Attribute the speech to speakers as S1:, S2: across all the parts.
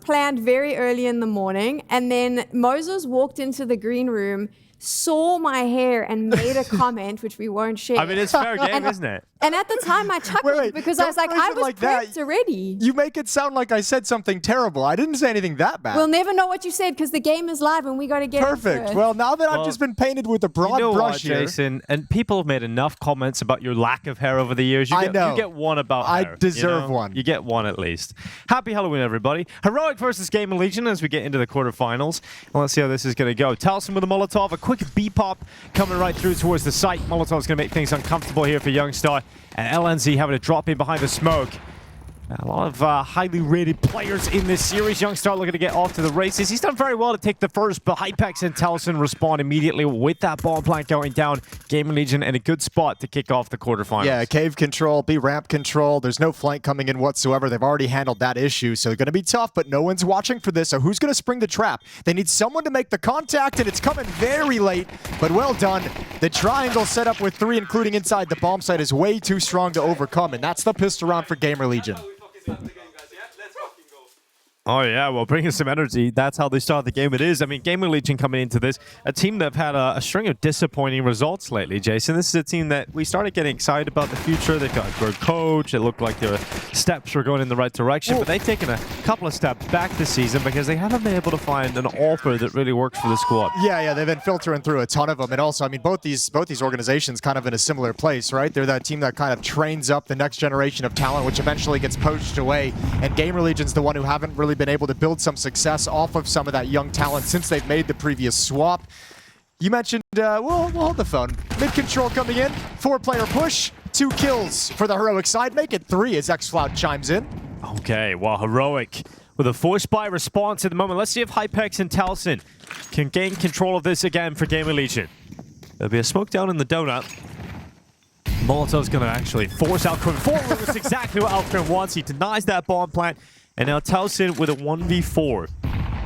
S1: planned very early in the morning, and then Moses walked into the green room, saw my hair, and made a comment, which we won't share.
S2: I mean, it's fair game, isn't it?
S1: And at the time, I chuckled because I was like, I was prepped already.
S3: You make it sound like I said something terrible. I didn't say anything that bad.
S1: We'll never know what you said because the game is live and we got to get
S3: Perfect.
S1: into it.
S3: Well, now that I've just been painted with a broad brush here.
S2: Jason, and people have made enough comments about your lack of hair over the years. You get one about hair.
S3: I deserve one.
S2: You get one at least. Happy Halloween, everybody. Heroic versus GamerLegion as we get into the quarterfinals. And let's see how this is going to go. Taliesin with a Molotov, a quick B-pop coming right through towards the site. Molotov's going to make things uncomfortable here for Youngstar. And LNZ having to drop in behind the smoke. A lot of highly rated players in this series. Youngstar looking to get off to the races. He's done very well to take the first, but hypex and Taliesin respond immediately with that bomb plant going down. GamerLegion in a good spot to kick off the quarterfinals.
S3: Yeah, cave control, B ramp control. There's no flank coming in whatsoever. They've already handled that issue, so it's going to be tough, but no one's watching for this, so who's going to spring the trap? They need someone to make the contact, and it's coming very late, but well done. The triangle set up with 3, including inside the bomb site, is way too strong to overcome, and that's the pistol round for GamerLegion.
S2: Oh yeah, well, bringing some energy. That's how they start the game. It is. I mean, GamerLegion coming into this, a team that have had a string of disappointing results lately, Jason. This is a team that we started getting excited about the future. They've got a good coach. It looked like their steps were going in the right direction, but they've taken a couple of steps back this season because they haven't been able to find an offer that really works for the squad.
S3: Yeah, they've been filtering through a ton of them. And also, I mean, both these organizations kind of in a similar place, right? They're that team that kind of trains up the next generation of talent, which eventually gets poached away. And GamerLegion's the one who haven't really been able to build some success off of some of that young talent since they've made the previous swap. You mentioned, we'll hold the phone. Mid-control coming in, 4-player push, 2 kills for the Heroic side. Make it 3 as xFloud chimes in.
S2: Okay, well, Heroic with a force buy response at the moment. Let's see if hypex and Taliesin can gain control of this again for GamerLegion. There'll be a smoke down in the donut. Molotov's going to actually force Alcrin forward. That's exactly what Alcrin wants. He denies that bomb plant. And now Taliesin with a 1v4.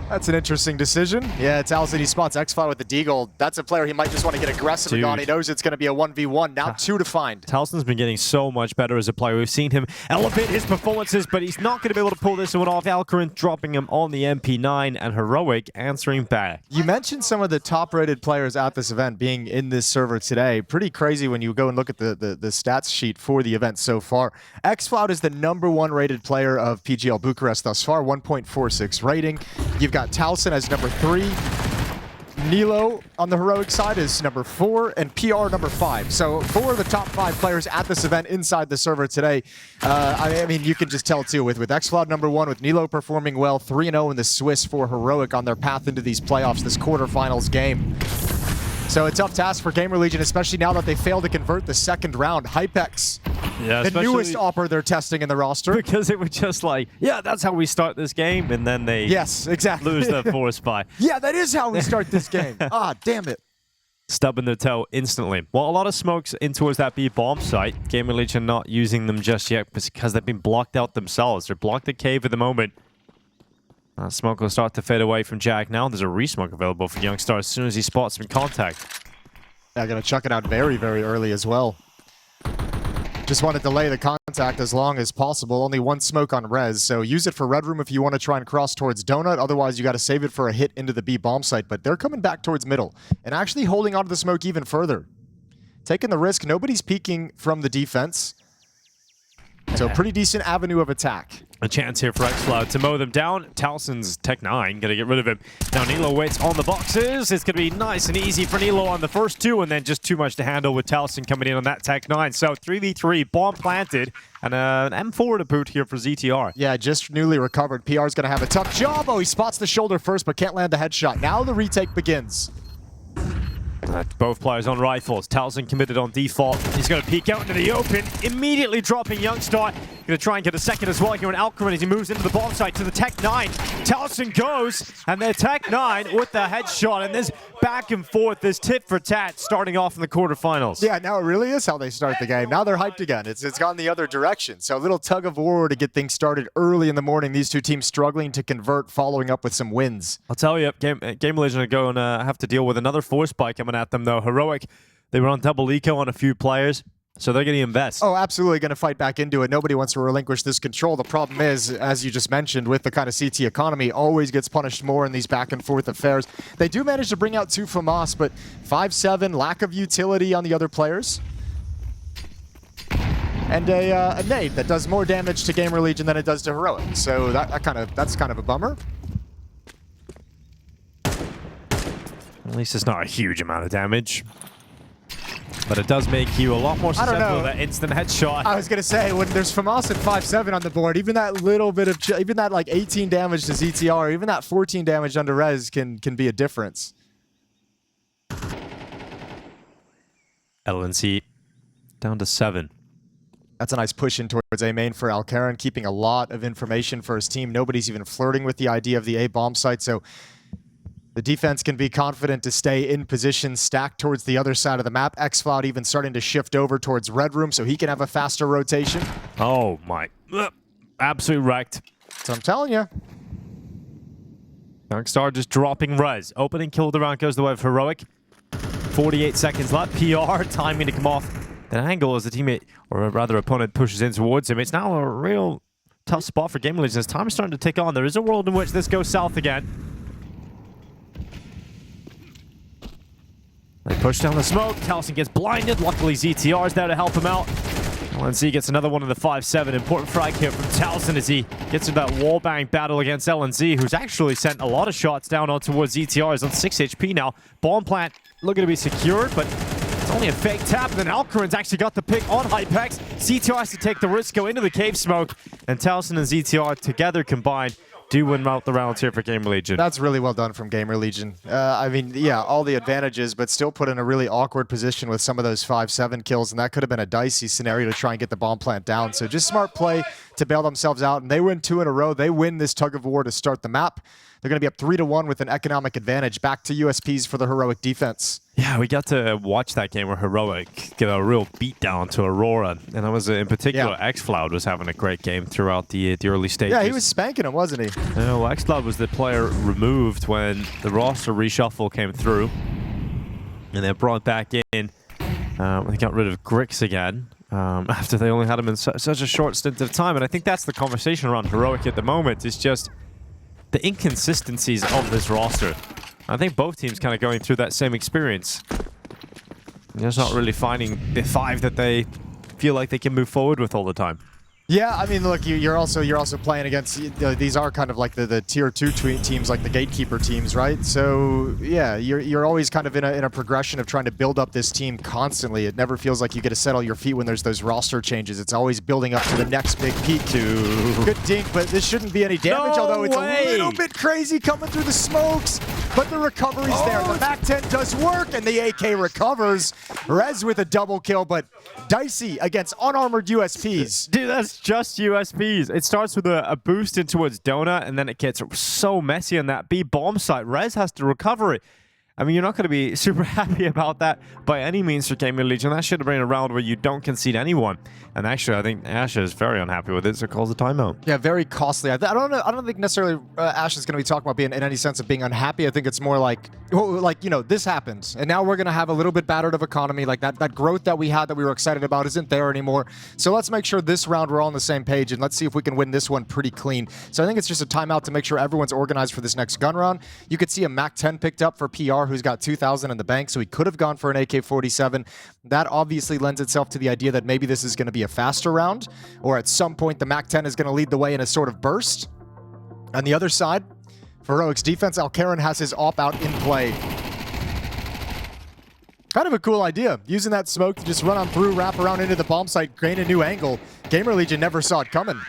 S2: That's
S3: an interesting decision. Yeah, Taliesin, he spots xFloud with the deagle. That's a player he might just want to get aggressive on. He knows it's going to be a 1v1. Now 2 to find.
S2: Taliesin's been getting so much better as a player. We've seen him elevate his performances, but he's not going to be able to pull this one off. Alcrin dropping him on the MP9 and Heroic answering back.
S3: You mentioned some of the top-rated players at this event being in this server today. Pretty crazy when you go and look at the stats sheet for the event so far. xFloud is the #1 rated player of PGL Bucharest thus far, 1.46 rating. You've got Taliesin as #3. Nilo on the Heroic side is #4, and PR #5. So 4 of the top 5 players at this event inside the server today. I mean, you can just tell too with xFloud #1, with Nilo performing well, 3-0 in the Swiss for Heroic on their path into these playoffs, this quarterfinals game. So a tough task for GamerLegion, especially now that they failed to convert the second round. hypex, the newest offer they're testing in the roster.
S2: Because it was just like, yeah, that's how we start this game, and then they lose their force buy.
S3: Yeah, that is how we start this game. Ah, damn it.
S2: Stubbing their toe instantly. Well, a lot of smokes in towards that B bomb site. GamerLegion not using them just yet because they've been blocked out themselves. They're blocked the cave at the moment. Smoke will start to fade away from Jack now. There's a resmoke available for Youngstar as soon as he spots some contact.
S3: Yeah, gonna chuck it out very, very early as well. Just want to delay the contact as long as possible. Only 1 smoke on res, so use it for red room if you want to try and cross towards donut. Otherwise, you got to save it for a hit into the B bomb site. But they're coming back towards middle and actually holding onto the smoke even further. Taking the risk. Nobody's peeking from the defense. So pretty decent avenue of attack.
S2: A chance here for xFloud to mow them down. Taliesin's Tech 9 gonna get rid of him. Now Nilo waits on the boxes. It's gonna be nice and easy for Nilo on the first 2, and then just too much to handle with Taliesin coming in on that Tech 9. So 3v3, bomb planted, and an M4 to boot here for ZTR.
S3: Yeah, just newly recovered. PR's gonna have a tough job. Oh, he spots the shoulder first, but can't land the headshot. Now the retake begins.
S2: Both players on rifles. Taliesin committed on default. He's going to peek out into the open, immediately dropping Youngstar. Going to try and get a second as well here on Alcrin as he moves into the bomb site to the Tech 9. Taliesin goes, and the Tech 9 with the headshot. And this back and forth, this tit for tat starting off in the quarterfinals.
S3: Yeah, now it really is how they start the game. Now they're hyped again. It's gone the other direction. So a little tug of war to get things started early in the morning. These two teams struggling to convert, following up with some wins.
S2: I'll tell you, GamerLegion are going to have to deal with another force buy coming at them, though. Heroic, they were on double eco on a few players. So they're going to invest.
S3: Oh, absolutely going to fight back into it. Nobody wants to relinquish this control. The problem is, as you just mentioned, with the kind of CT economy, always gets punished more in these back and forth affairs. They do manage to bring out 2 FAMAS, but 5-7, lack of utility on the other players. And a nade that does more damage to GamerLegion than it does to Heroic. So that's kind of a bummer.
S2: At least it's not a huge amount of damage. But it does make you a lot more susceptible to that instant headshot.
S3: I was going to say, when there's FAMAS at 5-7 on the board, even that little bit of, even that like 18 damage to ZTR, even that 14 damage under res can be a difference.
S2: LNC down to 7.
S3: That's a nice push in towards A main for Alcaran, keeping a lot of information for his team. Nobody's even flirting with the idea of the A bomb site, so the defense can be confident to stay in position, stacked towards the other side of the map. xCloud even starting to shift over towards Red Room so he can have a faster rotation.
S2: Oh my. Absolute wrecked.
S3: So I'm telling you.
S2: Darkstar just dropping res. Opening kill of the round goes the way of Heroic. 48 seconds left. PR timing to come off that angle as the teammate, or rather opponent, pushes in towards him. It's now a real tough spot for GamerLegion as time's starting to tick on. There is a world in which this goes south again. They push down the smoke. Taliesin gets blinded. Luckily, ZTR is there to help him out. LNC gets another one of the 5-7. Important frag here from Taliesin as he gets into that wallbang battle against LNC, who's actually sent a lot of shots down on towards ZTR. He's on 6 HP now. Bomb plant looking to be secured, but it's only a fake tap. And then Alcaran's actually got the pick on hypex. ZTR has to take the risk, go into the cave smoke, and Taliesin and ZTR together combined do win out the rounds here for GamerLegion.
S3: That's really well done from GamerLegion. I mean, yeah, all the advantages, but still put in a really awkward position with some of those 5-7 kills, and that could have been a dicey scenario to try and get the bomb plant down. So just smart play to bail themselves out, and they win 2 in a row. They win this tug of war to start the map. They're going to be up 3-1 with an economic advantage. Back to USPs for the Heroic defense.
S2: Yeah, we got to watch that game where Heroic get a real beatdown to Aurora. And I was, in particular, xCloud was having a great game throughout the early stages.
S3: Yeah, he was spanking him, wasn't he?
S2: No, xCloud was the player removed when the roster reshuffle came through. And then brought back in. They got rid of Grix again. After they only had him in such a short stint of time. And I think that's the conversation around Heroic at the moment. It's just the inconsistencies of this roster. I think both teams kind of going through that same experience. They're just not really finding the 5 that they feel like they can move forward with all the time.
S3: Yeah, I mean, look, you're also playing against these are kind of like the tier 2 teams, like the gatekeeper teams, right? So yeah, you're always kind of in a progression of trying to build up this team constantly. It never feels like you get to settle your feet when there's those roster changes. It's always building up to the next big peak. Good dink, but this shouldn't be any damage. Although it's a little bit crazy coming through the smokes. But the recovery's there. The MAC-10 does work, and the AK recovers. Rez with a double kill, but dicey against unarmored USPs.
S2: Dude, that's just USPs. It starts with a boost in towards Donut, and then it gets so messy on that B bomb site. Rez has to recover it. I mean, you're not going to be super happy about that by any means for GamerLegion. That should have been a round where you don't concede anyone. And actually, I think Ashe is very unhappy with it, so calls a timeout.
S3: Yeah, very costly. I don't know. I don't think necessarily Ashe is going to be talking about being in any sense of being unhappy. I think it's more like, you know, this happened, and now we're going to have a little bit battered of economy. Like that growth that we had that we were excited about isn't there anymore. So let's make sure this round we're all on the same page, and let's see if we can win this one pretty clean. So I think it's just a timeout to make sure everyone's organized for this next gun round. You could see a MAC-10 picked up for PR, who's got 2,000 in the bank, so he could have gone for an AK-47. That obviously lends itself to the idea that maybe this is going to be a faster round, or at some point the MAC-10 is going to lead the way in a sort of burst. On the other side, for Heroic's defense, Alcaran has his AWP out in play. Kind of a cool idea, using that smoke to just run on through, wrap around into the bomb site, gain a new angle. GamerLegion never saw it coming.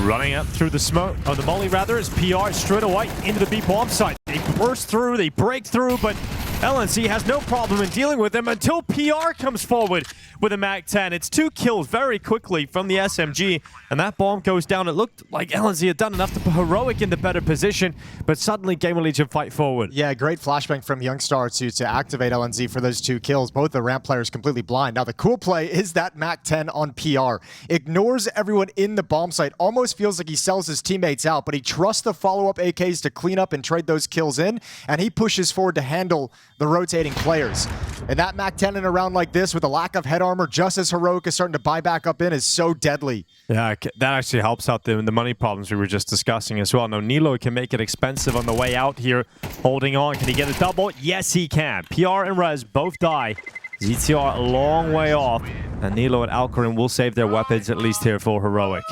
S2: Running up through the smoke, or the molly rather, is PR straight away into the B bomb site. They burst through, they break through, but LNC has no problem in dealing with them until PR comes forward with a MAC-10. It's 2 kills very quickly from the SMG, and that bomb goes down. It looked like LNC had done enough to put Heroic in the better position, but suddenly GamerLegion fight forward. Yeah,
S3: great flashbang from Youngstar to activate LNZ for those 2 kills. Both the ramp players completely blind. Now the cool play is that MAC-10 on PR. Ignores everyone in the bomb site. Almost feels like he sells his teammates out, but he trusts the follow-up AKs to clean up and trade those kills in, and he pushes forward to handle the rotating players. And that MAC-10 in a round like this with a lack of head armor, just as Heroic is starting to buy back up in, is so deadly.
S2: Yeah, that actually helps out the money problems we were just discussing as well. Now, Nilo can make it expensive on the way out here. Holding on. Can he get a double? Yes, he can. PR and Rez both die. ZTR a long way off. And Nilo and Alcarin will save their weapons, at least here for Heroic.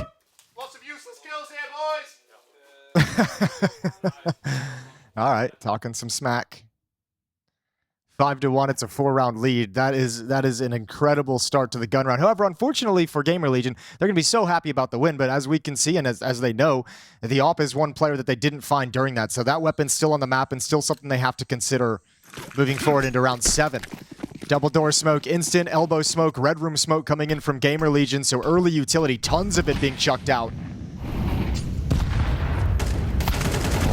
S4: Lots of useless kills here, boys!
S3: All right, talking some smack. 5-1, it's a 4-round lead. That is an incredible start to the gun round. However, unfortunately for GamerLegion, they're going to be so happy about the win, but as we can see and as they know, the AWP is one player that they didn't find during that. So that weapon's still on the map and still something they have to consider moving forward into round 7. Double door smoke, instant elbow smoke, red room smoke coming in from GamerLegion, so early utility, tons of it being chucked out.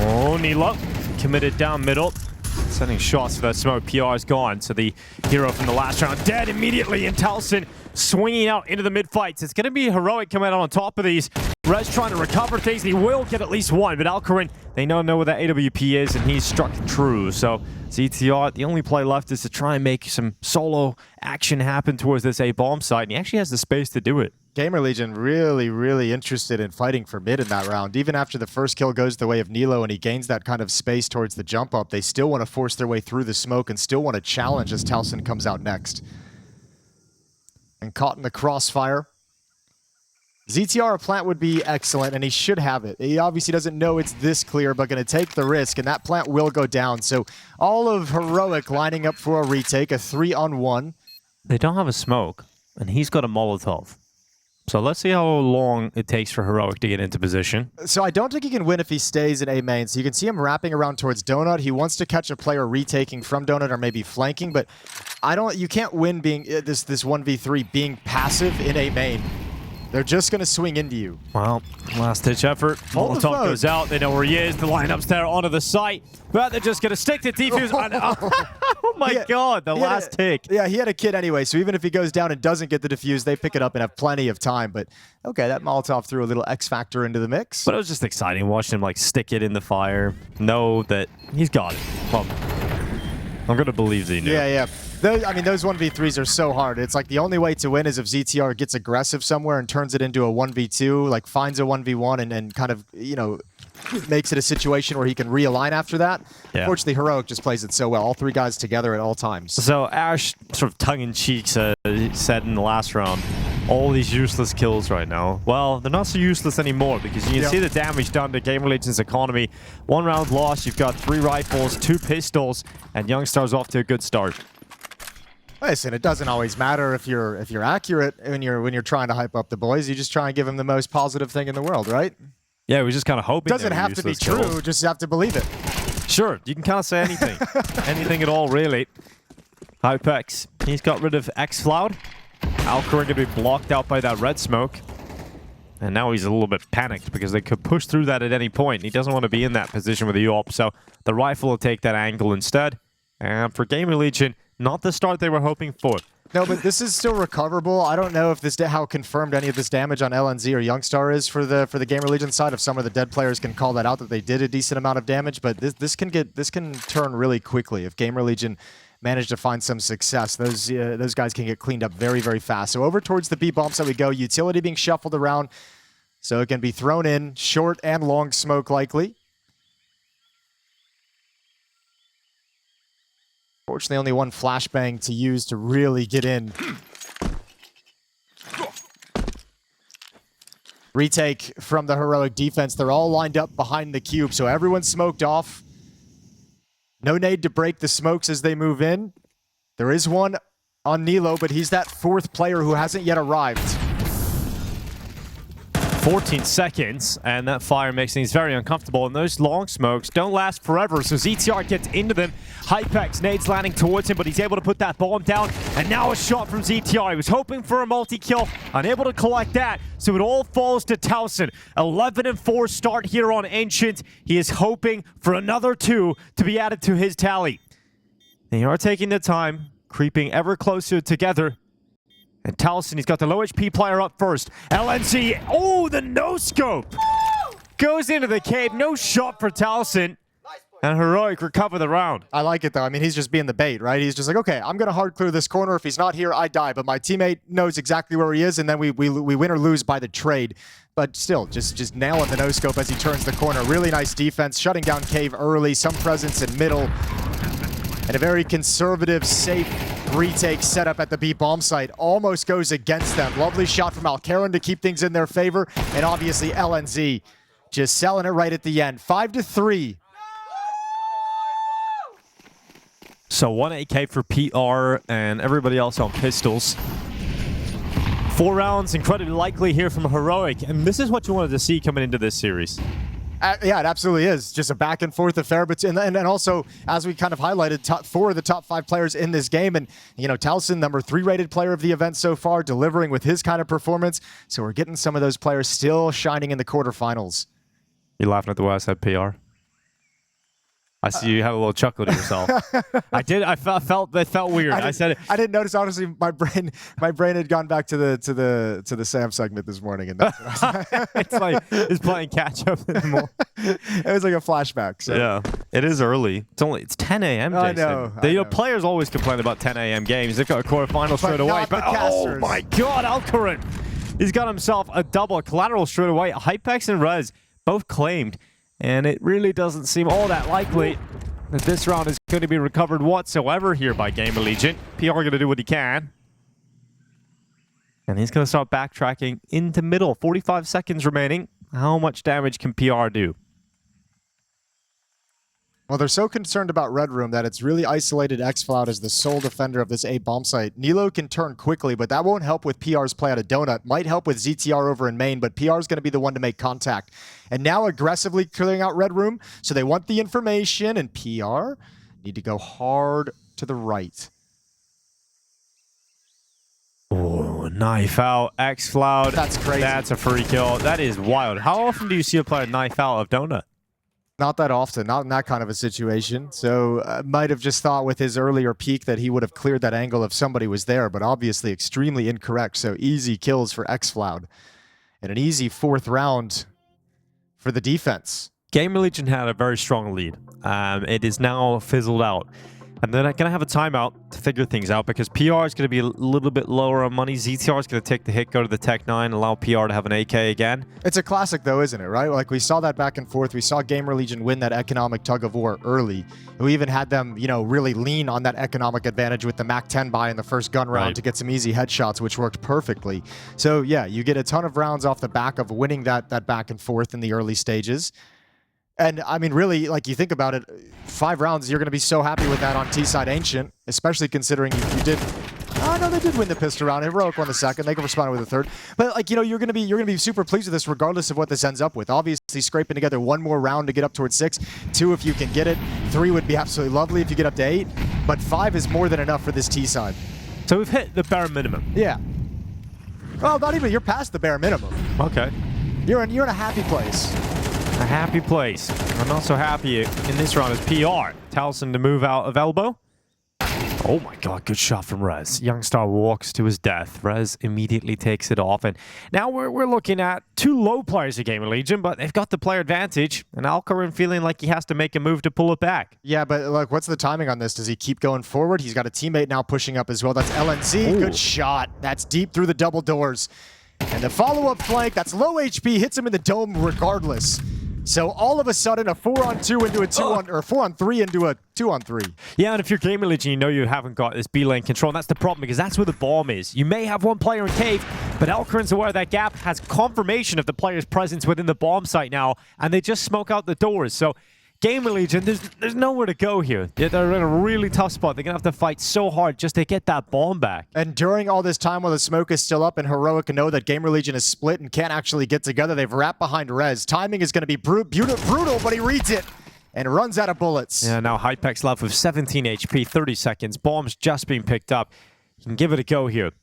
S2: Oh, Nilo committed down middle. Sending shots for that smoke. PR is gone. So the hero from the last round dead immediately. And Taliesin swinging out into the mid-fights. It's going to be Heroic coming out on top of these. Rez trying to recover things. He will get at least one. But Alcarin, they don't know where that AWP is. And he's struck true. So ZTR, the only play left is to try and make some solo action happen towards this A-bomb site. And he actually has the space to do it.
S3: GamerLegion really interested in fighting for mid in that round. Even after the first kill goes the way of Nilo and he gains that kind of space towards the jump up, they still want to force their way through the smoke and still want to challenge as Taliesin comes out next. And caught in the crossfire. ZTR plant would be excellent, and he should have it. He obviously doesn't know it's this clear, but going to take the risk, and that plant will go down. So all of Heroic lining up for a retake, a 3-on-1.
S2: They don't have a smoke, and he's got a Molotov. So let's see how long it takes for Heroic to get into position.
S3: So I don't think he can win if he stays in A main. So you can see him wrapping around towards Donut. He wants to catch a player retaking from Donut or maybe flanking, but you can't win being this 1v3 being passive in A main. They're just going to swing into you.
S2: Well, last-ditch effort. Molotov goes out. They know where he is. The lineup's there onto the site. But they're just going to stick to defuse. Oh, my God. The last tick.
S3: Yeah, he had a kid anyway. So even if he goes down and doesn't get the defuse, they pick it up and have plenty of time. But, okay, that Molotov threw a little X factor into the mix.
S2: But it was just exciting watching him, like, stick it in the fire. Know that he's got it. Well, I'm going to believe that he knew.
S3: Yeah. Those 1v3s are so hard. It's like the only way to win is if ZTR gets aggressive somewhere and turns it into a 1v2, like finds a 1v1 and kind of, makes it a situation where he can realign after that. Yeah. Fortunately, Heroic just plays it so well. All three guys together at all times.
S2: So Ash, sort of tongue-in-cheek, said in the last round, all these useless kills right now. Well, they're not so useless anymore because you can see the damage done to GamerLegion's economy. 1 round lost, you've got 3 rifles, 2 pistols, and Youngstar's off to a good start.
S3: Listen, it doesn't always matter if you're accurate when you're trying to hype up the boys. You just try and give them the most positive thing in the world, right?
S2: Yeah, we just kind of hoping.
S3: Doesn't have to be true. Just have to believe it.
S2: Sure, you can kind of say anything, anything at all, really. Hypex, he's got rid of X-Floud. Alcarin gonna be blocked out by that red smoke, and now he's a little bit panicked because they could push through that at any point. He doesn't want to be in that position with the AWP, so the rifle will take that angle instead. And for GamerLegion, not the start they were hoping for.
S3: No, but this is still recoverable. I don't know if how confirmed any of this damage on LNZ or Youngstar is for the GamerLegion side. If some of the dead players can call that out that they did a decent amount of damage, but this can turn really quickly if GamerLegion manage to find some success. Those guys can get cleaned up very, very fast. So over towards the B bombs that we go. Utility being shuffled around, so it can be thrown in short and long smoke likely. Fortunately, only one flashbang to use to really get in. Retake from the Heroic defense. They're all lined up behind the cube, so everyone's smoked off. No need to break the smokes as they move in. There is one on Nilo, but he's that 4th player who hasn't yet arrived.
S2: 14 seconds, and that fire makes things very uncomfortable, and those long smokes don't last forever, so ZTR gets into them. Hypex, nades landing towards him, but he's able to put that bomb down, and now a shot from ZTR. He was hoping for a multi-kill, unable to collect that, so it all falls to Taliesin. 11-4 start here on Ancient. He is hoping for another 2 to be added to his tally. They are taking the time, creeping ever closer together. And Taliesin, he's got the low HP player up first. LNC, oh, the no-scope! Goes into the cave, no shot for Taliesin. And Heroic recover the round.
S3: I like it, though. I mean, he's just being the bait, right? He's just like, okay, I'm going to hard clear this corner. If he's not here, I die. But my teammate knows exactly where he is, and then we win or lose by the trade. But still, just nailing the no-scope as he turns the corner. Really nice defense, shutting down Cave early, some presence in middle, and a very conservative, safe retake setup at the B bomb site. Almost goes against them. Lovely shot from Alcaran to keep things in their favor, and obviously LNZ just selling it right at the end. 5-3.
S2: So 1 AK for PR and everybody else on pistols. 4 rounds, incredibly likely here from Heroic, and this is what you wanted to see coming into this series.
S3: Yeah, it absolutely is. Just a back and forth affair. But and also, as we kind of highlighted, 4 of the top 5 players in this game. And, you know, Towson, number 3 rated player of the event so far, delivering with his kind of performance. So we're getting some of those players still shining in the quarterfinals.
S2: You laughing at the way I said PR? I see you have a little chuckle to yourself. I did. I felt that felt weird. I said it.
S3: I didn't notice. Honestly, my brain had gone back to the Sam segment this morning, and that's what
S2: it's playing catch up anymore.
S3: It was like a flashback. So.
S2: Yeah, it is early. It's 10 a.m.
S3: I know.
S2: The players always complain about 10 a.m. games. They've got a quarterfinal straight away. But oh my God, Alcaran! He's got himself a double collateral straight away. Hypex and Rez both claimed. And it really doesn't seem all that likely that this round is going to be recovered whatsoever here by GamerLegion. PR going to do what he can. And he's going to start backtracking into middle. 45 seconds remaining. How much damage can PR do?
S3: Well, they're so concerned about Red Room that it's really isolated xFloud as the sole defender of this A bomb site. Nilo can turn quickly, but that won't help with PR's play out of Donut. Might help with ZTR over in main, but PR is going to be the one to make contact. And now aggressively clearing out Red Room, so they want the information, and PR need to go hard to the right.
S2: Oh, knife out, xFloud.
S3: That's crazy.
S2: That's a free kill. That is wild. How often do you see a player knife out of Donut?
S3: Not that often, not in that kind of a situation. So might have just thought with his earlier peek that he would have cleared that angle if somebody was there, but obviously extremely incorrect. So easy kills for xFloud. And an easy 4th round for the defense.
S2: GamerLegion had a very strong lead. It is now fizzled out. And they're going to have a timeout to figure things out because PR is going to be a little bit lower on money. ZTR is going to take the hit, go to the Tech 9, allow PR to have an AK again.
S3: It's a classic though, isn't it, right? Like we saw that back and forth. We saw GamerLegion win that economic tug of war early. We even had them, you know, really lean on that economic advantage with the Mac 10 buy in the first gun round to get some easy headshots, which worked perfectly. So yeah, you get a ton of rounds off the back of winning that back and forth in the early stages. And, I mean, really, like, you think about it, 5 rounds, you're going to be so happy with that on T-side Ancient, especially considering you did... Oh, no, they did win the pistol round. Heroic won the second. They can respond with the third. But, like, you know, you're going to be super pleased with this regardless of what this ends up with. Obviously, scraping together 1 more round to get up towards 6. 2 if you can get it. 3 would be absolutely lovely if you get up to 8. But 5 is more than enough for this T-side.
S2: So we've hit the bare minimum.
S3: Yeah. Well, not even. You're past the bare minimum.
S2: Okay.
S3: You're in a happy place.
S2: A happy place. I'm not so happy in this round as PR. Towson to move out of elbow. Oh my God, good shot from Rez. Youngstar walks to his death. Rez immediately takes it off. And now we're looking at 2 low players at GamerLegion, but they've got the player advantage. And Alcaran feeling like he has to make a move to pull it back.
S3: Yeah, but look, what's the timing on this? Does he keep going forward? He's got a teammate now pushing up as well. That's LNZ. Ooh. Good shot. That's deep through the double doors. And the follow-up flank, that's low HP, hits him in the dome regardless. So all of a sudden, a 4-on-2 into a 2-on, or 4-on-3 into a 2-on-3.
S2: Yeah, and if you're GamerLegion, you know you haven't got this B lane control, and that's the problem because that's where the bomb is. You may have 1 player in cave, but Alcaran's aware that gap has confirmation of the player's presence within the bomb site now, and they just smoke out the doors. So GamerLegion, there's nowhere to go here. They're in a really tough spot. They're going to have to fight so hard just to get that bomb back.
S3: And during all this time while the smoke is still up and Heroic know that GamerLegion is split and can't actually get together, they've wrapped behind Rez. Timing is going to be brutal, but he reads it and runs out of bullets.
S2: Yeah, now hypex left with 17 HP, 30 seconds. Bomb's just being picked up. You can give it a go here.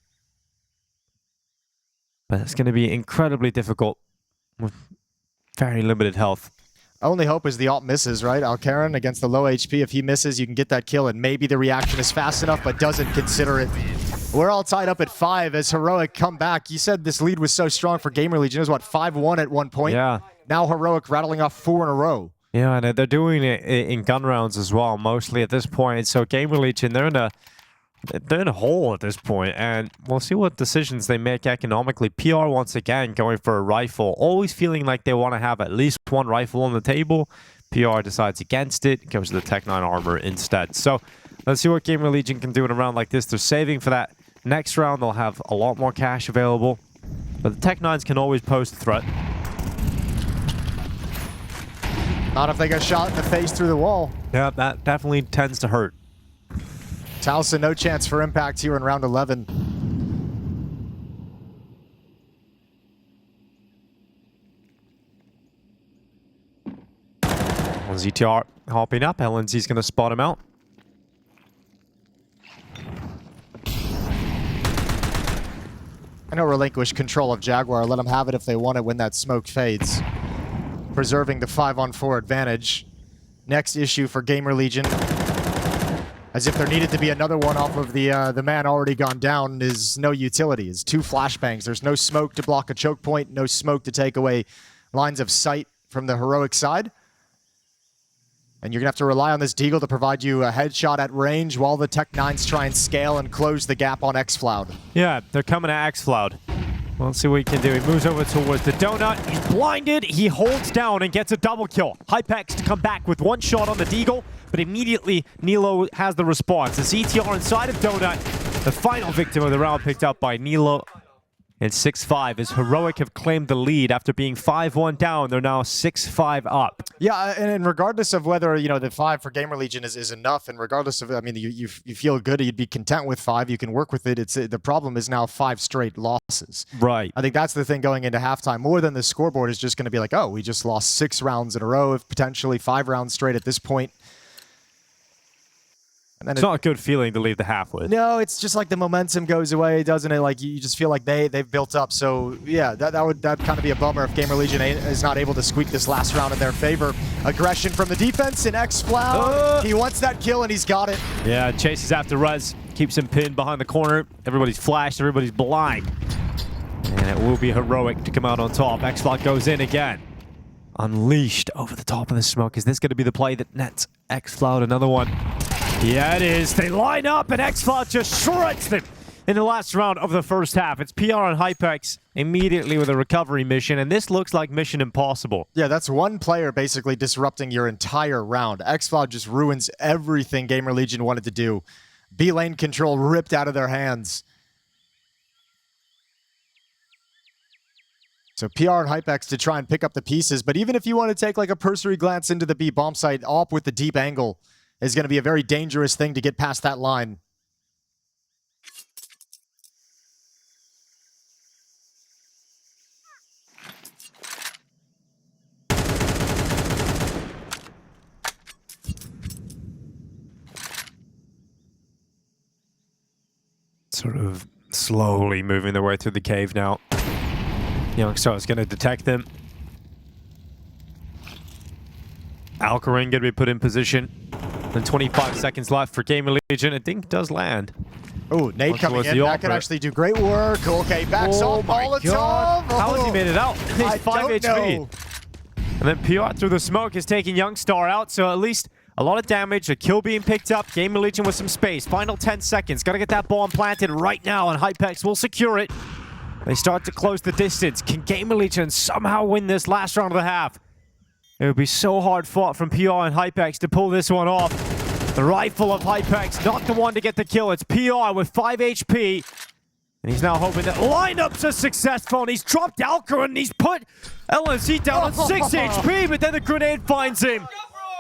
S2: But it's going to be incredibly difficult with very limited health.
S3: Only hope is the ult misses, right? Alcaran against the low HP. If he misses, you can get that kill, and maybe the reaction is fast enough, but doesn't consider it. We're all tied up at 5 as Heroic come back. You said this lead was so strong for GamerLegion. It was, what, 5-1 at one point?
S2: Yeah.
S3: Now Heroic rattling off 4 in a row.
S2: Yeah, and they're doing it in gun rounds as well, mostly at this point. So GamerLegion, they're in a hole at this point, and we'll see what decisions they make economically. PR once again going for a rifle, always feeling like they want to have at least one rifle on the table. PR decides against it, goes to the Tech 9 armor instead. So let's see what GamerLegion can do in a round like this. They're saving for that next round. They'll have a lot more cash available, but the Tech 9s can always pose a threat.
S3: Not if they get shot in the face through the wall.
S2: Yeah, that definitely tends to hurt.
S3: Towson, no chance for impact here in round 11.
S2: ZTR hopping up. LNZ's going to spot him out.
S3: I know relinquish control of Jaguar. Let them have it if they want it when that smoke fades. Preserving the 5-on-4 advantage. Next issue for GamerLegion, as if there needed to be another one off of the man already gone down, is no utility. It's 2 flashbangs. There's no smoke to block a choke point, no smoke to take away lines of sight from the heroic side. And you're going to have to rely on this Deagle to provide you a headshot at range while the Tech 9s try and scale and close the gap on xFloud.
S2: Yeah, they're coming at xFloud. Well, let's see what he can do. He moves over towards the donut. He's blinded. He holds down and gets a double kill. hypex to come back with 1 shot on the Deagle, but immediately Nilo has the response. The CTR inside of donut, the final victim of the round picked up by Nilo. And 6-5 as Heroic have claimed the lead after being 5-1 down. They're now 6-5 up.
S3: Yeah, and regardless of whether, you know, the 5 for GamerLegion is enough, and regardless of, I mean, you feel good, you'd be content with 5, you can work with it. The problem is now 5 straight losses.
S2: Right.
S3: I think that's the thing going into halftime. More than the scoreboard is just going to be like, oh, we just lost 6 rounds in a row, if potentially 5 rounds straight at this point. And then
S2: it's not a good feeling to leave the half with.
S3: No, it's just like the momentum goes away, doesn't it? Like you just feel like they've built up. So yeah, that kind of be a bummer if GamerLegion is not able to squeak this last round in their favor. Aggression from the defense in xFloud. He wants that kill and he's got it.
S2: Yeah, chases after Rez, keeps him pinned behind the corner. Everybody's flashed, everybody's blind. And it will be Heroic to come out on top. xFloud goes in again. Unleashed over the top of the smoke. Is this going to be the play that nets xFloud another one? Yeah, it is. They line up, and xFloud just shreds them in the last round of the first half. It's PR and hypex immediately with a recovery mission, and this looks like mission impossible.
S3: Yeah, that's one player basically disrupting your entire round. xFloud just ruins everything GamerLegion wanted to do. B lane control ripped out of their hands. So PR and hypex to try and pick up the pieces, but even if you want to take like a cursory glance into the B bomb site, op with the deep angle is going to be a very dangerous thing to get past that line.
S2: Sort of slowly moving their way through the cave now. Youngstar is going to detect them. Alcarin going to be put in position. And 25 seconds left for GamerLegion. I think does land.
S3: Oh, nade coming in. That could actually do great work. Okay, backs off Molotov.
S2: How has he made it out? He's 5 HP. And then PR through the smoke is taking Youngstar out, so at least a lot of damage. A kill being picked up. GamerLegion with some space. Final 10 seconds. Got to get that bomb planted right now, and hypex will secure it. They start to close the distance. Can GamerLegion somehow win this last round of the half? It would be so hard fought from PR and hypex to pull this one off. The rifle of hypex, not the one to get the kill. It's PR with 5 HP. And he's now hoping that lineups are successful. And he's dropped Alcarin and he's put LNC down on 6 HP. But then the grenade finds him.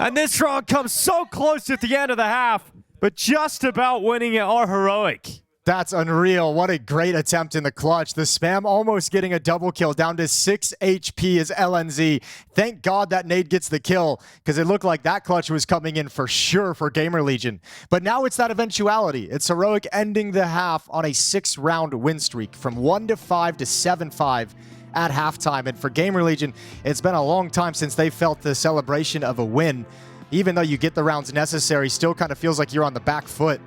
S2: And this round comes so close at the end of the half. But just about winning it are Heroic.
S3: That's unreal. What a great attempt in the clutch. The spam almost getting a double kill. Down to 6 HP is LNZ. Thank God that nade gets the kill, because it looked like that clutch was coming in for sure for GamerLegion. But now it's that eventuality. It's Heroic ending the half on a 6-round win streak from 1-5 to 7-5 at halftime. And for GamerLegion, it's been a long time since they felt the celebration of a win. Even though you get the rounds necessary, still kind of feels like you're on the back foot.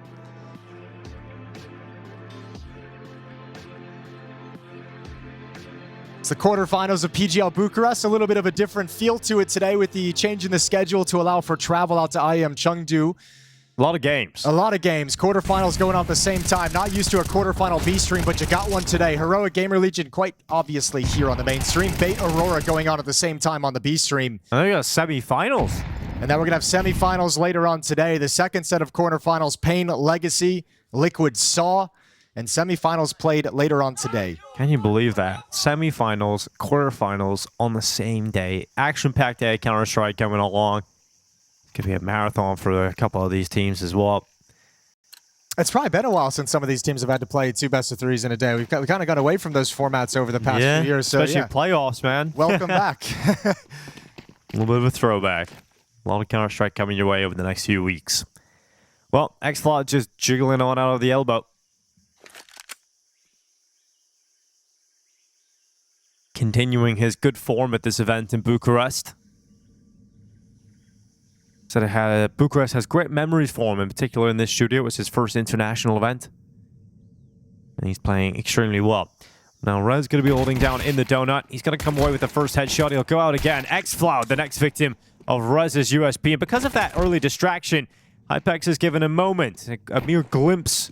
S3: the quarterfinals of PGL Bucharest. A little bit of a different feel to it today with the change in the schedule to allow for travel out to IEM Chengdu.
S2: A lot of games.
S3: A lot of games. Quarterfinals going on at the same time. Not used to a quarterfinal B stream, but you got one today. Heroic GamerLegion quite obviously here on the main stream. Bait Aurora going on at the same time on the B stream.
S2: And we got semi-finals.
S3: And then we're going to have semifinals later on today. The second set of quarterfinals, Pain Legacy, Liquid Saw, and semifinals played later on today.
S2: Can you believe that? Semifinals, quarterfinals on the same day. Action-packed day, Counter-Strike coming along. Could be a marathon for a couple of these teams as well.
S3: It's probably been a while since some of these teams have had to play 2 best-of-3s in a day. We kind of got away from those formats over the past few years. So,
S2: especially playoffs, man.
S3: Welcome back.
S2: A little bit of a throwback. A lot of Counter-Strike coming your way over the next few weeks. Well, xFloud just jiggling on out of the elbow. Continuing his good form at this event in Bucharest. Said Bucharest has great memories for him, in particular in this studio. It was his first international event. And he's playing extremely well. Now, Rez going to be holding down in the donut. He's going to come away with the first headshot. He'll go out again. xFloud, the next victim of Rez's USP. And because of that early distraction, hypex is given a moment, a mere glimpse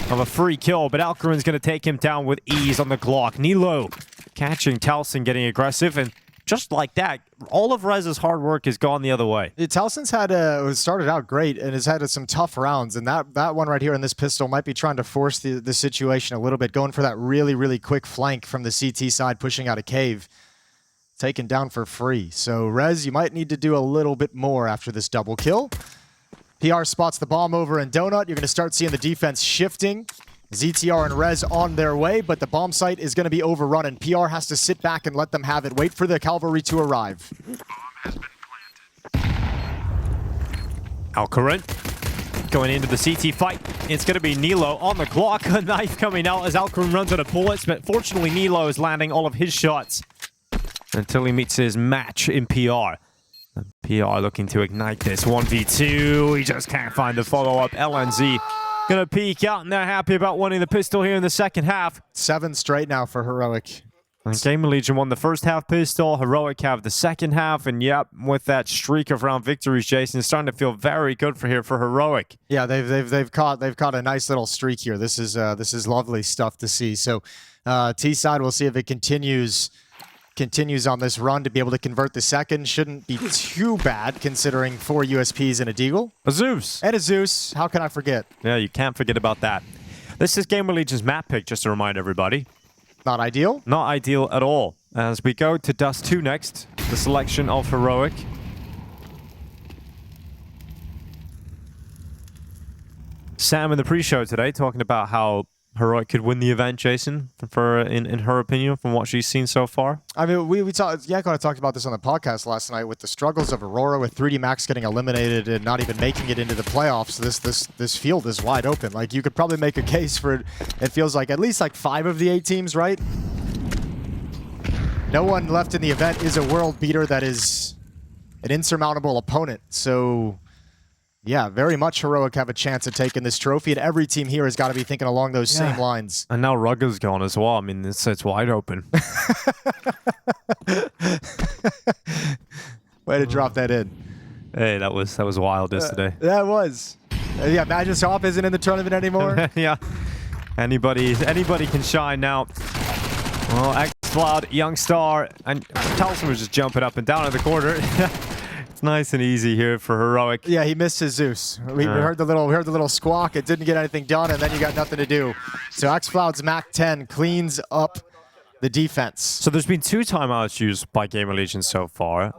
S2: of a free kill. But Alcarin's going to take him down with ease on the Glock. Nilo catching Talson, getting aggressive. And just like that, all of Rez's hard work has gone the other way.
S3: Talson's had started out great and has had some tough rounds, and that one right here in this pistol might be trying to force the situation a little bit, going for that really, really quick flank from the CT side, pushing out a cave, taken down for free. So Rez, you might need to do a little bit more after this double kill. PR spots the bomb over in Donut. You're going to start seeing the defense shifting. ZTR and Rez on their way, but the bomb site is going to be overrun, and PR has to sit back and let them have it. Wait for the cavalry to arrive.
S2: Alcarin going into the CT fight. It's going to be Nilo on the Glock. A knife coming out as Alcarin runs out of bullets, but fortunately Nilo is landing all of his shots until he meets his match in PR. And PR looking to ignite this 1v2. He just can't find the follow-up. LNZ gonna peek out, and they're happy about winning the pistol here in the second half.
S3: 7 straight now for Heroic.
S2: And GamerLegion won the first half pistol. Heroic have the second half, and yep, with that streak of round victories, Jason, it's starting to feel very good for Heroic.
S3: Yeah, they've caught a nice little streak here. This is lovely stuff to see. So T side, we'll see if it continues on this run to be able to convert the second. Shouldn't be too bad considering 4 USPs and a Deagle.
S2: A Zeus.
S3: And a Zeus. How can I forget?
S2: Yeah, you can't forget about that. This is GamerLegion's map pick, just to remind everybody.
S3: Not ideal?
S2: Not ideal at all. As we go to Dust2 next, the selection of Heroic. Sam in the pre-show today talking about how Heroic could win the event, Jason, in her opinion, from what she's seen so far.
S3: I mean, we talked. Yeah, I talked about this on the podcast last night with the struggles of Aurora, with 3D Max getting eliminated and not even making it into the playoffs. This field is wide open. Like, you could probably make a case for it feels like at least like 5 of the 8 teams, right? No one left in the event is a world beater that is an insurmountable opponent. So yeah, very much Heroic have a chance at taking this trophy, and every team here has got to be thinking along those same lines.
S2: And now Rugger's gone as well. I mean, it's wide open.
S3: Way to drop that in.
S2: Hey, that was wild yesterday.
S3: That was. Yeah, Magistop isn't in the tournament anymore.
S2: Yeah, anybody can shine now. Well, xFloud, Youngstar, and Talson was just jumping up and down in the corner. It's nice and easy here for Heroic.
S3: Yeah, he missed his Zeus. We heard the little squawk. It didn't get anything done, and then you got nothing to do. So xFloud's Mac 10 cleans up the defense.
S2: So there's been 2 timeouts used by GamerLegion so far.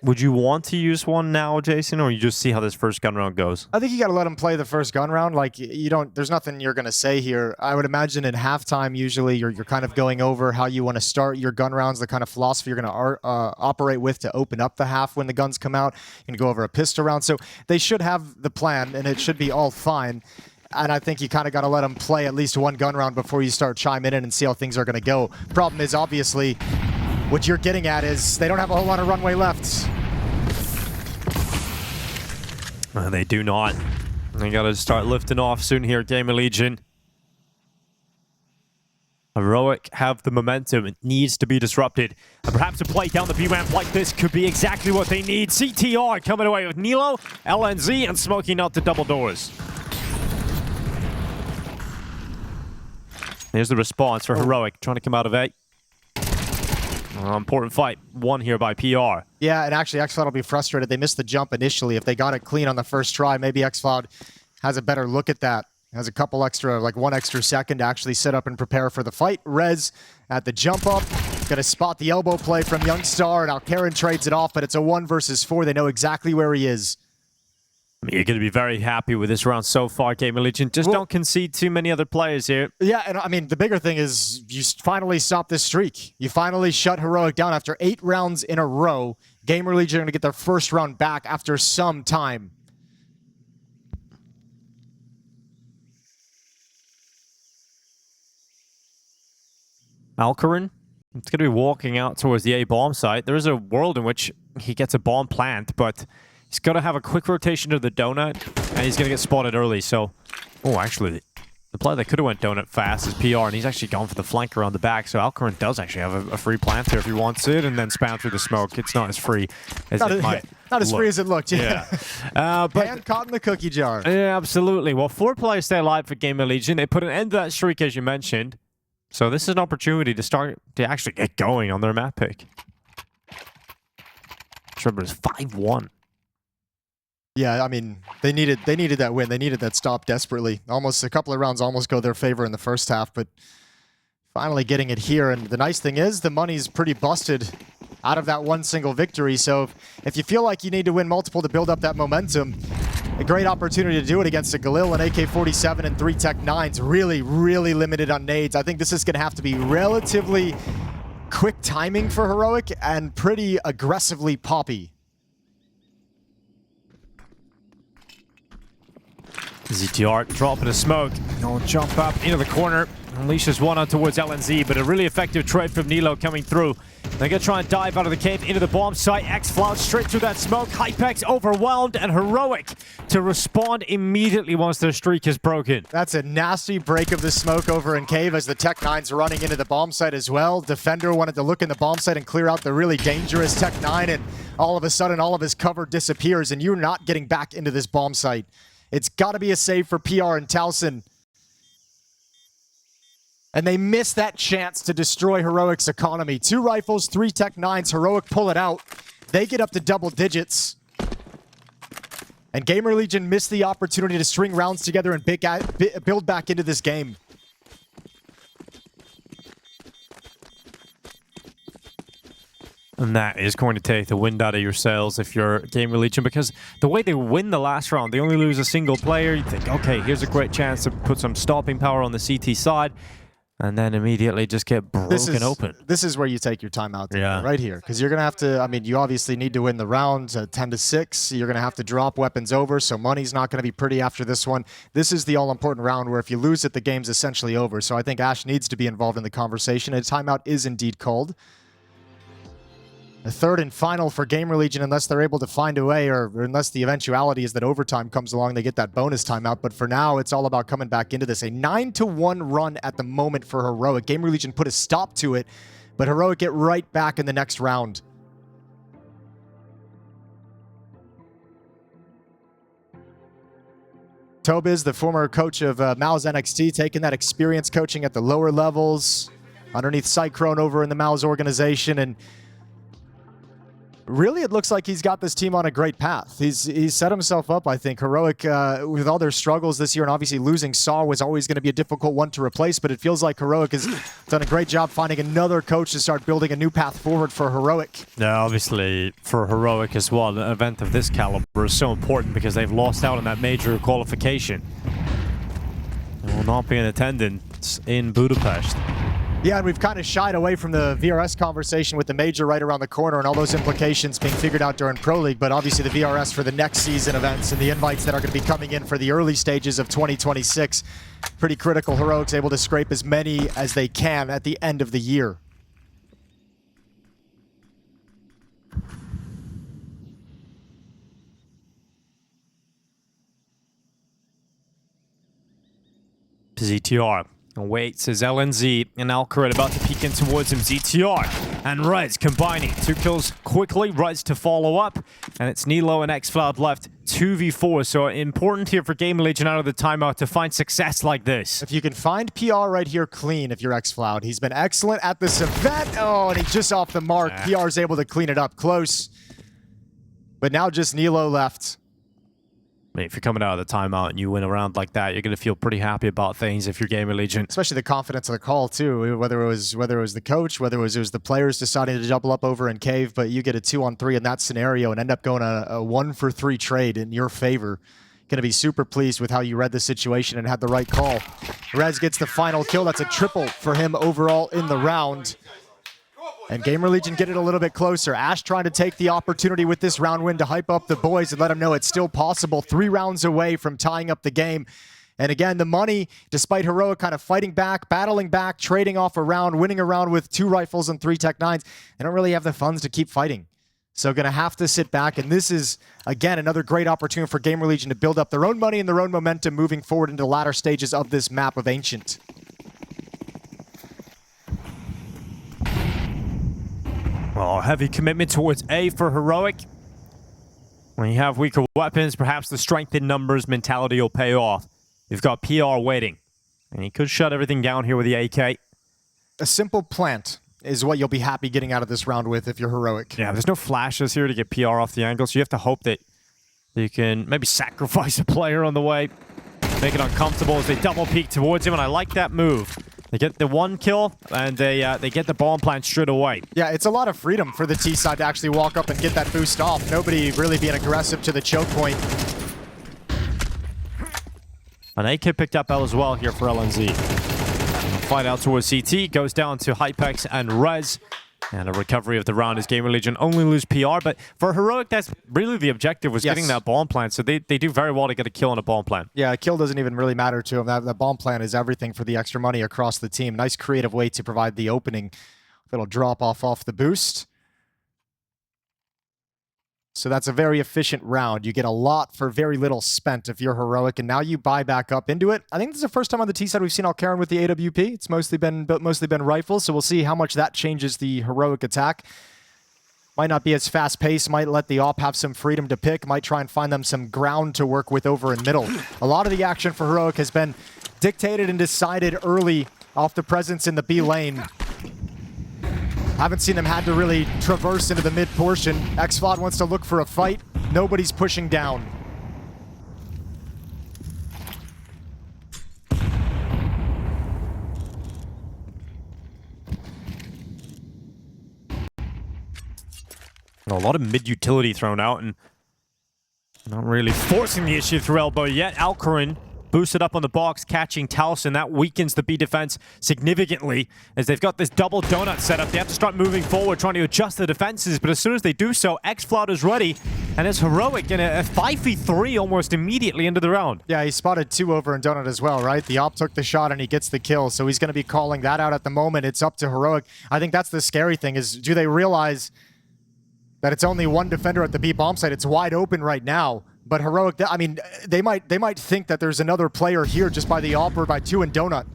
S2: Would you want to use one now, Jason, or you just see how this first gun round goes?
S3: I think you got to let him play the first gun round. Like, you don't. There's nothing you're gonna say here. I would imagine in halftime, usually you're kind of going over how you want to start your gun rounds, the kind of philosophy you're gonna operate with to open up the half when the guns come out. You're gonna go over a pistol round. So they should have the plan, and it should be all fine. And I think you kind of got to let them play at least one gun round before you start chiming in and see how things are going to go. Problem is, obviously, what you're getting at is they don't have a whole lot of runway left.
S2: They do not. They got to start lifting off soon here, GamerLegion. Heroic have the momentum. It needs to be disrupted. And perhaps a play down the B ramp like this could be exactly what they need. CTR coming away with Nilo, LNZ, and smoking out the double doors. Here's the response for Heroic, trying to come out of A. Important fight. Won here by PR.
S3: Yeah, and actually xCloud will be frustrated. They missed the jump initially. If they got it clean on the first try, maybe xCloud has a better look at that. Has a couple extra, like 1 extra second to actually set up and prepare for the fight. Rez at the jump up. Gonna spot the elbow play from Youngstar. Now Karen trades it off, but it's a 1 versus 4. They know exactly where he is.
S2: I mean, you're going to be very happy with this round so far, GamerLegion. Just don't concede too many other players here.
S3: Yeah, and I mean, the bigger thing is you finally stopped this streak. You finally shut Heroic down after 8 rounds in a row. GamerLegion are going to get their first round back after some time.
S2: Alcarin, it's going to be walking out towards the A bomb site. There is a world in which he gets a bomb plant, but he's got to have a quick rotation to the donut, and he's going to get spotted early. So, oh, actually, the player that could have went donut fast is PR, and he's actually gone for the flank around the back. So Alcarin does actually have a free plant here if he wants it, and then spam through the smoke. It's not as free as it might.
S3: Not as free as it looked, yeah.
S2: But
S3: hand caught in the cookie jar.
S2: Yeah, absolutely. Well, 4 players stay alive for GamerLegion. They put an end to that streak, as you mentioned. So this is an opportunity to start to actually get going on their map pick. Remember, it's 5-1.
S3: Yeah, I mean, they needed that win. They needed that stop desperately. Almost a couple of rounds almost go their favor in the first half, but finally getting it here. And the nice thing is the money's pretty busted out of that 1 single victory. So if you feel like you need to win multiple to build up that momentum, a great opportunity to do it against a Galil, an AK-47, and 3 Tech 9s. Really, really limited on nades. I think this is going to have to be relatively quick timing for Heroic and pretty aggressively poppy.
S2: ZTR dropping a smoke. He'll jump up into the corner. Unleashes one out towards LNZ, but a really effective trade from Nilo coming through. They're going to try and dive out of the cave into the bomb site. xFloud straight through that smoke. hypex overwhelmed, and Heroic to respond immediately once their streak is broken.
S3: That's a nasty break of the smoke over in cave as the Tech 9's running into the bomb site as well. Defender wanted to look in the bomb site and clear out the really dangerous Tech 9, and all of a sudden all of his cover disappears, and you're not getting back into this bomb site. It's got to be a save for PR and Towson. And they miss that chance to destroy Heroic's economy. 2 rifles, 3 Tech 9s. Heroic pull it out. They get up to double digits. And GamerLegion missed the opportunity to string rounds together and build back into this game.
S2: And that is going to take the wind out of your sails if you're GamerLegion, because the way they win the last round, they only lose a single player. You think, okay, here's a great chance to put some stopping power on the CT side, and then immediately just get broken open.
S3: This is where you take your time out,
S2: yeah,
S3: right here, because you're going to have to, I mean, you obviously need to win the round 10-6. You're going to have to drop weapons over, so money's not going to be pretty after this one. This is the all-important round where if you lose it, the game's essentially over. So I think Ash needs to be involved in the conversation. A timeout is indeed called. A 3rd and final for GamerLegion unless they're able to find a way, or unless the eventuality is that overtime comes along, they get that bonus timeout. But for now, it's all about coming back into this. A 9-1 run at the moment for Heroic. GamerLegion put a stop to it, but Heroic get right back in the next round. Tobiz, the former coach of Mao's NXT, taking that experience coaching at the lower levels, underneath Cyclone over in the Mao's organization, and really, it looks like he's got this team on a great path. He's set himself up, I think. Heroic, with all their struggles this year, and obviously losing Saw was always going to be a difficult one to replace, but it feels like Heroic has done a great job finding another coach to start building a new path forward for Heroic.
S2: Yeah, obviously, for Heroic as well, an event of this caliber is so important because they've lost out on that major qualification. They will not be in attendance in Budapest.
S3: Yeah, and we've kind of shied away from the VRS conversation with the major right around the corner and all those implications being figured out during Pro League, but obviously the VRS for the next season events and the invites that are going to be coming in for the early stages of 2026. Pretty critical. Heroic's able to scrape as many as they can at the end of the year.
S2: ZTR Waits as LNZ and Alcarat about to peek in towards him. ZTR and Rez combining. 2 kills quickly. Rez to follow up. And it's Nilo and xFloud left 2v4. So important here for GamerLegion out of the timeout to find success like this.
S3: If you can find PR right here clean, if you're xFloud. He's been excellent at this event. Oh, and he's just off the mark. PR is able to clean it up close. But now just Nilo left.
S2: I mean, if you're coming out of the timeout and you win a round like that, you're going to feel pretty happy about things if you're GamerLegion.
S3: Especially the confidence of the call too. Whether it was the coach, whether it was the players deciding to double up over in cave, but you get a 2-on-3 in that scenario and end up going a 1-for-3 trade in your favor. Going to be super pleased with how you read the situation and had the right call. Rez gets the final kill. That's a triple for him overall in the round. And GamerLegion get it a little bit closer. Ash trying to take the opportunity with this round win to hype up the boys and let them know it's still possible. 3 rounds away from tying up the game. And again, the money, despite Heroic kind of fighting back, battling back, trading off a round, winning a round with 2 rifles and 3 Tech 9s, they don't really have the funds to keep fighting. So going to have to sit back. And this is, again, another great opportunity for GamerLegion to build up their own money and their own momentum moving forward into the latter stages of this map of Ancient.
S2: Oh, heavy commitment towards A for Heroic. When you have weaker weapons, perhaps the strength in numbers mentality will pay off. You've got PR waiting. And he could shut everything down here with the AK.
S3: A simple plant is what you'll be happy getting out of this round with if you're Heroic.
S2: Yeah, there's no flashes here to get PR off the angle, so you have to hope that you can maybe sacrifice a player on the way. Make it uncomfortable as they double peek towards him, and I like that move. They get the 1 kill, and they get the bomb plant straight away.
S3: Yeah, it's a lot of freedom for the T side to actually walk up and get that boost off. Nobody really being aggressive to the choke point.
S2: An AK picked up L as well here for LNZ. Fight out towards CT, goes down to hypex and Rez. And a recovery of the round as GamerLegion only lose PR, but for Heroic, that's really the objective, was getting that bomb plant, so they do very well to get a kill on a bomb plant. Yeah,
S3: a kill doesn't even really matter to him. That bomb plant is everything for the extra money across the team. Nice creative way to provide the opening. Little drop off the boost. So that's a very efficient round. You get a lot for very little spent if you're Heroic, and now you buy back up into it. I think this is the first time on the T side we've seen Alcaran with the AWP. It's mostly been rifles, so we'll see how much that changes the Heroic attack. Might not be as fast-paced, might let the op have some freedom to pick, might try and find them some ground to work with over in middle. A lot of the action for Heroic has been dictated and decided early off the presence in the B lane. Haven't seen them had to really traverse into the mid portion. xFloud wants to look for a fight. Nobody's pushing down.
S2: A lot of mid-utility thrown out, and not really forcing the issue through elbow yet. Alcaran boosted up on the box, catching Taliesin. That weakens the B defense significantly as they've got this double donut setup. They have to start moving forward, trying to adjust the defenses, but as soon as they do so, xFloud is ready, and it's Heroic in a 5v3 almost immediately into the round.
S3: Yeah, he spotted 2 over in donut as well, right? The op took the shot and he gets the kill, so he's going to be calling that out at the moment. It's up to Heroic. I think that's the scary thing, is do they realize that it's only 1 defender at the B bomb site? It's wide open right now. But Heroic, I mean, they might think that there's another player here just by the op or by 2 in donut.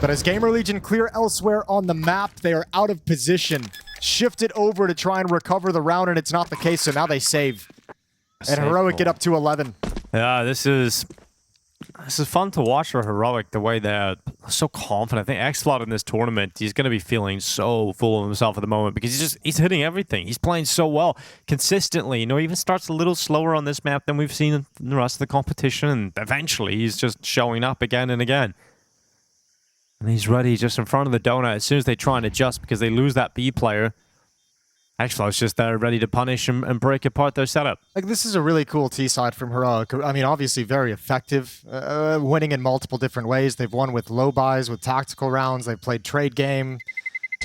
S3: But as GamerLegion clear elsewhere on the map, they are out of position. Shifted over to try and recover the round, and it's not the case, so now they save. And Heroic get up to 11.
S2: Yeah, this is fun to watch for Heroic, the way they're so confident. I think xFloud in this tournament, he's going to be feeling so full of himself at the moment because he's hitting everything. He's playing so well consistently. You know, he even starts a little slower on this map than we've seen in the rest of the competition, and eventually he's just showing up again and again. And he's ready just in front of the donut as soon as they try and adjust because they lose that B player. xFloud's just there ready to punish and break apart their setup.
S3: Like, this is a really cool T side from Heroic. I mean, obviously very effective, winning in multiple different ways. They've won with low buys, with tactical rounds. They've played trade game.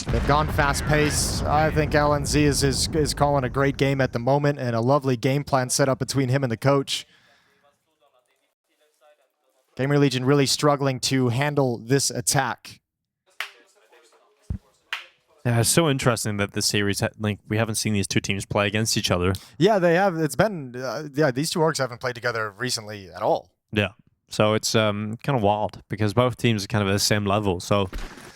S3: They've gone fast paced. I think LNZ is calling a great game at the moment, and a lovely game plan set up between him and the coach. GamerLegion really struggling to handle this attack.
S2: Yeah, it's so interesting that this series, we haven't seen these 2 teams play against each other.
S3: Yeah, they have. It's been, yeah, these 2 orgs haven't played together recently at all.
S2: Yeah. So it's kind of wild because both teams are kind of at the same level. So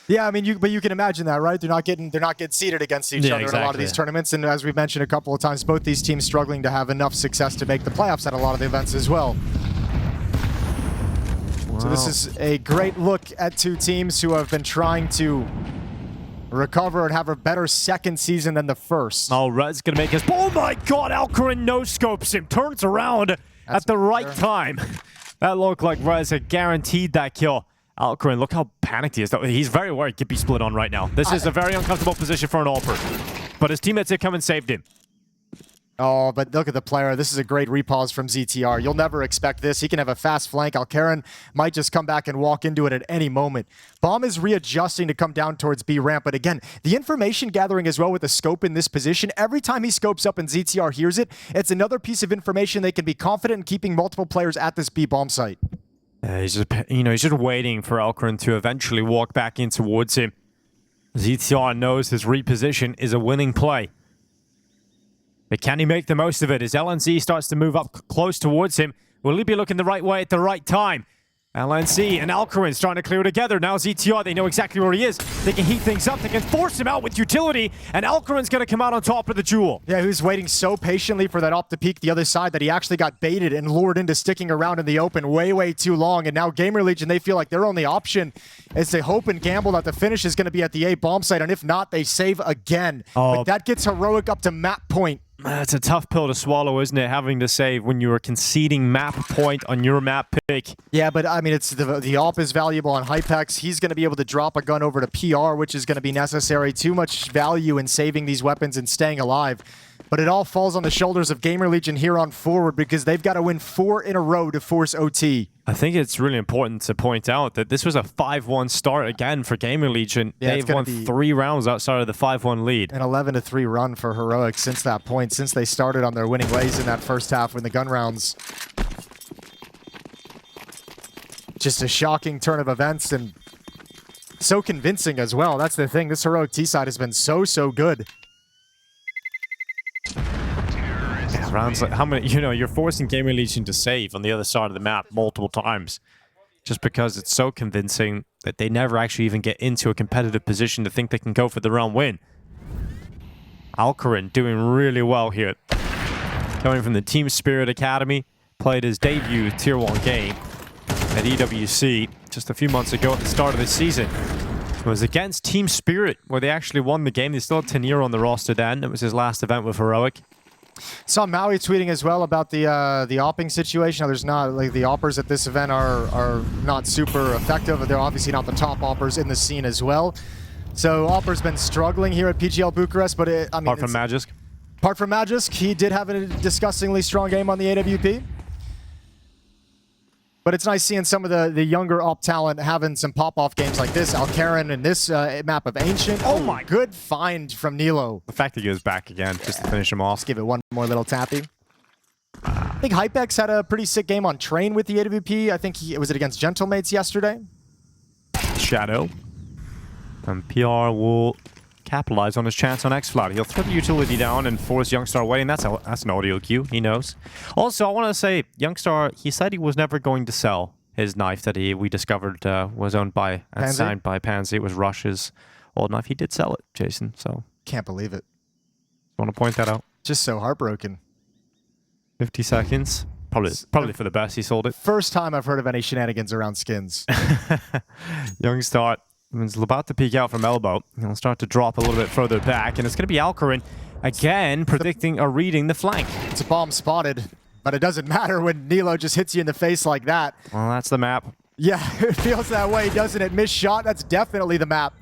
S3: Yeah, I mean, but you can imagine that, right? They're not getting seeded against each other in a lot of these tournaments, and as we've mentioned a couple of times, both these teams struggling to have enough success to make the playoffs at a lot of the events as well. Wow. So this is a great look at two teams who have been trying to recover and have a better second season than the first.
S2: Oh, Red's gonna make his. Oh my God! Alcarin no-scopes him, turns around at the right time. That looked like Rez had guaranteed that kill. Alcarin, look how panicked he is. He's very worried to be split on right now. This is a very uncomfortable position for an AWPer. But his teammates have come and saved him.
S3: Oh, but look at the player. This is a great repause from ZTR. You'll never expect this. He can have a fast flank. Alcarin might just come back and walk into it at any moment. Bomb is readjusting to come down towards B ramp. But again, the information gathering as well with the scope in this position, every time he scopes up and ZTR hears it, it's another piece of information they can be confident in keeping multiple players at this B bomb site.
S2: He's just, he's just waiting for Alcarin to eventually walk back in towards him. ZTR knows his reposition is a winning play. But can he make the most of it as LNC starts to move up close towards him? Will he be looking the right way at the right time? LNC and Alcarin's trying to clear together. Now ZTR, they know exactly where he is. They can heat things up. They can force him out with utility. And Alcarin's going to come out on top of the duel.
S3: Yeah, he was waiting so patiently for that op to peek the other side that he actually got baited and lured into sticking around in the open way too long. And now GamerLegion, they feel like their only option is to hope and gamble that the finish is going to be at the A bomb site. And if not, they save again. But that gets Heroic up to map point.
S2: It's a tough pill to swallow, isn't it? Having to save when you are conceding map point on your map pick.
S3: Yeah, but I mean, it's the op is valuable on hypex. He's going to be able to drop a gun over to PR, which is going to be necessary. Too much value in saving these weapons and staying alive. But it all falls on the shoulders of GamerLegion here on forward because they've got to win 4 in a row to force OT.
S2: I think it's really important to point out that this was a 5-1 start again for GamerLegion. Yeah, they've won 3 rounds outside of the 5-1 lead.
S3: An 11-3 run for Heroic since that point, since they started on their winning ways in that first half in the gun rounds. Just a shocking turn of events and so convincing as well. That's the thing. This Heroic T side has been so good.
S2: Rounds like how many, you're forcing GamerLegion to save on the other side of the map multiple times just because it's so convincing that they never actually even get into a competitive position to think they can go for the round win. Alcarin doing really well here. Coming from the Team Spirit Academy, played his debut Tier 1 game at EWC just a few months ago at the start of the season. It was against Team Spirit where they actually won the game. They still had Tenier on the roster then. It was his last event with Heroic.
S3: Saw Maui tweeting as well about the opping situation. Now, there's not, like, the oppers at this event are not super effective. They're obviously not the top oppers in the scene as well. So opper's been struggling here at PGL Bucharest, but I mean,
S2: apart from Magisk.
S3: Apart from Magisk, he did have a disgustingly strong game on the AWP. But it's nice seeing some of the younger op talent having some pop-off games like this. Alcarin in this map of Ancient. Oh my, good find from Nilo.
S2: The fact that he goes back again just to finish him off.
S3: Let's give it one more little tappy. I think hypex had a pretty sick game on Train with the AWP. I think was it against Gentlemates yesterday?
S2: Shadow. And PR will capitalize on his chance on XFloud. He'll throw the utility down and force Youngstar away, and that's an audio cue. He knows. Also, I want to say, Youngstar, he said he was never going to sell his knife that we discovered was owned by and signed by Pansy. It was Rush's old knife. He did sell it, Jason. So
S3: can't believe it.
S2: Want to point that out?
S3: Just so heartbroken.
S2: 50 seconds. Probably for the best he sold it.
S3: First time I've heard of any shenanigans around skins.
S2: Youngstar is about to peek out from elbow. He'll start to drop a little bit further back, and it's going to be Alcarin again predicting or reading the flank.
S3: It's a bomb spotted, but it doesn't matter when Nilo just hits you in the face like that.
S2: Well, that's the map.
S3: Yeah, it feels that way, doesn't it? Missed shot, that's definitely the map.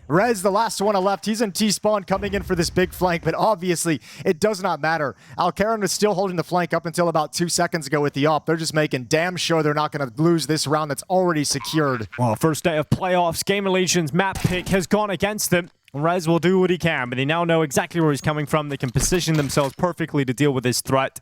S3: Rez, the last one left. He's in T-spawn coming in for this big flank, but obviously it does not matter. Alcarin was still holding the flank up until about 2 seconds ago with the op. They're just making damn sure they're not going to lose this round that's already secured.
S2: Well, first day of playoffs, GamerLegion's map pick has gone against them. Rez will do what he can, but they now know exactly where he's coming from. They can position themselves perfectly to deal with this threat.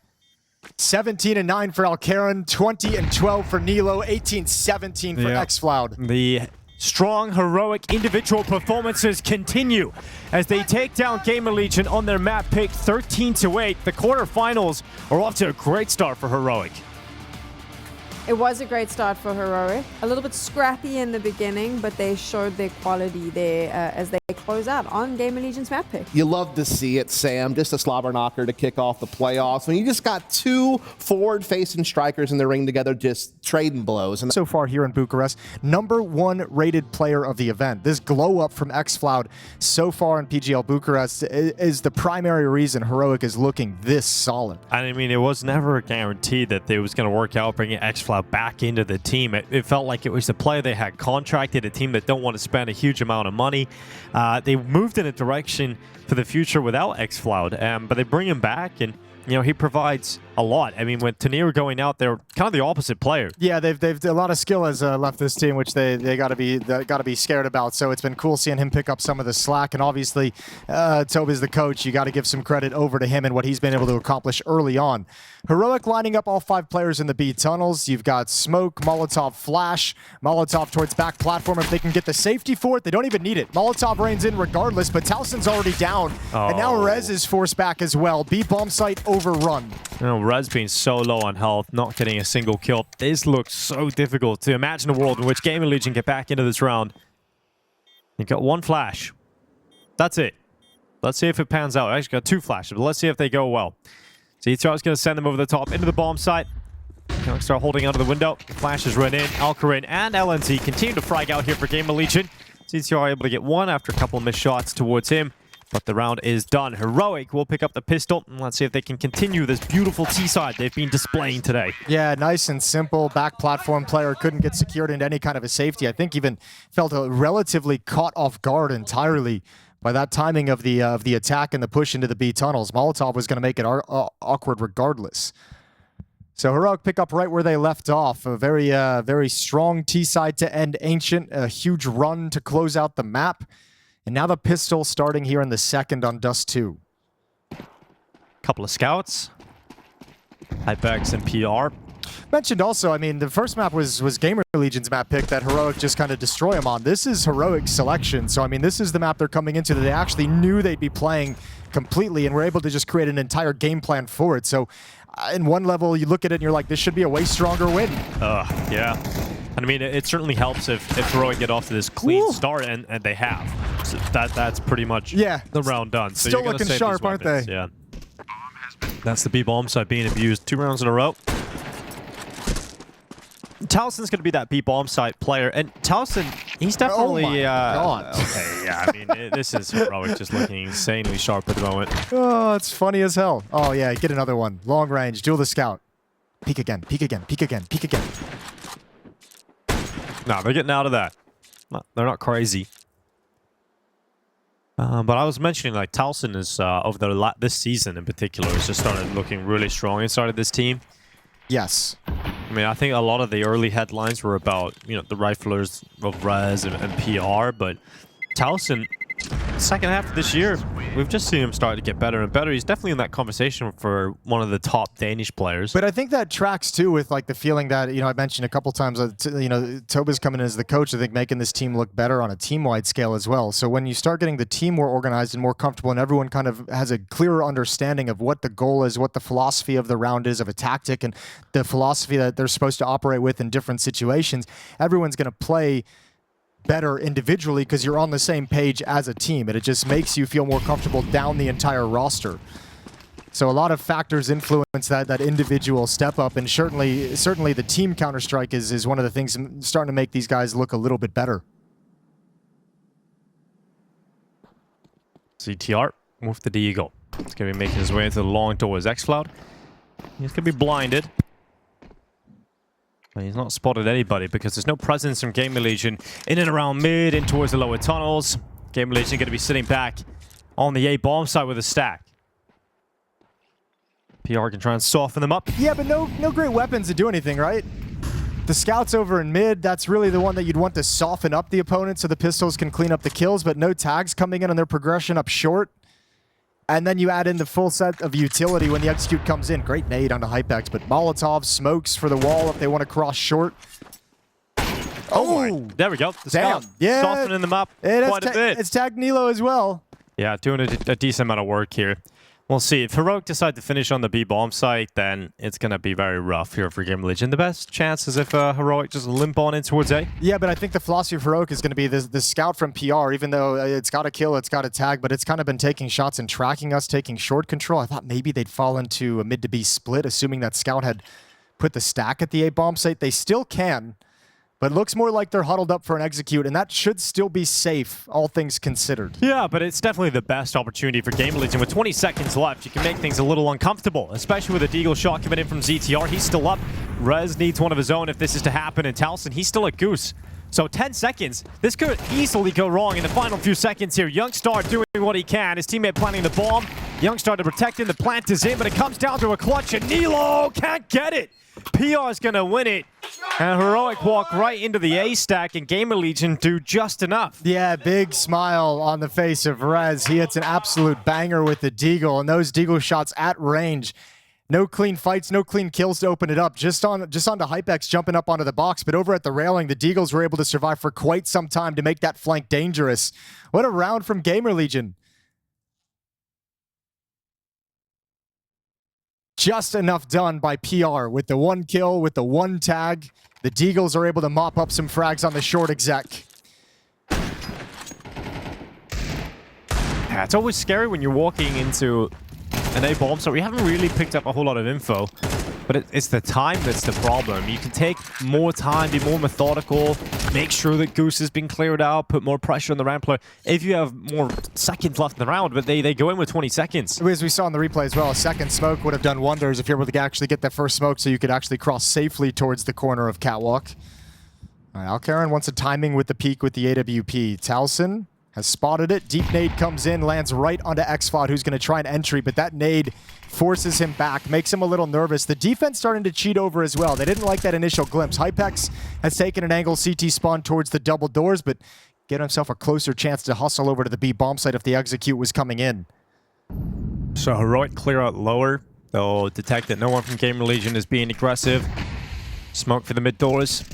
S3: 17-9 for Alcarin, 20-12 for Nilo, 18-17 for XFloud.
S2: The strong, heroic individual performances continue as they take down GamerLegion on their map pick 13-8. The quarterfinals are off to a great start for Heroic.
S1: It was a great start for Heroic. A little bit scrappy in the beginning, but they showed their quality there as they close out on GamerLegion's map pick.
S5: You love to see it, Sam. Just a slobber knocker to kick off the playoffs. When you just got two forward-facing strikers in the ring together, just trading blows. And
S3: so far here in Bucharest, #1 rated player of the event. This glow up from xFloud so far in PGL Bucharest is the primary reason Heroic is looking this solid.
S2: I mean, it was never a guarantee that it was going to work out bringing xFloud back into the team. It felt like it was a player they had contracted, a team that don't want to spend a huge amount of money. They moved in a direction for the future without xFloud, but they bring him back, and you know, he provides a lot. I mean, with Tanir going out, they're kind of the opposite player.
S3: Yeah, they've a lot of skill has left this team, which they got to be scared about. So it's been cool seeing him pick up some of the slack. And obviously, Toby's the coach. You got to give some credit over to him and what he's been able to accomplish early on. Heroic lining up all 5 players in the B tunnels. You've got Smoke, Molotov, Flash, Molotov towards back platform. If they can get the safety for it, they don't even need it. Molotov reigns in regardless, but Towson's already down. Oh. And now Rez is forced back as well. B bomb site overrun.
S2: You know, Rez being so low on health, not getting a single kill. This looks so difficult to imagine a world in which GamerLegion get back into this round. You got 1 flash. That's it. Let's see if it pans out. I actually got 2 flashes, but let's see if they go well. Z2 is going to send them over the top into the bomb site. Start holding onto the window. Flashes run in. Alcarin and LNT continue to frag out here for GamerLegion. Z2 are able to get 1 after a couple of missed shots towards him. But the round is done. Heroic will pick up the pistol. And let's see if they can continue this beautiful T-side they've been displaying today.
S3: Yeah, nice and simple. Back platform player couldn't get secured into any kind of a safety. I think even felt relatively caught off guard entirely by that timing of the attack and the push into the B tunnels. Molotov was going to make it awkward regardless. So Heroic pick up right where they left off. A very strong T-side to end Ancient. A huge run to close out the map. And now the pistol starting here in the second on Dust2.
S2: Couple of scouts. hypex and PR.
S3: Mentioned also, I mean, the first map was GamerLegion's map pick that Heroic just kind of destroy him on. This is Heroic's selection. So, I mean, this is the map they're coming into that they actually knew they'd be playing completely and were able to just create an entire game plan for it. So, in one level, you look at it and you're like, this should be a way stronger win.
S2: Yeah. And I mean, it certainly helps if Heroic get off to this clean start, and they have. So that's pretty much the round done. So
S3: still looking sharp, aren't they?
S2: Yeah. That's the B-bomb side being abused 2 rounds in a row. Towson's going to be that B-bomb site player, and Towson, he's definitely...
S3: Oh my God.
S2: Okay, yeah, I mean, this is Heroic just looking insanely sharp at the moment.
S3: Oh, it's funny as hell. Oh yeah, get another one. Long range, duel the scout. Peek again, peek again, peek again, peek again.
S2: No, they're getting out of that. No, they're not crazy. But I was mentioning, like, Towson is, over this season in particular, has just started looking really strong inside of this team.
S3: Yes.
S2: I mean, I think a lot of the early headlines were about, you know, the riflers of Rez and PR, but Towson, second half of this year, we've just seen him start to get better and better. He's definitely in that conversation for one of the top Danish players.
S3: But I think that tracks too with like the feeling that, you know, I mentioned a couple times, you know, Toba's coming in as the coach, I think making this team look better on a team-wide scale as well. So when you start getting the team more organized and more comfortable and everyone kind of has a clearer understanding of what the goal is, what the philosophy of the round is, of a tactic, and the philosophy that they're supposed to operate with in different situations, everyone's going to play better individually because you're on the same page as a team, and it just makes you feel more comfortable down the entire roster. So a lot of factors influence that individual step up, and certainly the team Counter-Strike is one of the things starting to make these guys look a little bit better.
S2: CTR with the Deagle. It's going to be making his way into the long towards xFloud. He's going to be blinded. He's not spotted anybody because there's no presence from GamerLegion in and around mid, in towards the lower tunnels. GamerLegion going to be sitting back on the A-bomb side with a stack. PR can try and soften them up.
S3: Yeah, but no great weapons to do anything, right? The scouts over in mid, that's really the one that you'd want to soften up the opponent so the pistols can clean up the kills, but no tags coming in on their progression up short. And then you add in the full set of utility when the execute comes in. Great nade onto hypex, but Molotov smokes for the wall if they want to cross short.
S2: Oh, there we go. The
S3: damn.
S2: scout
S3: Yeah,
S2: softening them up quite a bit.
S3: It's tagged Nilo as well.
S2: Yeah, doing a decent amount of work here. We'll see. If Heroic decide to finish on the B bomb site, then it's going to be very rough here for GamerLegion. The best chance is if Heroic just limp on in towards A.
S3: Yeah, but I think the philosophy of Heroic is going to be the scout from PR, even though it's got to kill, it's got to tag, but it's kind of been taking shots and tracking us, taking short control. I thought maybe they'd fall into a mid to B split, assuming that scout had put the stack at the A bomb site. They still can, but it looks more like they're huddled up for an execute, and that should still be safe, all things considered.
S2: Yeah, but it's definitely the best opportunity for GamerLegion. With 20 seconds left, you can make things a little uncomfortable, especially with a deagle shot coming in from ZTR. He's still up. Rez needs one of his own if this is to happen, and Towson, he's still a goose. So 10 seconds. This could easily go wrong in the final few seconds here. Youngstar doing what he can. His teammate planting the bomb. Youngstar to protect him. The plant is in, but it comes down to a clutch, and Nilo can't get it. PR is going to win it. And Heroic walk right into the A stack, and GamerLegion do just enough.
S3: Yeah, big smile on the face of Rez. He hits an absolute banger with the deagle, and those deagle shots at range. No clean fights, no clean kills to open it up. Just onto hypex jumping up onto the box, but over at the railing, the deagles were able to survive for quite some time to make that flank dangerous. What a round from GamerLegion. Just enough done by PR with the 1 kill, with the 1 tag. The deagles are able to mop up some frags on the short exec.
S2: Yeah, it's always scary when you're walking into an A bomb, so we haven't really picked up a whole lot of info. But it's the time that's the problem. You can take more time, be more methodical, make sure that Goose has been cleared out, put more pressure on the ramp player. If you have more seconds left in the round, but they go in with 20 seconds.
S3: As we saw in the replay as well, a second smoke would have done wonders if you're able to actually get that first smoke so you could actually cross safely towards the corner of Catwalk. All right, Alcaran wants a timing with the peak with the AWP. Towson has spotted it. Deep nade comes in, lands right onto XFOD, who's going to try an entry, but that nade forces him back, makes him a little nervous. The defense starting to cheat over as well. They didn't like that initial glimpse. hypex has taken an angle CT spawn towards the double doors, but get himself a closer chance to hustle over to the B bomb site if the execute was coming in.
S2: So Heroic clear out lower. They'll detect that no one from GamerLegion is being aggressive. Smoke for the mid doors.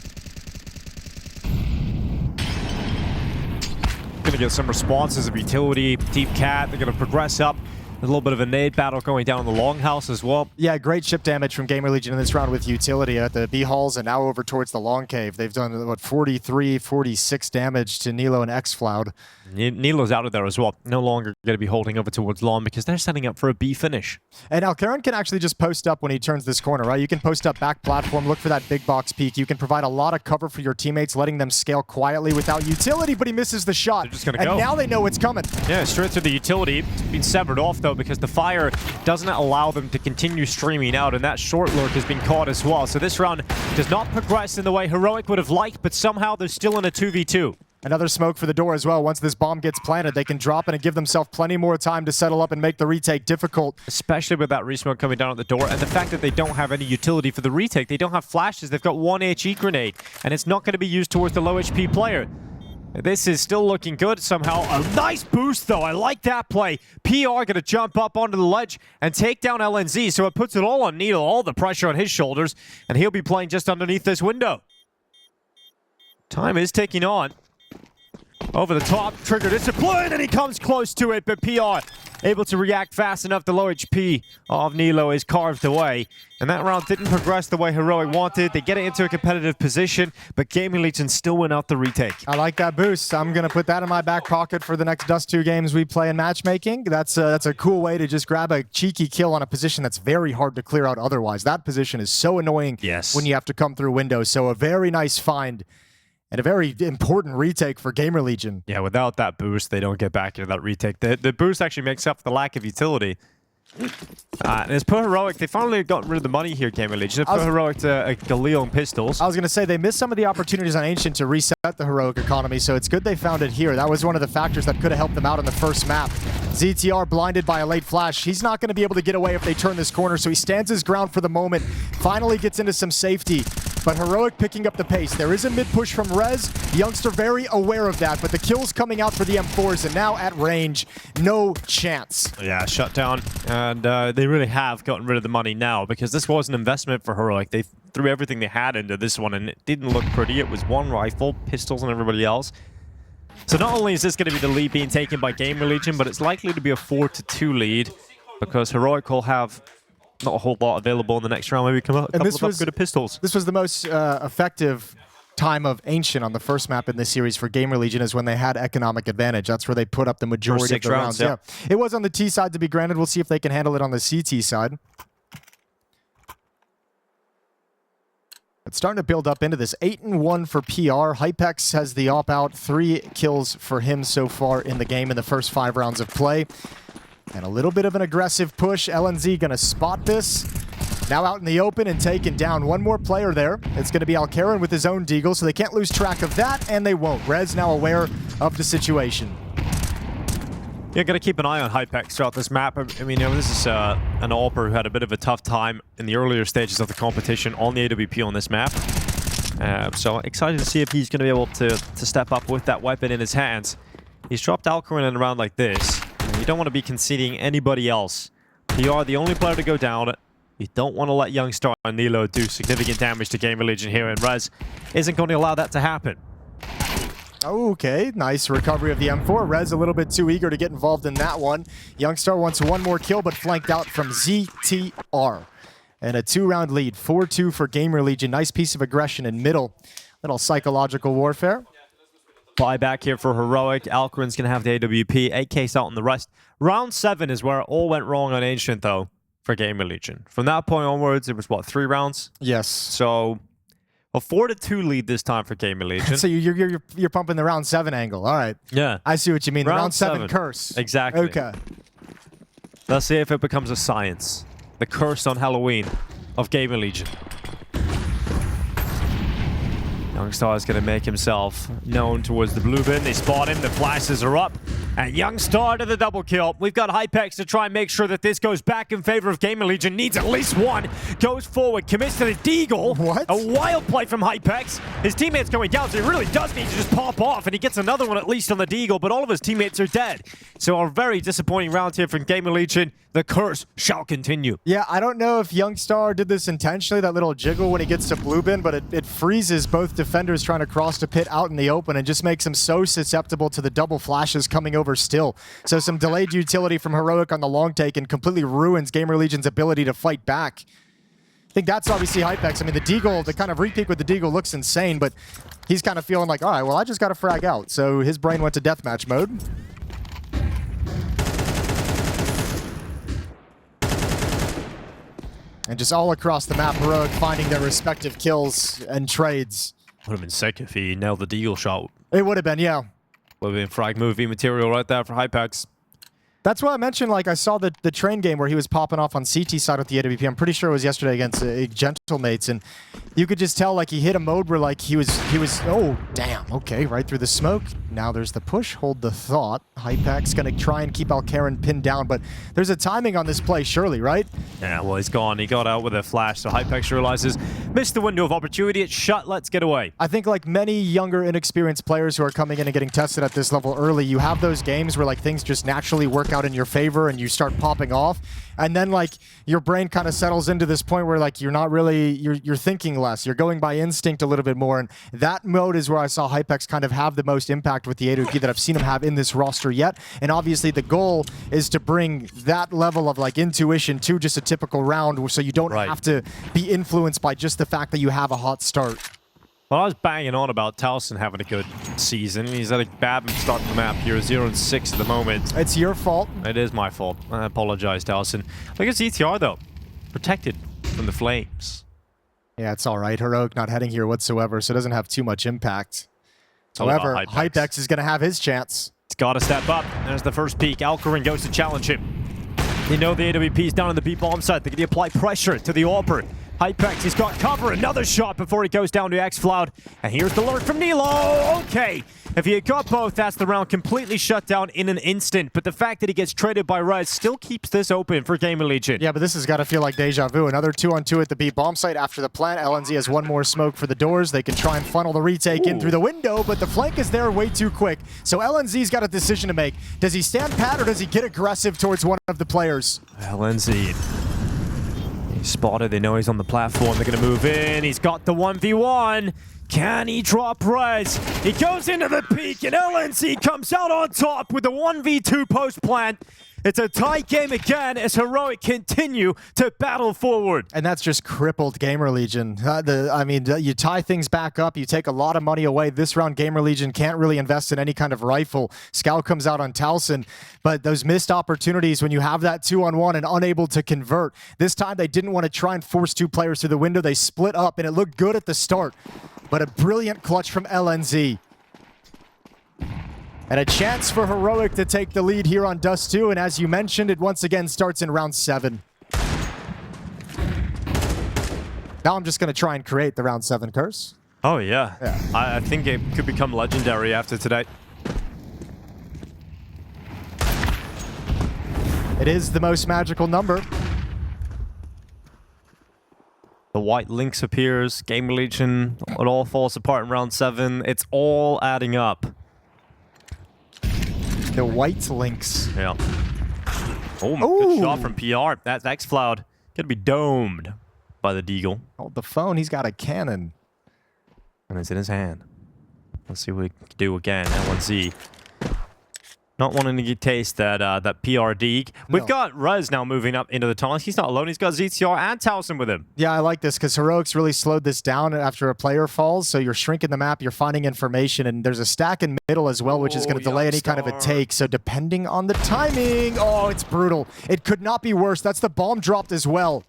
S2: Gonna get some responses of utility. Deep Cat, they're gonna progress up. A little bit of a nade battle going down in the longhouse as well.
S3: Yeah, great ship damage from GamerLegion in this round with utility at the B halls and now over towards the long cave. They've done, what, 43, 46 damage to Nilo and XFloud.
S2: Nilo's out of there as well. No longer going to be holding over towards long because they're setting up for a B finish.
S3: And Alcaran can actually just post up when he turns this corner, right? You can post up back platform, look for that big box peak. You can provide a lot of cover for your teammates, letting them scale quietly without utility, but he misses the shot.
S2: They're just going to
S3: go. And now they know it's coming.
S2: Yeah, straight through the utility. It's been severed off, though, because the fire doesn't allow them to continue streaming out, and that short lurk has been caught as well. So this round does not progress in the way Heroic would have liked, but somehow they're still in a 2v2.
S3: Another smoke for the door as well. Once this bomb gets planted, they can drop it and give themselves plenty more time to settle up and make the retake difficult.
S2: Especially with that resmoke coming down at the door, and the fact that they don't have any utility for the retake. They don't have flashes. They've got 1 HE grenade, and it's not going to be used towards the low HP player. This is still looking good somehow. A nice boost, though. I like that play. PR going to jump up onto the ledge and take down LNZ, so it puts it all on Nilo, all the pressure on his shoulders, and he'll be playing just underneath this window. Time is ticking on. Over the top, triggered discipline, and he comes close to it, but PR able to react fast enough. The low HP of Nilo is carved away, and that round didn't progress the way Heroic wanted. They get it into a competitive position, but GamerLegion still win out the retake.
S3: I like that boost. I'm going to put that in my back pocket for the next Dust2 games we play in matchmaking. That's a cool way to just grab a cheeky kill on a position that's very hard to clear out otherwise. That position is so annoying when you have to come through windows, so a very nice find. And a very important retake for GamerLegion.
S2: Yeah, without that boost, they don't get back into that retake. The boost actually makes up for the lack of utility. And it's per Heroic. They finally got rid of the money here, GamerLegion. Per Heroic to Galil and pistols.
S3: I was going to say, they missed some of the opportunities on Ancient to reset the Heroic economy, so it's good they found it here. That was one of the factors that could have helped them out on the first map. ZTR blinded by a late flash. He's not going to be able to get away if they turn this corner, so he stands his ground for the moment. Finally gets into some safety. But Heroic picking up the pace. There is a mid-push from Rez. Youngster very aware of that, but the kills coming out for the M4s, and now at range, no chance.
S2: Yeah, shut down. And they really have gotten rid of the money now, because this was an investment for Heroic. They threw everything they had into this one, and it didn't look pretty. It was one rifle, pistols, and everybody else. So not only is this going to be the lead being taken by GamerLegion, but it's likely to be a 4-2 lead. because Heroic will have not a whole lot available in the next round. Maybe come out a couple of upgraded pistols.
S3: This was the most effective time of Ancient on the first map in this series for GamerLegion, is when they had economic advantage. That's where they put up the majority of the rounds. Yeah. It was on the T side, to be granted. We'll see if they can handle it on the CT side. It's starting to build up into this. 8-1 for PR. hypex has the op-out. 3 kills for him so far in the game in the first 5 rounds of play. And a little bit of an aggressive push. LNZ going to spot this. Now out in the open and taken down. One more player there. It's going to be Alcaran with his own deagle, so they can't lose track of that, and they won't. Rez now aware of the situation.
S2: Yeah, got to keep an eye on hypex throughout this map. I mean, this is an AWPer who had a bit of a tough time in the earlier stages of the competition on the AWP on this map. So excited to see if he's going to be able to step up with that weapon in his hands. He's dropped Alcaran in a round like this. You don't want to be conceding anybody else. PR, the only player to go down. You don't want to let Youngstar and Nilo do significant damage to GamerLegion here, and Rez isn't going to allow that to happen.
S3: Okay, nice recovery of the M4. Rez a little bit too eager to get involved in that one. Youngstar wants one more kill, but flanked out from ZTR. And a 2-round lead, 4-2 for GamerLegion. Nice piece of aggression in middle. Little psychological warfare.
S2: Buyback here for Heroic. Alcaran's going to have the AWP. 8K's out on the rest. Round 7 is where it all went wrong on Ancient, though, for GamerLegion. From that point onwards, it was, what, 3 rounds?
S3: Yes.
S2: So a 4-2 lead this time for GamerLegion.
S3: So you're pumping the round 7 angle. All right.
S2: Yeah.
S3: I see what you mean. The round 7
S2: 7
S3: curse.
S2: Exactly.
S3: Okay.
S2: Let's see if it becomes a science. The curse on Halloween of GamerLegion. Youngstar is going to make himself known towards the blue bin. They spot him. The flashes are up. And Youngstar to the double kill. We've got hypex to try and make sure that this goes back in favor of GamerLegion. Needs at least one. Goes forward. Commits to the deagle.
S3: What?
S2: A wild play from hypex. His teammate's going down, so he really does need to just pop off. And he gets another one at least on the deagle, but all of his teammates are dead. So a very disappointing round here from GamerLegion. The curse shall continue.
S3: Yeah, I don't know if Youngstar did this intentionally, that little jiggle when he gets to blue bin, but it freezes both defenders trying to cross the pit out in the open and just makes them so susceptible to the double flashes coming over still. So some delayed utility from Heroic on the long take and completely ruins GamerLegion's ability to fight back. I think that's obviously hypex. I mean, the deagle, the kind of repeat with the deagle looks insane, but he's kind of feeling like, all right, well, I just got to frag out. So his brain went to deathmatch mode. And just all across the map, Heroic finding their respective kills and trades.
S2: Would have been sick if he nailed the deagle shot.
S3: It would have been, yeah.
S2: Would have been frag movie material right there for hypex.
S3: That's why I mentioned, like, I saw the train game where he was popping off on CT side with the AWP. I'm pretty sure it was yesterday against Gentlemates, and you could just tell, like, he hit a mode where, like, he was, oh, damn, okay, right through the smoke. Now there's the push, hold the thought. hypex gonna try and keep Alcaran pinned down, but there's a timing on this play, surely, right?
S2: Yeah, well, he's gone. He got out with a flash, so hypex realizes, missed the window of opportunity. It's shut, let's get away.
S3: I think, like many younger, inexperienced players who are coming in and getting tested at this level early, you have those games where, like, things just naturally work out in your favor and you start popping off, and then, like, your brain kind of settles into this point where, like, you're not really, you're thinking less, you're going by instinct a little bit more, and that mode is where I saw hypex kind of have the most impact with the AWP that I've seen him have in this roster yet. And obviously the goal is to bring that level of, like, intuition to just a typical round, so you don't have to be influenced by just the fact that you have a hot start.
S2: Well, I was banging on about Towson having a good season. He's had a bad start to the map here, 0-6 at the moment.
S3: It's your fault.
S2: It is my fault. I apologize, Towson. Look at ZTR, though. Protected from the flames.
S3: Yeah, it's all right. Heroic not heading here whatsoever, so it doesn't have too much impact. However, hypex is going to have his chance.
S2: It's got to step up. There's the first peek. Alcaran goes to challenge him. You know the AWP's down on the B-bomb side. They're going to apply pressure to the AWPer. hypex, he's got cover. Another shot before he goes down to xFloud. And here's the lurk from Nilo. Okay. If he had got both, that's the round completely shut down in an instant. But the fact that he gets traded by Rez still keeps this open for GamerLegion.
S3: Yeah, but this has got to feel like deja vu. Another 2-on-2 at the B-bomb site after the plant. LNZ has one more smoke for the doors. They can try and funnel the retake in through the window, but the flank is there way too quick. So LNZ's got a decision to make. Does he stand pat or does he get aggressive towards one of the players?
S2: LNZ. He's spotted. They know he's on the platform. They're going to move in. He's got the 1v1. Can he drop Rez? He goes into the peak, and LNZ comes out on top with the 1v2 post plant. It's a tight game again as Heroic continue to battle forward.
S3: And that's just crippled GamerLegion. You tie things back up, you take a lot of money away. This round, GamerLegion can't really invest in any kind of rifle. Scout comes out on Towson, but those missed opportunities when you have that 2-on-1 and unable to convert. This time they didn't want to try and force two players through the window. They split up, and it looked good at the start. But a brilliant clutch from LNZ. And a chance for Heroic to take the lead here on Dust2, and as you mentioned, it once again starts in round 7. Now I'm just going to try and create the round 7 curse.
S2: Oh, yeah. I think it could become legendary after today.
S3: It is the most magical number.
S2: The white lynx appears, GamerLegion, it all falls apart in round 7. It's all adding up.
S3: The white lynx.
S2: Yeah. Oh, good shot from PR. That's xFloud. Gonna be domed by the Deagle.
S3: Hold the phone, he's got a cannon.
S2: And it's in his hand. Let's see what we can do again. L1Z. Not wanting to get taste that PR Deagle. We've got Rez now moving up into the tunnels. He's not alone. He's got ZTR and Towson with him.
S3: Yeah, I like this because Heroic's really slowed this down after a player falls. So you're shrinking the map, you're finding information, and there's a stack in middle as well, which is going to delay any kind of a take. So depending on the timing, oh, it's brutal. It could not be worse. That's the bomb dropped as well.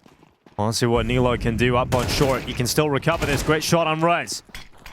S2: Let's see what Nilo can do up on short. He can still recover this. Great shot on Rez.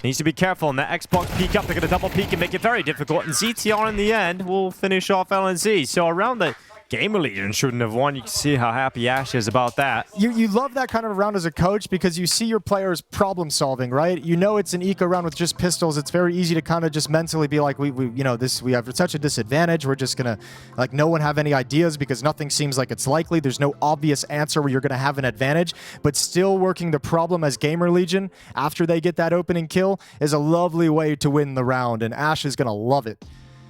S2: Needs to be careful on that Xbox peek up. They're going to double peek and make it very difficult. And ZTR in the end will finish off LNZ. So around the GamerLegion shouldn't have won. You can see how happy Ash is about that.
S3: You love that kind of round as a coach because you see your players problem solving, right? You know it's an eco round with just pistols. It's very easy to kind of just mentally be like, we have such a disadvantage. We're just gonna like no one have any ideas because nothing seems like it's likely. There's no obvious answer where you're gonna have an advantage, but still working the problem as GamerLegion after they get that opening kill is a lovely way to win the round, and Ash is gonna love it.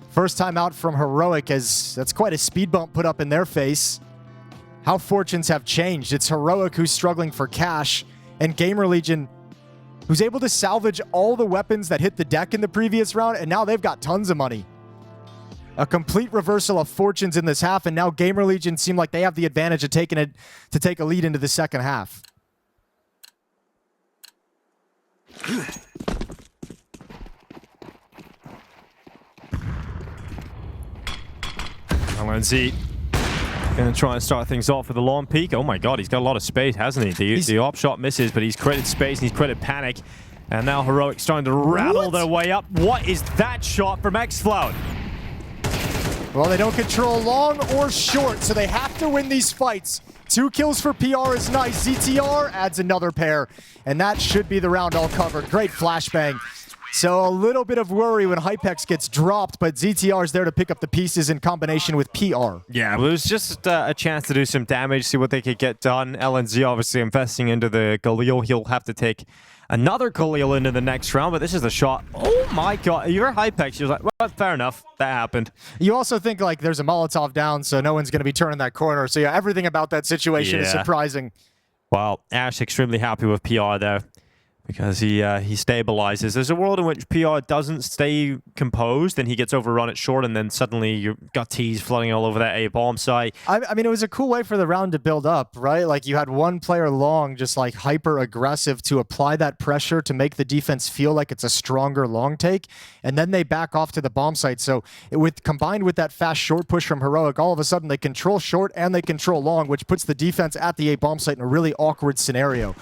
S3: First time out from Heroic, as that's quite a speed bump put up in their face. How fortunes have changed. It's Heroic who's struggling for cash, and GamerLegion who's able to salvage all the weapons that hit the deck in the previous round, and now they've got tons of money. A complete reversal of fortunes in this half, and now GamerLegion seem like they have the advantage of taking it to take a lead into the second half.
S2: LNZ gonna try and start things off with a long peek. Oh my god, he's got a lot of space, hasn't he? The op shot misses, but he's created space and he's created panic. And now Heroic starting to rattle their way up. What is that shot from xFloud?
S3: Well, they don't control long or short, so they have to win these fights. 2 kills for PR is nice. ZTR adds another pair, and that should be the round all covered. Great flashbang. So a little bit of worry when hypex gets dropped, but ZTR is there to pick up the pieces in combination with PR.
S2: Yeah, well, it was just a chance to do some damage, see what they could get done. LNZ obviously investing into the Khalil. He'll have to take another Khalil into the next round, but this is the shot. Oh my god, you're hypex. You're like, well, fair enough. That happened.
S3: You also think like there's a Molotov down, so no one's going to be turning that corner. So yeah, everything about that situation is surprising.
S2: Well, Ash extremely happy with PR there, because he stabilizes. There's a world in which PR doesn't stay composed and he gets overrun at short, and then suddenly you've got T's flooding all over that A bomb site.
S3: I mean, it was a cool way for the round to build up, right? Like you had one player long just like hyper aggressive to apply that pressure to make the defense feel like it's a stronger long take, and then they back off to the bomb site. So combined with that fast short push from Heroic, all of a sudden they control short and they control long, which puts the defense at the A bomb site in a really awkward scenario.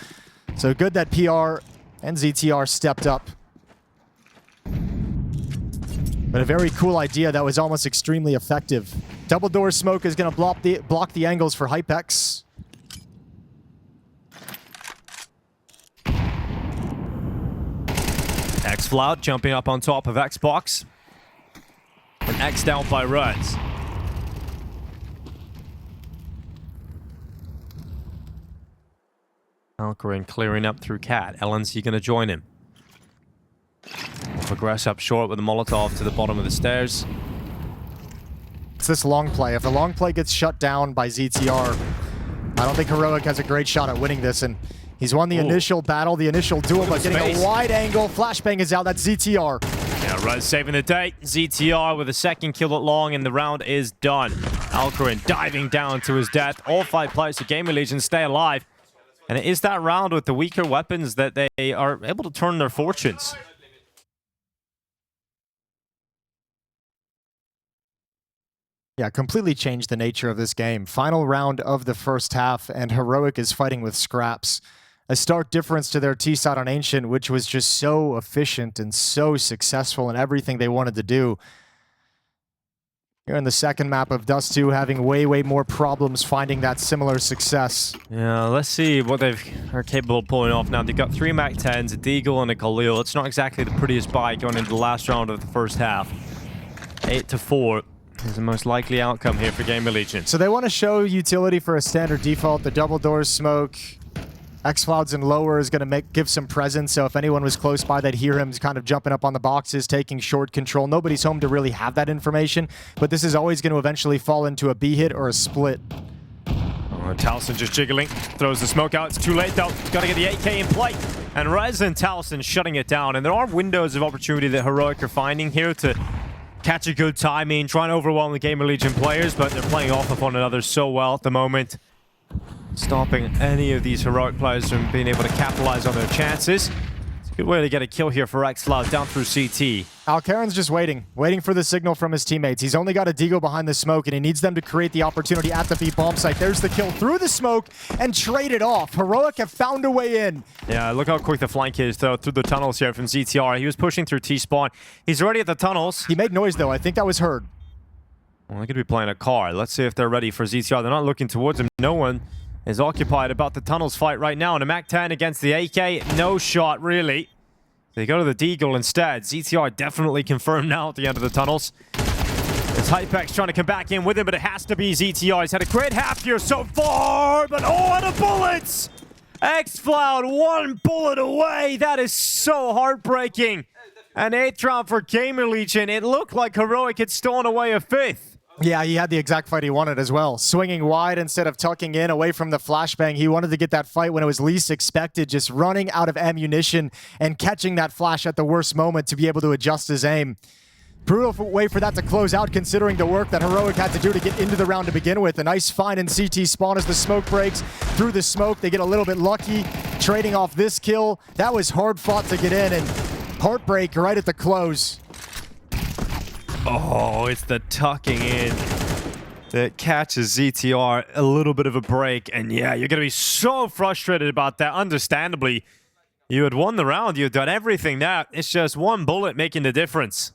S3: So good that PR and ZTR stepped up. But a very cool idea that was almost extremely effective. Double door smoke is going to block the angles for hypex.
S2: xFloud jumping up on top of Xbox. And X down by Ruds. Alcarin clearing up through Cat. LNZ going to join him. Progress up short with the Molotov to the bottom of the stairs.
S3: It's this long play. If the long play gets shut down by ZTR, I don't think Heroic has a great shot at winning this. And he's won the initial battle, the initial duel, but getting a wide angle. Flashbang is out. That's ZTR.
S2: Yeah, Rez saving the day. ZTR with a second kill at long, and the round is done. Alcarin diving down to his death. All 5 players of GamerLegion stay alive. And it is that round with the weaker weapons that they are able to turn their fortunes.
S3: Yeah, completely changed the nature of this game. Final round of the first half, and Heroic is fighting with scraps. A stark difference to their T-side on Ancient, which was just so efficient and so successful in everything they wanted to do. Here in the second map of Dust2, having way more problems finding that similar success.
S2: Yeah, let's see what they are capable of pulling off now. They've got 3 MAC-10s, a Deagle and a Khalil. It's not exactly the prettiest buy going into the last round of the first half. 8-4 is the most likely outcome here for GamerLegion.
S3: So they want to show utility for a standard default. The double doors smoke. X-Clouds and lower is going to give some presence, so if anyone was close by, they'd hear him kind of jumping up on the boxes, taking short control. Nobody's home to really have that information, but this is always going to eventually fall into a B hit or a split.
S2: Oh, Towson just jiggling, throws the smoke out. It's too late though. Got to get the 8K in play. And Rez and Towson shutting it down. And there are windows of opportunity that Heroic are finding here to catch a good timing, try and overwhelm the GamerLegion players, but they're playing off of one another so well at the moment, stopping any of these Heroic players from being able to capitalize on their chances. It's a good way to get a kill here for X-Cloud down through CT.
S3: Alcarin's just waiting for the signal from his teammates. He's only got a Deagle behind the smoke, and he needs them to create the opportunity at the B bomb site. There's the kill through the smoke and trade it off. Heroic have found a way in.
S2: Yeah, look how quick the flank is though through the tunnels here from ZTR. He was pushing through T-spawn. He's already at the tunnels.
S3: He made noise though. I think that was heard.
S2: Well, they could be playing a car. Let's see if they're ready for ZTR. They're not looking towards him. No one is occupied about the tunnels fight right now. And a MAC-10 against the AK, no shot really. They go to the Deagle instead. ZTR definitely confirmed now at the end of the tunnels. It's hypex trying to come back in with him, but it has to be ZTR. He's had a great half here so far, but oh, and the bullets! X-Cloud 1 bullet away. That is so heartbreaking. An 8th round for GamerLegion. It looked like Heroic had stolen away a 5th.
S3: Yeah, he had the exact fight he wanted as well. Swinging wide instead of tucking in away from the flashbang. He wanted to get that fight when it was least expected, just running out of ammunition and catching that flash at the worst moment to be able to adjust his aim. Brutal way for that to close out, considering the work that Heroic had to do to get into the round to begin with. A nice find in CT spawn as the smoke breaks. Through the smoke, they get a little bit lucky, trading off this kill. That was hard fought to get in, and heartbreak right at the close.
S2: Oh, it's the tucking in that catches ZTR a little bit of a break. And yeah, you're going to be so frustrated about that. Understandably, you had won the round. You had done everything now. It's just one bullet making the difference.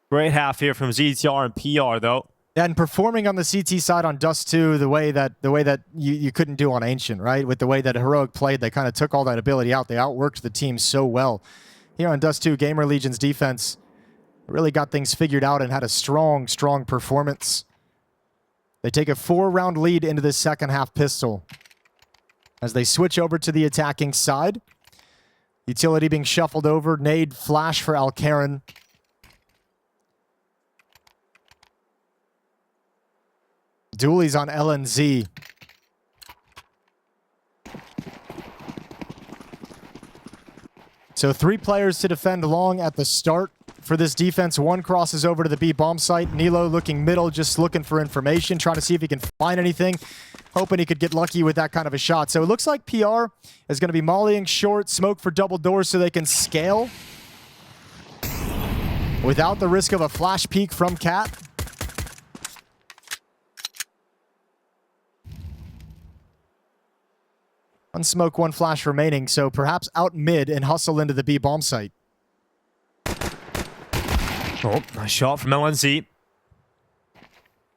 S2: Great half here from ZTR and PR, though.
S3: And performing on the CT side on Dust2 the way that you couldn't do on Ancient, right? With the way that Heroic played, they kind of took all that ability out. They outworked the team so well. Here on Dust2, GamerLegion's defense really got things figured out and had a strong performance. They take a 4-round lead into the second half pistol as they switch over to the attacking side. Utility being shuffled over. Nade flash for Alcarin. Dooley's on LNZ. So 3 players to defend long at the start for this defense. 1 crosses over to the B bomb site. Nilo looking middle, just looking for information, trying to see if he can find anything, hoping he could get lucky with that kind of a shot. So it looks like PR is going to be mollying short, smoke for double doors so they can scale without the risk of a flash peek from Cat. One smoke, 1 flash remaining, so perhaps out mid and hustle into the B bomb site.
S2: Oh, nice shot from LNZ.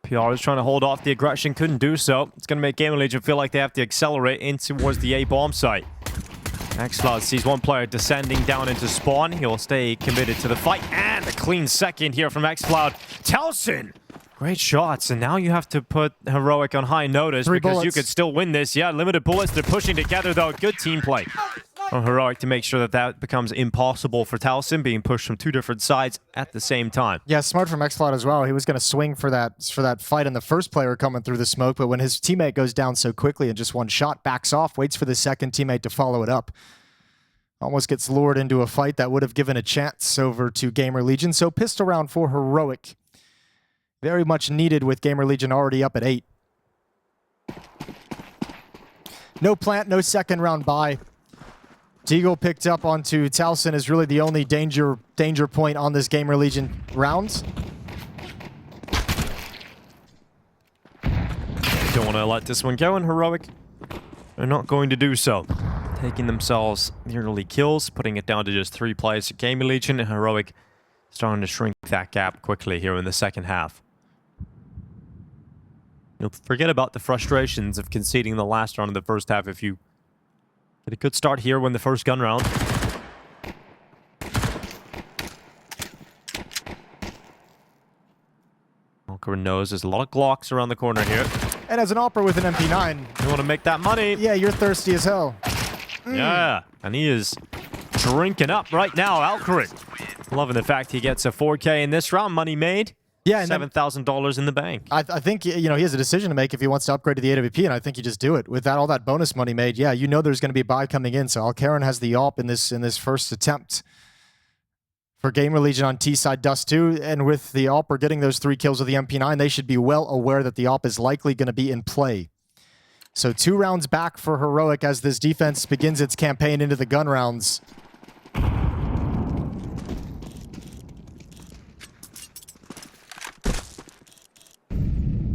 S2: PR is trying to hold off the aggression, couldn't do so. It's going to make GamerLegion feel like they have to accelerate in towards the A bomb site. X-Cloud sees 1 player descending down into spawn. He'll stay committed to the fight. And a clean second here from X-Cloud. Towson! Great shots, and now you have to put Heroic on high notice
S3: 3
S2: because
S3: bullets.
S2: you could still win this. Yeah, limited bullets. They're pushing together, though. Good team play on Heroic to make sure that that becomes impossible for Towson, being pushed from 2 different sides at the same time.
S3: Yeah, smart from X-Cloud as well. He was going to swing for that fight in the first player coming through the smoke, but when his teammate goes down so quickly and just 1 shot, backs off, waits for the second teammate to follow it up. Almost gets lured into a fight that would have given a chance over to GamerLegion. So pistol round for Heroic Very much needed with GamerLegion already up at 8. No plant, no second round buy. Deagle picked up onto Towson is really the only danger point on this GamerLegion round.
S2: Don't want to let this one go, and Heroic are not going to do so. Taking themselves the early kills, putting it down to just 3 players at GamerLegion, and Heroic starting to shrink that gap quickly here in the second half. You'll forget about the frustrations of conceding the last round of the first half if you get a good start here when the first gun round. Walker knows there's a lot of Glocks around the corner here.
S3: And as an Opera with an MP9,
S2: You want to make that money.
S3: yeah, you're thirsty as hell.
S2: Yeah, and he is drinking up right now, Alcarin. Loving the fact he gets a 4K in this round. Money made.
S3: Yeah, and then
S2: $7,000 in the bank.
S3: I think, you know, he has a decision to make if he wants to upgrade to the AWP, and I think you just do it. With that, all that bonus money made, yeah, you know there's going to be a buy coming in, so Alcarin has the AWP in this first attempt for GamerLegion on T-side Dust2, and with the AWP getting those 3 kills with the MP9, they should be well aware that the AWP is likely going to be in play. So 2 rounds back for Heroic as this defense begins its campaign into the gun rounds.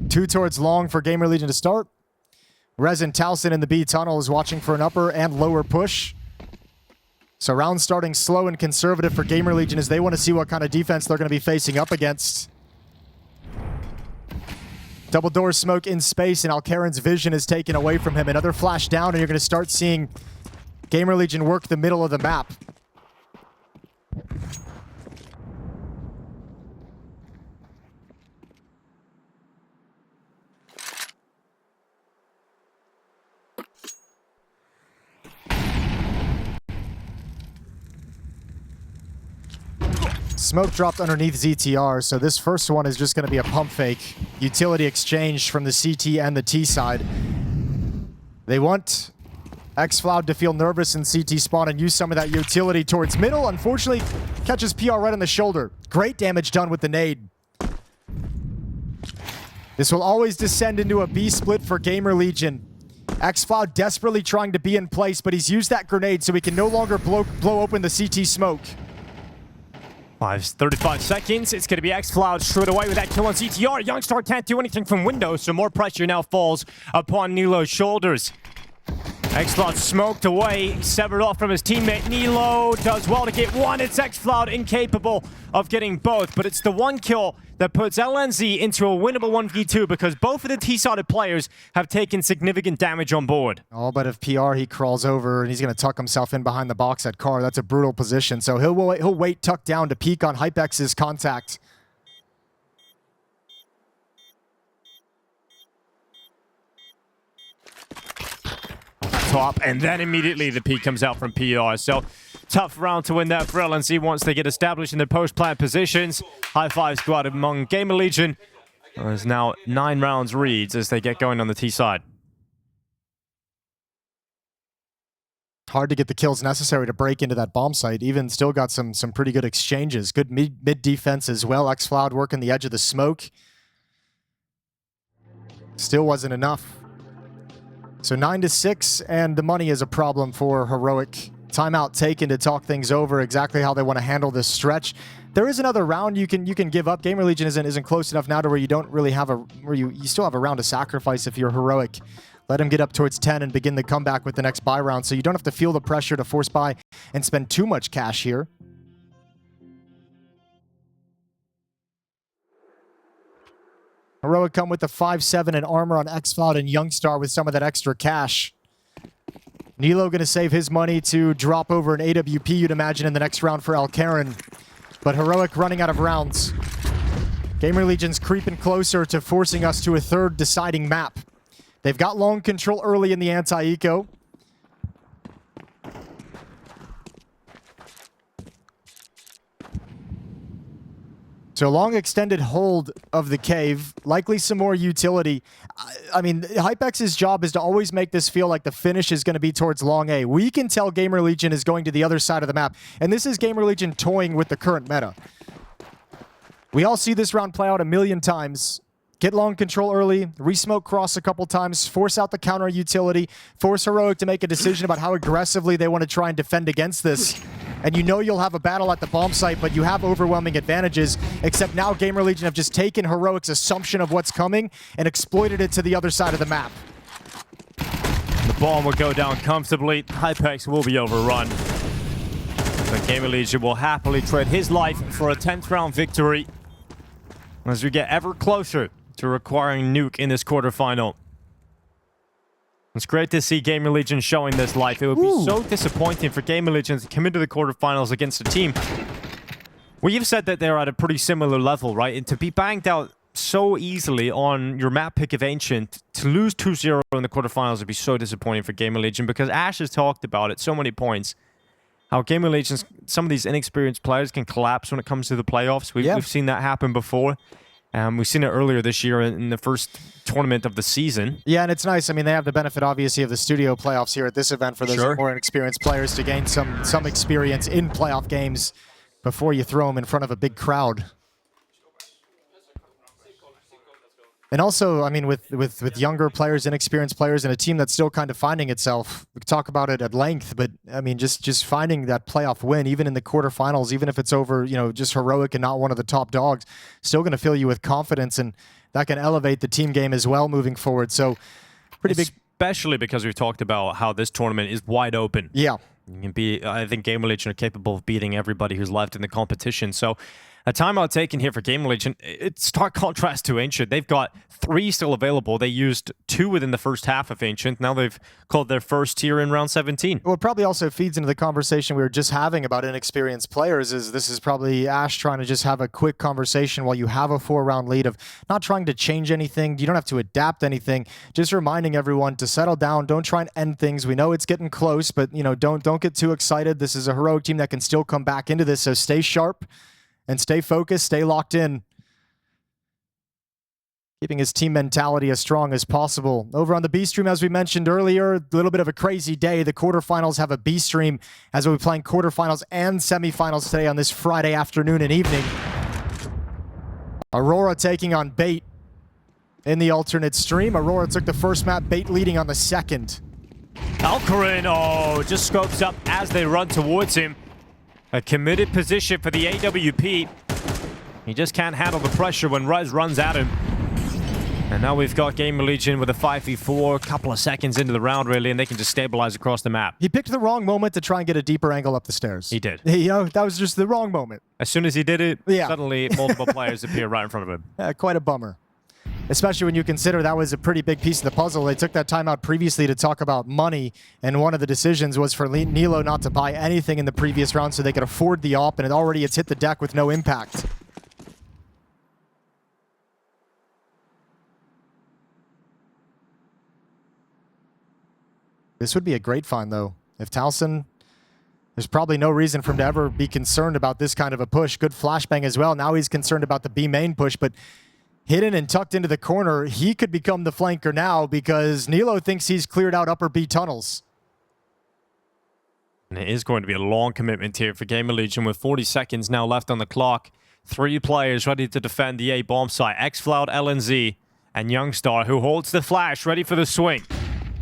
S3: Two towards long for GamerLegion to start. Rez and Towson in the B tunnel is watching for an upper and lower push. So round starting slow and conservative for GamerLegion as they want to see what kind of defense they're going to be facing up against. Double door smoke in space, and Alcarin's vision is taken away from him. Another flash down, and you're going to start seeing GamerLegion work the middle of the map. Smoke dropped underneath ZTR, so this first one is just going to be a pump fake. Utility exchange from the CT and the T side. They want xFloud to feel nervous in CT spawn and use some of that utility towards middle. Unfortunately, catches PR right on the shoulder. Great damage done with the nade. This will always descend into a B split for GamerLegion. xFloud desperately trying to be in place, but he's used that grenade so he can no longer blow open the CT smoke.
S2: 35 seconds. It's going to be xFloud straight away with that kill on CTR. Youngstar can't do anything from window, so more pressure now falls upon Nilo's shoulders. xFloud smoked away, severed off from his teammate. Nilo does well to get one. It's xFloud incapable of getting both, but it's the one kill that puts LNZ into a winnable 1v2 because both of the T-sided players have taken significant damage on board.
S3: Oh, but if PR, he crawls over and he's going to tuck himself in behind the box at Car. That's a brutal position. So he'll wait tucked down to peek on hypex's contact.
S2: Top, and then immediately the peek comes out from PR. So tough round to win that for LNC once they get established in their post-plant positions. High five squad among GamerLegion. There's now 9 rounds reads as they get going on the T side.
S3: Hard to get the kills necessary to break into that bomb site. Even still got some pretty good exchanges. Good mid defense as well. xFloud working the edge of the smoke. Still wasn't enough. So 9-6, and the money is a problem for Heroic. Timeout taken to talk things over exactly how they want to handle this stretch. There is another round you can give up. GamerLegion isn't close enough now to where you don't really have you still have a round to sacrifice if you're Heroic. Let him get up towards 10 and begin the comeback with the next buy round, so you don't have to feel the pressure to force buy and spend too much cash here. Heroic come with the 5-7 and armor on xFloud and Youngstar with some of that extra cash. Nilo going to save his money to drop over an AWP, you'd imagine, in the next round for Alcarin. But Heroic running out of rounds. GamerLegion's creeping closer to forcing us to a third deciding map. They've got long control early in the anti-eco. So long extended hold of the cave, likely some more utility. I mean, hypex's job is to always make this feel like the finish is going to be towards long A. We can tell GamerLegion is going to the other side of the map, and this is GamerLegion toying with the current meta. We all see this round play out a million times. Get long control early, re-smoke cross a couple times, force out the counter utility, force Heroic to make a decision about how aggressively they want to try and defend against this. And you know you'll have a battle at the bomb site, but you have overwhelming advantages, except now GamerLegion have just taken Heroic's assumption of what's coming and exploited it to the other side of the map.
S2: The bomb will go down comfortably. Hypex will be overrun. But GamerLegion will happily trade his life for a 10th round victory as we get ever closer to requiring Nuke in this quarterfinal. It's great to see GamerLegion showing this life. It would be so disappointing for GamerLegion to come into the quarterfinals against a team. We've said that they're at a pretty similar level, right? And to be banged out so easily on your map pick of Ancient, to lose 2-0 in the quarterfinals would be so disappointing for GamerLegion, because Ash has talked about it so many points. How GamerLegion's, some of these inexperienced players can collapse when it comes to the playoffs. We've seen that happen before. We've seen it earlier this year in the first tournament of the season.
S3: Yeah, and it's nice. I mean, they have the benefit, obviously, of the studio playoffs here at this event for those more inexperienced players to gain some experience in playoff games before you throw them in front of a big crowd. And also, I mean, with younger players, inexperienced players, and a team that's still kind of finding itself, we could talk about it at length, but I mean, just finding that playoff win, even in the quarterfinals, even if it's over, you know, just Heroic and not one of the top dogs, still going to fill you with confidence, and that can elevate the team game as well moving forward. So, pretty big.
S2: Especially because we've talked about how this tournament is wide open.
S3: Yeah.
S2: You can be, I think GamerLegion are capable of beating everybody who's left in the competition. So, a timeout taken here for GamerLegion. It's stark contrast to Ancient. They've got 3 still available. They used 2 within the first half of Ancient. Now they've called their first tier in round 17.
S3: Well, it probably also feeds into the conversation we were just having about inexperienced players. This is probably Ash trying to just have a quick conversation while you have a 4-round lead of not trying to change anything. You don't have to adapt anything. Just reminding everyone to settle down. Don't try and end things. We know it's getting close, but you know, don't get too excited. This is a Heroic team that can still come back into this, so stay sharp. And stay focused, stay locked in. Keeping his team mentality as strong as possible. Over on the B stream, as we mentioned earlier, a little bit of a crazy day. The quarterfinals have a B stream as we'll be playing quarterfinals and semifinals today on this Friday afternoon and evening. Aurora taking on Bait in the alternate stream. Aurora took the first map, Bait leading on the second.
S2: Alcarin, just scopes up as they run towards him. A committed position for the AWP. He just can't handle the pressure when Rez runs at him. And now we've got GamerLegion with a 5v4, a couple of seconds into the round, really, and they can just stabilize across the map.
S3: He picked the wrong moment to try and get a deeper angle up the stairs.
S2: He did.
S3: You know, that was just the wrong moment.
S2: As soon as he did it, suddenly multiple players appear right in front of him.
S3: Quite a bummer. Especially when you consider that was a pretty big piece of the puzzle. They took that timeout previously to talk about money, and one of the decisions was for Nilo not to buy anything in the previous round so they could afford the AWP, and it already has hit the deck with no impact. This would be a great find, though. If Towson, there's probably no reason for him to ever be concerned about this kind of a push. Good flashbang as well. Now he's concerned about the B main push, but hidden and tucked into the corner, he could become the flanker now because Nilo thinks he's cleared out upper B tunnels.
S2: And it is going to be a long commitment here for GamerLegion with 40 seconds now left on the clock. 3 players ready to defend the A bomb site. xFloud, LNZ, and Youngstar, who holds the flash, ready for the swing.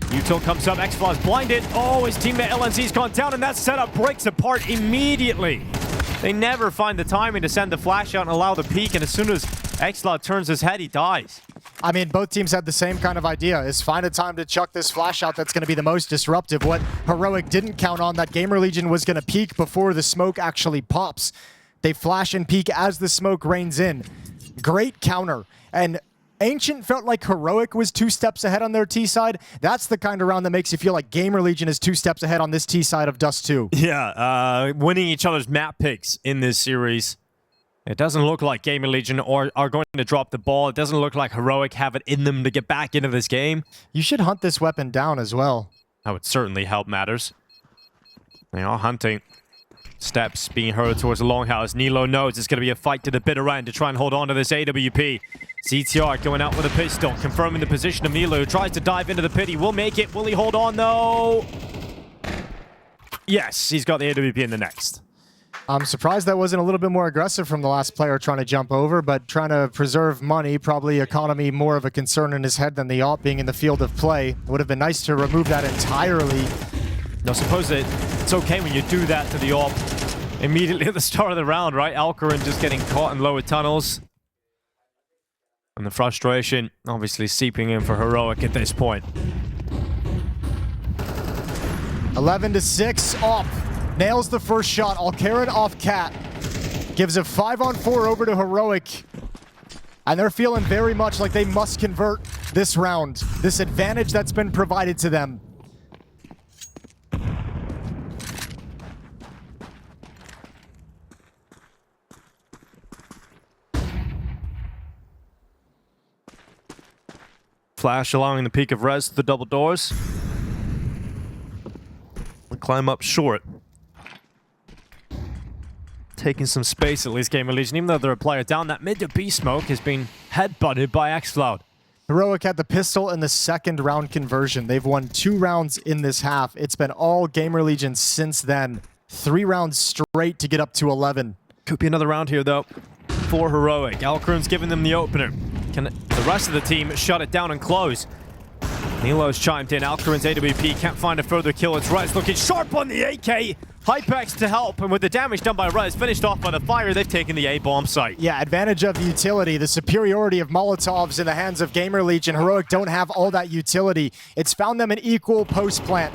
S2: Util comes up, xFloud's blinded. Oh, his teammate LNZ's gone down, and that setup breaks apart immediately. They never find the timing to send the flash out and allow the peek, and as soon as xFloud turns his head, he dies.
S3: I mean, both teams had the same kind of idea, is find a time to chuck this flash out that's going to be the most disruptive. What Heroic didn't count on, that GamerLegion was going to peek before the smoke actually pops. They flash and peek as the smoke rains in. Great counter. And Ancient felt like Heroic was 2 steps ahead on their T side. That's the kind of round that makes you feel like GamerLegion is 2 steps ahead on this T side of Dust2.
S2: Yeah, winning each other's map picks in this series. It doesn't look like GamerLegion are going to drop the ball. It doesn't look like Heroic have it in them to get back into this game.
S3: You should hunt this weapon down as well.
S2: That would certainly help matters. They are hunting. Steps being heard towards the longhouse. Nilo knows it's going to be a fight to the bitter end to try and hold on to this AWP. ZTR going out with a pistol, confirming the position of Nilo, who tries to dive into the pit. He will make it. Will he hold on, though? Yes, he's got the AWP in the next.
S3: I'm surprised that wasn't a little bit more aggressive from the last player trying to jump over, but trying to preserve money, probably economy more of a concern in his head than the AWP being in the field of play. It would have been nice to remove that entirely.
S2: I suppose it's okay when you do that to the AWP immediately at the start of the round, right? Alcarin just getting caught in lower tunnels. And the frustration obviously seeping in for Heroic at this point.
S3: 11-6, AWP nails the first shot. Alcarin off Cat. Gives a 5-on-4 over to Heroic. And they're feeling very much like they must convert this round. This advantage that's been provided to them.
S2: Flash allowing the peak of res to the double doors. We climb up short. Taking some space at least, GamerLegion, even though they're a player down. That mid to B smoke has been headbutted by xCloud.
S3: Heroic had the pistol in the second round conversion. They've won 2 rounds in this half. It's been all GamerLegion since then. 3 rounds straight to get up to 11.
S2: Could be another round here, though, for Heroic. Alcarin's giving them the opener. Can the rest of the team shut it down and close? Nilo's chimed in. Alcarin's AWP can't find a further kill. It's Rez looking sharp on the AK. Hypex to help, and with the damage done by Rez, finished off by the fire, they've taken the A-bomb site.
S3: Yeah, advantage of utility. The superiority of Molotovs in the hands of GamerLegion. Heroic don't have all that utility. It's found them an equal post plant.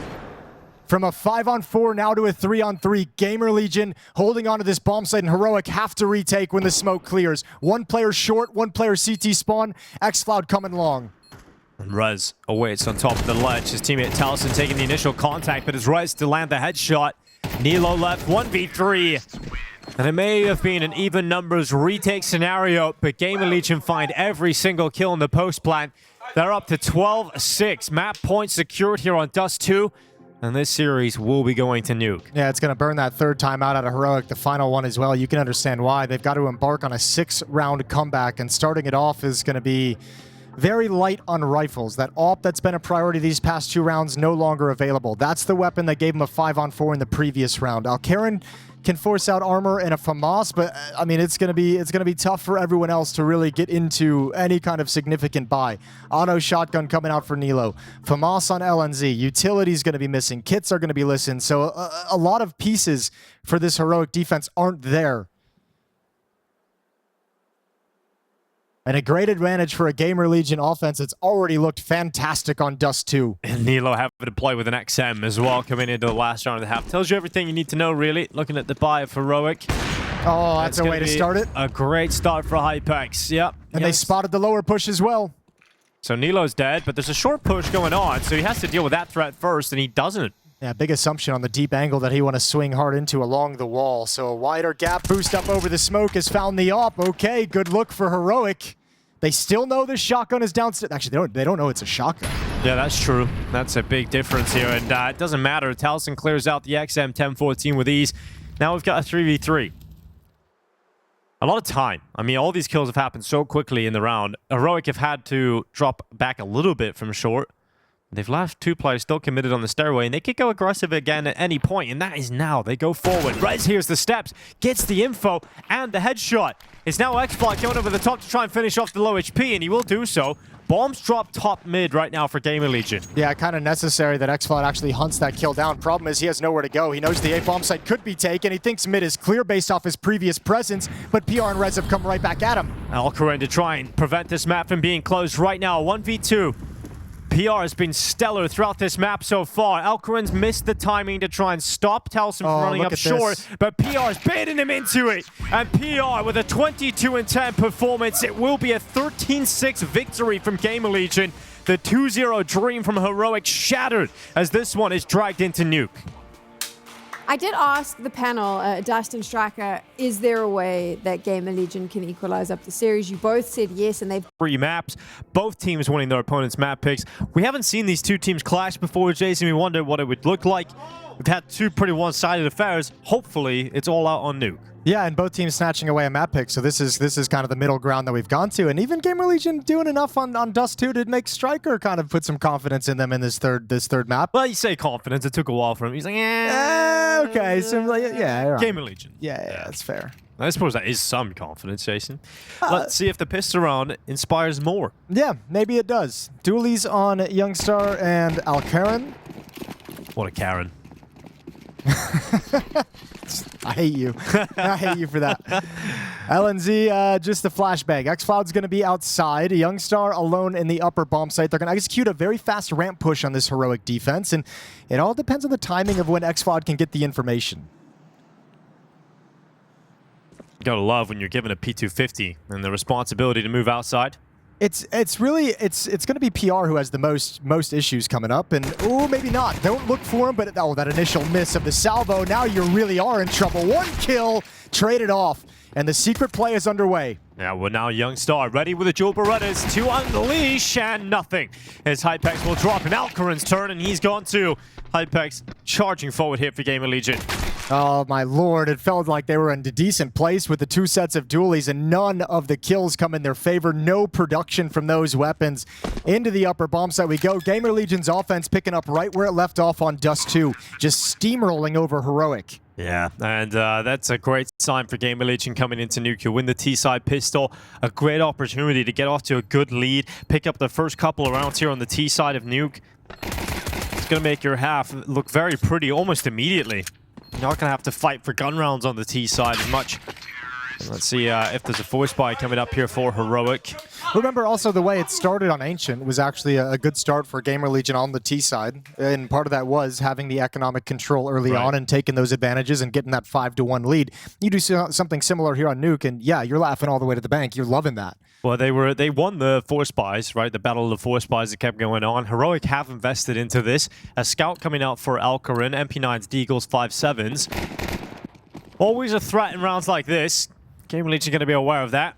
S3: From a 5-on-4 now to a 3-on-3. GamerLegion holding on to this bomb site, and Heroic have to retake when the smoke clears. 1 player short, 1 player CT spawn. xCloud coming long.
S2: And Rez awaits on top of the ledge. His teammate Taliesin taking the initial contact, but it's Rez to land the headshot. Nilo left 1v3. And it may have been an even numbers retake scenario, but GamerLegion find every single kill in the post plant. They're up to 12-6. Map points secured here on Dust2. And this series will be going to Nuke.
S3: Yeah, it's going to burn that third time out of Heroic, the final one as well. You can understand why. They've got to embark on a 6-round comeback, and starting it off is going to be very light on rifles. That AWP that's been a priority these past 2 rounds, no longer available. That's the weapon that gave him a 5-on-4 in the previous round. Alcarin can force out armor and a FAMAS, but I mean, it's gonna be tough for everyone else to really get into any kind of significant buy. Auto shotgun coming out for Nilo. FAMAS on LNZ. Utility's gonna be missing. Kits are gonna be missing. So a lot of pieces for this Heroic defense aren't there. And a great advantage for a GamerLegion offense that's already looked fantastic on Dust2.
S2: And Nilo having to play with an XM as well coming into the last round of the half. Tells you everything you need to know, really. Looking at the buy of Heroic.
S3: Oh, that's a way to start it.
S2: A great start for hypex. Yep.
S3: And they spotted the lower push as well.
S2: So Nilo's dead, but there's a short push going on, so he has to deal with that threat first, and he doesn't.
S3: Yeah, big assumption on the deep angle that he want to swing hard into along the wall. So a wider gap boost up over the smoke has found the AWP. Okay, good look for Heroic. They still know the shotgun is downstairs. Actually, they don't know it's a shotgun.
S2: Yeah, that's true. That's a big difference here, and it doesn't matter. Taliesin clears out the XM 10-14 with ease. Now we've got a 3v3. A lot of time. I mean, all these kills have happened so quickly in the round. Heroic have had to drop back a little bit from short. They've left 2 players still committed on the stairway, and they could go aggressive again at any point, and that is now. They go forward. Rez hears the steps, gets the info, and the headshot. It's now xFly going over the top to try and finish off the low HP, and he will do so. Bombs drop top mid right now for GamerLegion.
S3: Yeah, kind of necessary that xFly actually hunts that kill down. Problem is he has nowhere to go. He knows the A-bomb site could be taken. He thinks mid is clear based off his previous presence, but PR and Rez have come right back at him.
S2: Alcarin to try and prevent this map from being closed right now. 1v2. PR has been stellar throughout this map so far. Alcarin's missed the timing to try and stop Taliesin from running up short, but PR's baiting him into it. And PR with a 22-10 performance. It will be a 13-6 victory from GamerLegion. The 2-0 dream from Heroic shattered as this one is dragged into Nuke.
S1: I did ask the panel, Dust and Striker, is there a way that GamerLegion can equalize up the series? You both said yes, and they've
S2: 3 maps, both teams winning their opponents' map picks. We haven't seen these 2 teams clash before, Jason. We wonder what it would look like. we've had two pretty one-sided affairs. Hopefully, it's all out on Nuke.
S3: Yeah, and both teams snatching away a map pick, so this is kind of the middle ground that we've gone to, and even GamerLegion doing enough on Dust2 to make Striker kind of put some confidence in them in this third map.
S2: Well, you say confidence. It took a while for him. He's like, yeah.
S3: Okay, so yeah, right.
S2: GamerLegion.
S3: Yeah, that's fair.
S2: I suppose that is some confidence, Jason. Let's see if the pistol round inspires more.
S3: Yeah, maybe it does. Dualies on Youngstar and Alcaran.
S2: What a Karen.
S3: I hate you. I hate you for that. LNZ, just a flashbang. xCloud's going to be outside. Youngstar alone in the upper bomb site. They're going to execute a very fast ramp push on this heroic defense, and it all depends on the timing of when xCloud can get the information.
S2: You gotta love when you're given a P250 and the responsibility to move outside.
S3: It's going to be PR who has the most issues coming up, and oh, maybe not. Don't look for him, but oh, that initial miss of the salvo. Now you really are in trouble. One kill, traded off, and the secret play is underway.
S2: Yeah, well now Youngstar ready with the dual Berettas to unleash, and nothing. His hypex will drop in Alcaran's turn, and he's gone too. hypex charging forward here for GamerLegion.
S3: Oh my lord, it felt like they were in a decent place with the two sets of dualies, and none of the kills come in their favor. No production from those weapons. Into the upper bomb site we go. GamerLegion's offense picking up right where it left off on Dust2, just steamrolling over Heroic.
S2: Yeah, and that's a great sign for GamerLegion coming into Nuke. You win the T-side pistol, a great opportunity to get off to a good lead, pick up the first couple of rounds here on the T-side of Nuke. It's going to make your half look very pretty almost immediately. You're not going to have to fight for gun rounds on the T side as much. And let's see if there's a force buy coming up here for Heroic.
S3: Remember also the way it started on Ancient was actually a good start for GamerLegion on the T side. And part of that was having the economic control early on and taking those advantages and getting that 5-1 lead. You do something similar here on Nuke, and yeah, you're laughing all the way to the bank. You're loving that.
S2: Well, they won the force buys, right? The battle of the force buys that kept going on. Heroic have invested into this. A scout coming out for Alcaran, MP9s, Deagles, 5.7s. Always a threat in rounds like this. GamerLegion going to be aware of that.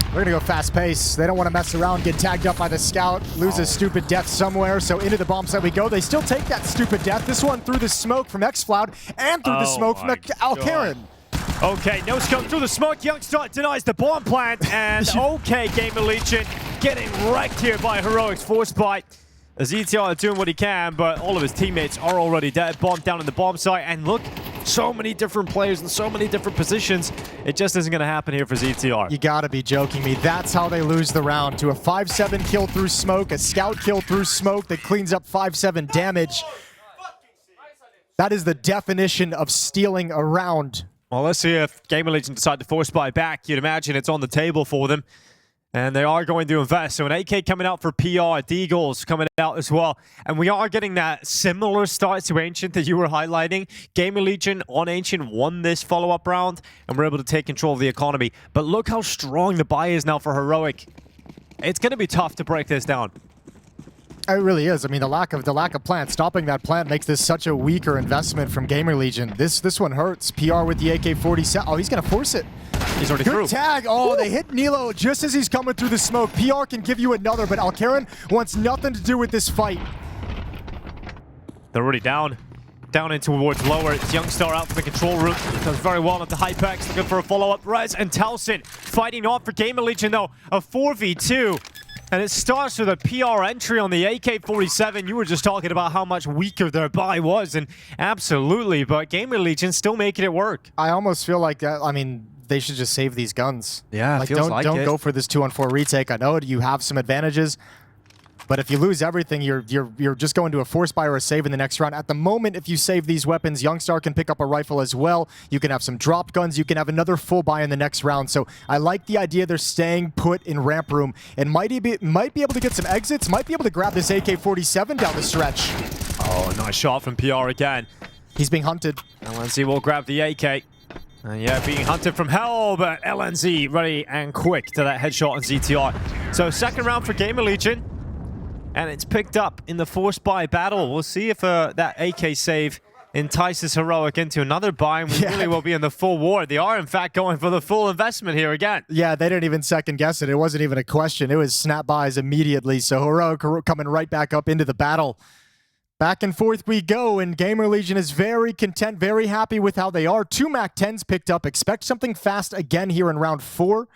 S3: We're going to go fast pace. They don't want to mess around, get tagged up by the scout, lose a stupid death somewhere. So into the bomb site we go. They still take that stupid death. This one through the smoke from xCloud and through the smoke from Alcaran.
S2: Okay, no scope through the smoke. Youngstar denies the bomb plant. And okay, GamerLegion getting wrecked here by Heroic's force buy. ZTR are doing what he can, but all of his teammates are already dead. Bomb down in the bomb site. And look, so many different players in so many different positions. It just isn't going to happen here for ZTR.
S3: You got to be joking me. That's how they lose the round. To a 5-7 kill through smoke, a scout kill through smoke that cleans up 5-7 damage. That is the definition of stealing a round.
S2: Well, let's see if GamerLegion decide to force buy back. You'd imagine it's on the table for them. And they are going to invest. So an AK coming out for PR, Deagles coming out as well. And we are getting that similar start to Ancient that you were highlighting. GamerLegion on Ancient won this follow-up round, and we're able to take control of the economy. But look how strong the buy is now for Heroic. It's going to be tough to break this down.
S3: It really is. I mean, the lack of plant, stopping that plant makes this such a weaker investment from GamerLegion. This one hurts. PR with the AK-47. Oh, he's going to force it.
S2: He's already
S3: Good
S2: through.
S3: Tag. Oh, they hit Nilo just as he's coming through the smoke. PR can give you another, but Alcaran wants nothing to do with this fight.
S2: They're already down. Down in towards lower. It's Youngstar out for the control room. Does very well at the hypex. Looking for a follow-up. Rez and Towson fighting off for GamerLegion, though. A 4v2. And it starts with a PR entry on the AK-47. You were just talking about how much weaker their buy was, and absolutely, but GamerLegion still making it work.
S3: I almost feel like that. I mean, they should just save these guns.
S2: Yeah,
S3: like,
S2: feels
S3: don't go for this 2-on-4 retake. I know you have some advantages, but if you lose everything, you're just going to a force buy or a save in the next round. At the moment, if you save these weapons, Youngstar can pick up a rifle as well. You can have some dropped guns. You can have another full buy in the next round. So I like the idea they're staying put in ramp room and might be able to get some exits. Might be able to grab this AK-47 down the stretch.
S2: Oh, nice shot from PR again.
S3: He's being hunted.
S2: LNZ will grab the AK. And yeah, being hunted from hell, but LNZ ready and quick to that headshot on ZTR. So second round for GamerLegion. And it's picked up in the force buy battle. We'll see if that AK save entices Heroic into another buy, and we really will be in the full war. They are, in fact, going for the full investment here again.
S3: Yeah, they didn't even second guess it. It wasn't even a question. It was snap buys immediately. So Heroic coming right back up into the battle. Back and forth we go, and GamerLegion is very content, very happy with how they are. 2 MAC-10s picked up. Expect something fast again here in round 4.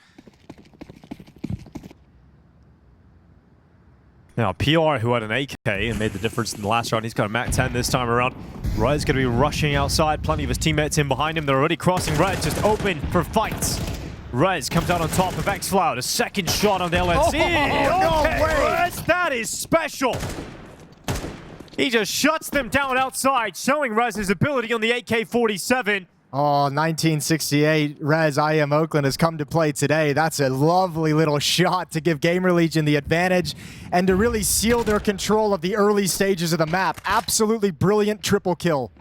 S2: Now, PR, who had an AK and made the difference in the last round, he's got a MAC-10 this time around. Red's going to be rushing outside. Plenty of his teammates in behind him. They're already crossing Red, just open for fights. Rez comes out on top of xFloud. A second shot on the LNC.
S3: No way!
S2: Rez, that is special. He just shuts them down outside, showing Rez's ability on the AK-47.
S3: Oh, 1968, Rez, I Am Oakland has come to play today. That's a lovely little shot to give GamerLegion the advantage and to really seal their control of the early stages of the map. Absolutely brilliant triple kill.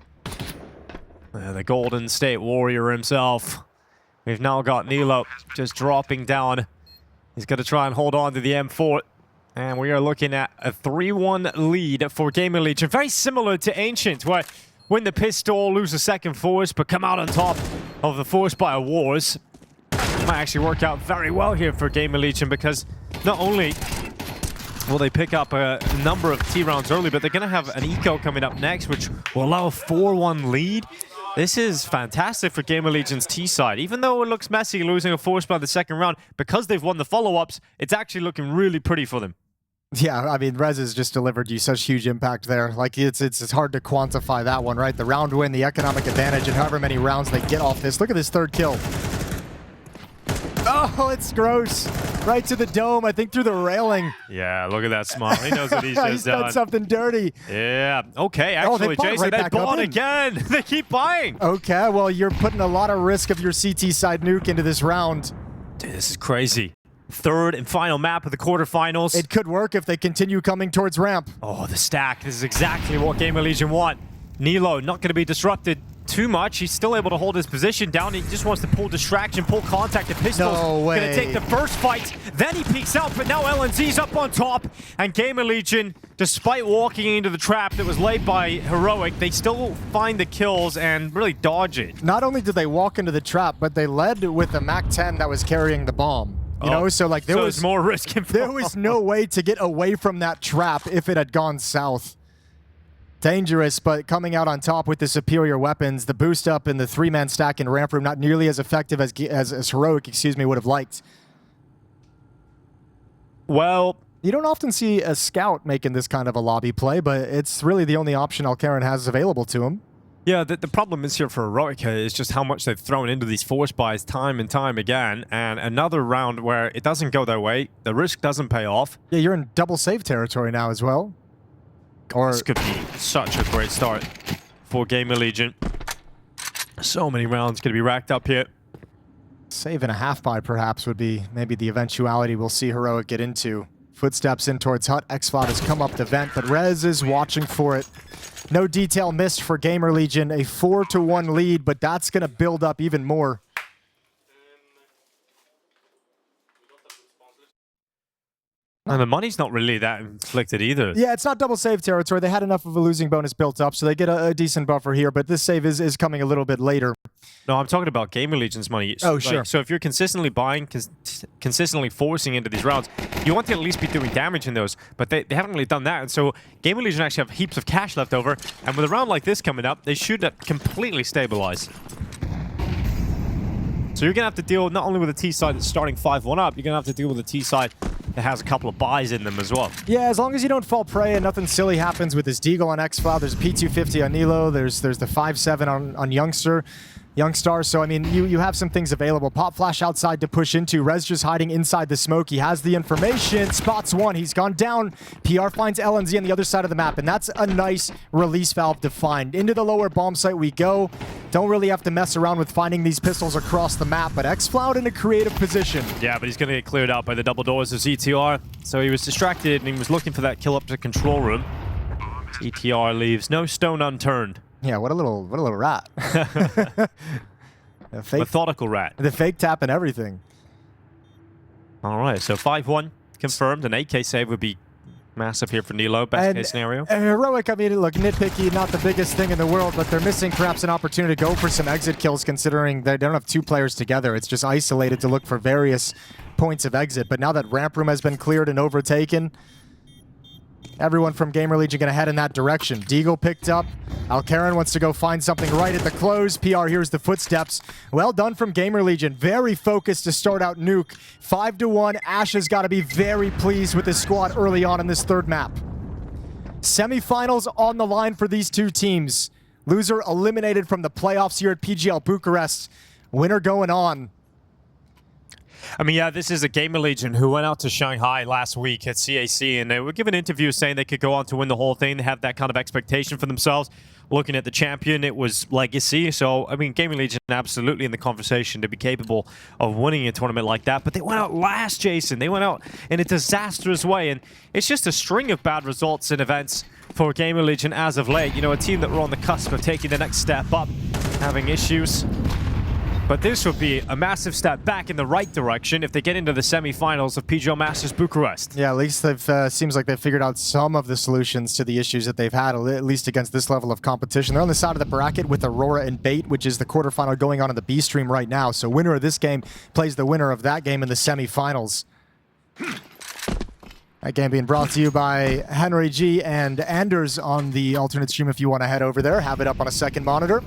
S2: The Golden State Warrior himself. We've now got Nilo just dropping down. He's going to try and hold on to the M4. And we are looking at a 3-1 lead for GamerLegion. Very similar to Ancient, where win the pistol, lose the second force, but come out on top of the force by a wars. Might actually work out very well here for GamerLegion, because not only will they pick up a number of T rounds early, but they're going to have an eco coming up next, which will allow a 4-1 lead. This is fantastic for GamerLegion's T side. Even though it looks messy losing a force by the second round, because they've won the follow-ups, it's actually looking really pretty for them.
S3: Yeah, I mean, Rez has just delivered you such huge impact there. Like, it's hard to quantify that one, right? The round win, the economic advantage, and however many rounds they get off this. Look at this third kill. Oh, it's gross. Right to the dome, I think through the railing.
S2: Yeah, look at that smile. He knows what he's just
S3: He's
S2: done.
S3: done something dirty.
S2: Yeah, okay, actually, Jason, they bought again. They keep buying.
S3: Okay, well, you're putting a lot of risk of your CT side nuke into this round.
S2: Dude, this is crazy. Third and final map of the quarterfinals.
S3: It could work if they continue coming towards ramp.
S2: Oh, the stack. This is exactly what GamerLegion want. Nilo not going to be disrupted too much. He's still able to hold his position down. He just wants to pull distraction, pull contact. The pistol's going to take the first fight. Then he peeks out, but now LNZ's up on top. And GamerLegion, despite walking into the trap that was laid by Heroic, they still find the kills and really dodge it.
S3: Not only did they walk into the trap, but they led with a MAC-10 that was carrying the bomb. You know, so like there was
S2: more risk involved.
S3: There was no way to get away from that trap if it had gone south. Dangerous, but coming out on top with the superior weapons, the boost up in the 3-man stack in ramp room, not nearly as effective as Heroic, would have liked.
S2: Well,
S3: you don't often see a scout making this kind of a lobby play, but it's really the only option Alcaran has available to him.
S2: Yeah, the problem is here for Heroica is just how much they've thrown into these force buys time and time again, and another round where it doesn't go their way, the risk doesn't pay off.
S3: Yeah, you're in double save territory now as well.
S2: This could be such a great start for GamerLegion. So many rounds going to be racked up here.
S3: Save and a half buy perhaps would be maybe the eventuality we'll see Heroic get into. Footsteps in towards Hut. xFloud has come up the vent, but Rez is watching for it. No detail missed for GamerLegion. A 4-1 lead, but that's going to build up even more.
S2: And the money's not really that inflicted either.
S3: Yeah, it's not double save territory. They had enough of a losing bonus built up, so they get a decent buffer here, but this save is coming a little bit later.
S2: No, I'm talking about GamerLegion's money.
S3: Oh, sure.
S2: So if you're consistently buying, consistently forcing into these rounds, you want to at least be doing damage in those, but they haven't really done that. And so GamerLegion actually have heaps of cash left over, and with a round like this coming up, they should completely stabilize. So you're going to have to deal not only with the T side that's starting 5-1 up, you're going to have to deal with the T side that has a couple of buys in them as well.
S3: Yeah, as long as you don't fall prey and nothing silly happens with this Deagle on xFloud. There's a P250 on Nilo, there's the 5-7 on Youngstar, so I mean, you have some things available. Pop flash outside to push into. Rez just hiding inside the smoke. He has the information. Spots one. He's gone down. PR finds LNZ on the other side of the map, and that's a nice release valve to find. Into the lower bomb site we go. Don't really have to mess around with finding these pistols across the map, but xFloud in a creative position.
S2: Yeah, but he's going to get cleared out by the double doors of ZTR. So he was distracted, and he was looking for that kill up to control room. ZTR leaves no stone unturned.
S3: Yeah, what a little rat.
S2: Methodical rat.
S3: The fake tap and everything.
S2: All right, so 5-1 confirmed. An 8K save would be massive here for Nilo, best case scenario.
S3: Heroic, I mean, look, nitpicky, not the biggest thing in the world, but they're missing perhaps an opportunity to go for some exit kills considering they don't have two players together. It's just isolated to look for various points of exit. But now that ramp room has been cleared and overtaken, Everyone from GamerLegion gonna head in that direction. Deagle picked up. Alcaran wants to go find something right at the close. PR hears the footsteps. Well done from GamerLegion. Very focused to start out Nuke. 5-1. Ash has got to be very pleased with his squad early on in this third map. Semifinals on the line for these two teams. Loser eliminated from the playoffs here at PGL Bucharest. Winner going on.
S2: I mean, yeah, this is a GamerLegion who went out to Shanghai last week at CAC, and they were given interviews saying they could go on to win the whole thing. They have that kind of expectation for themselves. Looking at the champion, it was Legacy. So, I mean, GamerLegion absolutely in the conversation to be capable of winning a tournament like that. But they went out last, Jason. They went out in a disastrous way, and it's just a string of bad results in events for GamerLegion as of late. You know, a team that were on the cusp of taking the next step up, having issues. But this would be a massive step back in the right direction if they get into the semifinals of PGL Masters Bucharest.
S3: Yeah, at least they've seems like they've figured out some of the solutions to the issues that they've had, at least against this level of competition. They're on the side of the bracket with Aurora and Bait, which is the quarterfinal going on in the B stream right now. So winner of this game plays the winner of that game in the semifinals. That game being brought to you by Henry G and Anders on the alternate stream if you want to head over there. Have it up on a second monitor.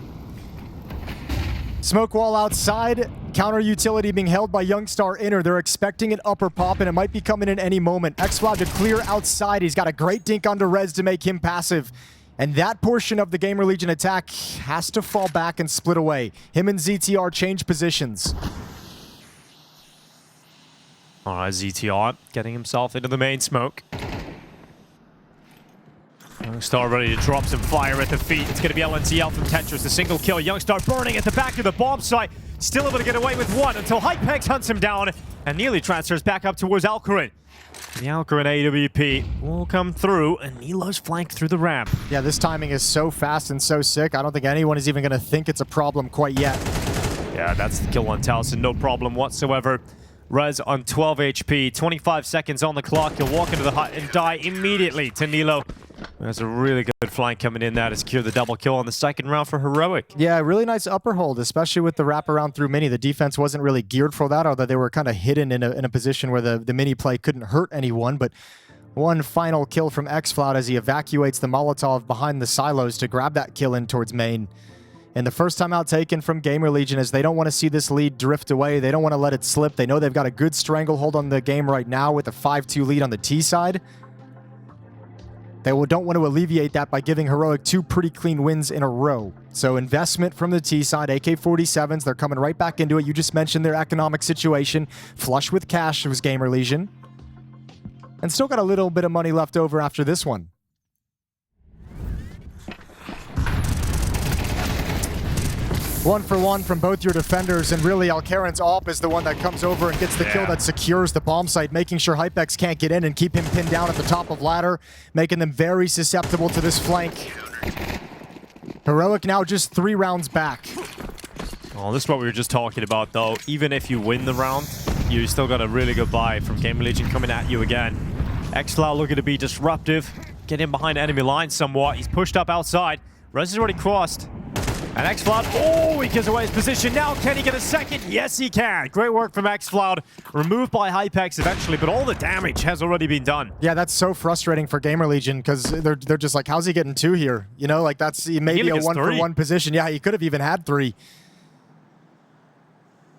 S3: Smoke wall outside, counter utility being held by Youngstar inner. They're expecting an upper pop and it might be coming in any moment. Xfloud to clear outside. He's got a great dink onto Rez to make him passive. And that portion of the GamerLegion attack has to fall back and split away. Him and ZTR change positions.
S2: All right, ZTR getting himself into the main smoke. Youngstar ready to drop some fire at the feet. It's going to be LNTL from Tetris. The single kill. Youngstar burning at the back of the bomb site. Still able to get away with one until hypex hunts him down and nearly transfers back up towards Alcaran. The Alcaran AWP will come through and Nilo's flanked through the ramp.
S3: Yeah, this timing is so fast and so sick. I don't think anyone is even going to think it's a problem quite yet.
S2: Yeah, that's the kill on Taliesin. No problem whatsoever. Rez on 12 HP. 25 seconds on the clock. He'll walk into the hut and die immediately to Nilo. There's a really good flank coming in there to secure the double kill on the second round for Heroic.
S3: Yeah, really nice upper hold, especially with the wraparound through Mini. The defense wasn't really geared for that, although they were kind of hidden in a position where the Mini play couldn't hurt anyone. But one final kill from Xfloud as he evacuates the Molotov behind the silos to grab that kill in towards main. And the first time out taken from GamerLegion is they don't want to see this lead drift away. They don't want to let it slip. They know they've got a good stranglehold on the game right now with a 5-2 lead on the T side. They don't want to alleviate that by giving Heroic 2 pretty clean wins in a row. So investment from the T side, AK-47s, they're coming right back into it. You just mentioned their economic situation. Flush with cash was GamerLegion. And still got a little bit of money left over after this one. One for one from both your defenders, and really Alcaran's AWP is the one that comes over and gets the kill that secures the bomb site, making sure hypex can't get in and keep him pinned down at the top of ladder, making them very susceptible to this flank. Heroic now just 3 rounds back.
S2: Oh, this is what we were just talking about, though. Even if you win the round, you still got a really good buy from GamerLegion coming at you again. Xfloud looking to be disruptive, get in behind enemy lines somewhat. He's pushed up outside. Rez has already crossed. And Xfloud, oh, he gives away his position. Now, can he get a second? Yes, he can. Great work from Xfloud. Removed by hypex eventually, but all the damage has already been done.
S3: Yeah, that's so frustrating for GamerLegion because they're just like, how's he getting 2 here? You know, like that's maybe a 1-for-1 position. Yeah, he could have even had 3.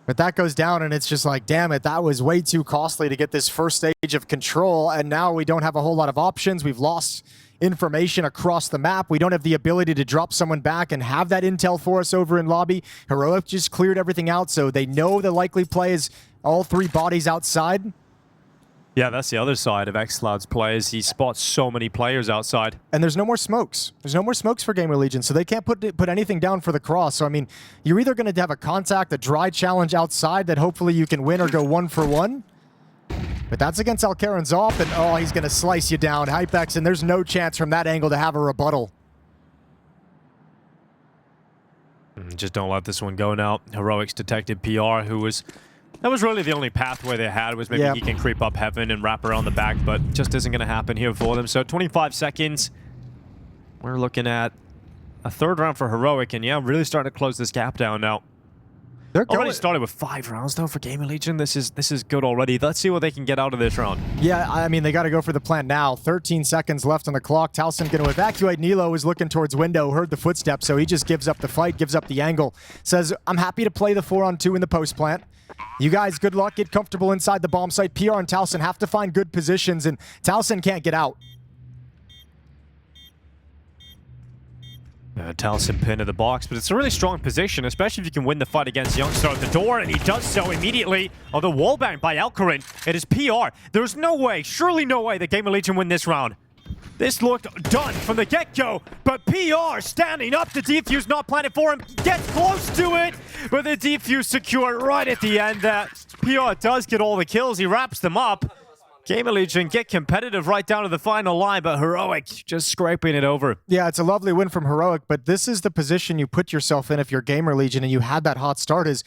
S3: But that goes down and it's just like, damn it, that was way too costly to get this first stage of control. And now we don't have a whole lot of options. We've lost information across the map. We don't have the ability to drop someone back and have that intel for us over in lobby. Heroic just cleared everything out, so they know the likely play is all 3 bodies outside.
S2: Yeah, that's the other side of Xcloud's plays. He spots so many players outside.
S3: And there's no more smokes. There's no more smokes for GamerLegion, so they can't put anything down for the cross. So, I mean, you're either going to have a contact, a dry challenge outside that hopefully you can win or go 1-for-1. But that's against Alcaran's off, and oh, he's going to slice you down. hypex, and there's no chance from that angle to have a rebuttal.
S2: Just don't let this one go now. Heroics detected PR, that was really the only pathway they had, was maybe he can creep up heaven and wrap around the back, but just isn't going to happen here for them. So 25 seconds. We're looking at a 3rd round for Heroic, and yeah, really starting to close this gap down now.
S3: They're
S2: Already
S3: going.
S2: started with 5 rounds though for GamerLegion. This is good already. Let's see what they can get out of this round.
S3: Yeah, I mean, they got to go for the plan now. 13 seconds left on the clock. Towson going to evacuate. Nilo is looking towards window, heard the footsteps, so he just gives up the fight, gives up the angle. Says, I'm happy to play the 4-on-2 in the post plant. You guys, good luck. Get comfortable inside the bomb site. PR and Towson have to find good positions, and Towson can't get out.
S2: Towson pin to the box, but it's a really strong position, especially if you can win the fight against Youngstar at the door, and he does so immediately. Although wallbang by Alcarin, it is PR. There's no way, surely no way that GamerLegion win this round. This looked done from the get-go, but PR standing up, the defuse not planted for him, gets close to it, but the defuse secured right at the end. PR does get all the kills, he wraps them up. GamerLegion get competitive right down to the final line, but Heroic just scraping it over.
S3: Yeah, it's a lovely win from Heroic, but this is the position you put yourself in if you're GamerLegion and you had that hot start is,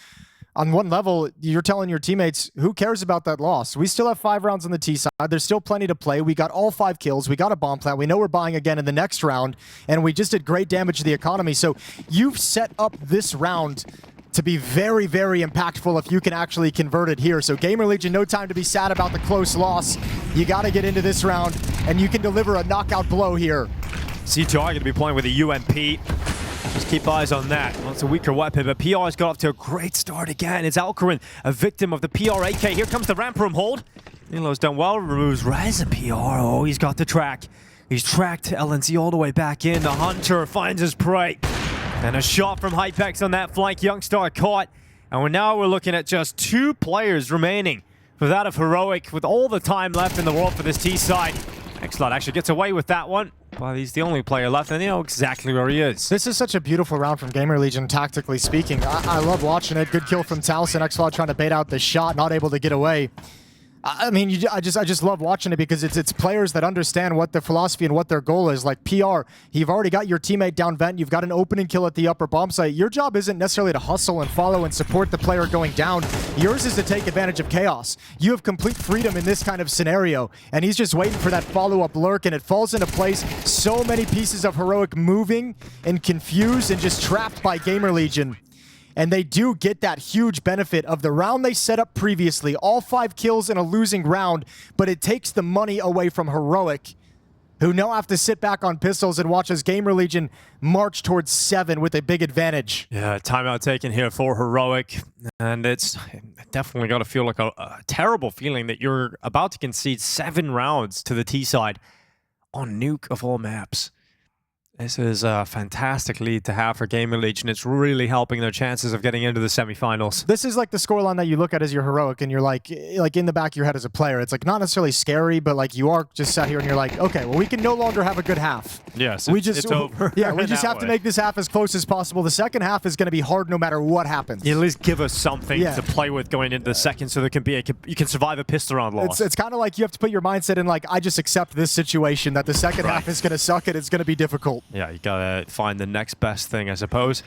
S3: on one level, you're telling your teammates, who cares about that loss? We still have 5 rounds on the T side. There's still plenty to play. We got all 5 kills. We got a bomb plant. We know we're buying again in the next round, and we just did great damage to the economy. So you've set up this round to be very, very impactful if you can actually convert it here. So GamerLegion, no time to be sad about the close loss. You got to get into this round, and you can deliver a knockout blow here.
S2: CTR going to be playing with a UMP. Just keep eyes on that. Well, it's a weaker weapon, but PR has got off to a great start again. It's Alcarin, a victim of the PR AK. Here comes the ramp room hold. Nilo's done well, removes Res, and PR, oh, he's got the track. He's tracked LNC all the way back in. The Hunter finds his prey. And a shot from hypex on that flank. Youngstar caught. And we're looking at just 2 players remaining for that of Heroic, with all the time left in the world for this T side. Xlot actually gets away with that one. Well, he's the only player left, and they know exactly where he is.
S3: This is such a beautiful round from GamerLegion, tactically speaking. I love watching it. Good kill from Towson. Xlot trying to bait out the shot, not able to get away. I mean, I just love watching it because it's players that understand what their philosophy and what their goal is. Like PR, you've already got your teammate down vent. You've got an opening kill at the upper bomb site. Your job isn't necessarily to hustle and follow and support the player going down. Yours is to take advantage of chaos. You have complete freedom in this kind of scenario, and he's just waiting for that follow-up lurk, and it falls into place. So many pieces of Heroic moving and confused and just trapped by GamerLegion. And they do get that huge benefit of the round they set up previously. All 5 kills in a losing round, but it takes the money away from Heroic, who now have to sit back on pistols and watch as GamerLegion march towards 7 with a big advantage.
S2: Yeah, timeout taken here for Heroic. And it's definitely got to feel like a terrible feeling that you're about to concede 7 rounds to the T side on Nuke of all maps. This is a fantastic lead to have for GamerLegion. It's really helping their chances of getting into the semifinals.
S3: This is like the scoreline that you look at as your Heroic, and you're like in the back of your head as a player. It's like not necessarily scary, but like you are just sat here and you're like, okay, well, we can no longer have a good half.
S2: Yes,
S3: it's
S2: over.
S3: Yeah, we just have to make this half as close as possible. The second half is going to be hard no matter what happens.
S2: You at least give us something to play with going into the second, so there can be you can survive a pistol round loss.
S3: It's kind of like you have to put your mindset in like, I just accept this situation that the second half is going to suck and it's going to be difficult.
S2: Yeah, you gotta find the next best thing, I suppose.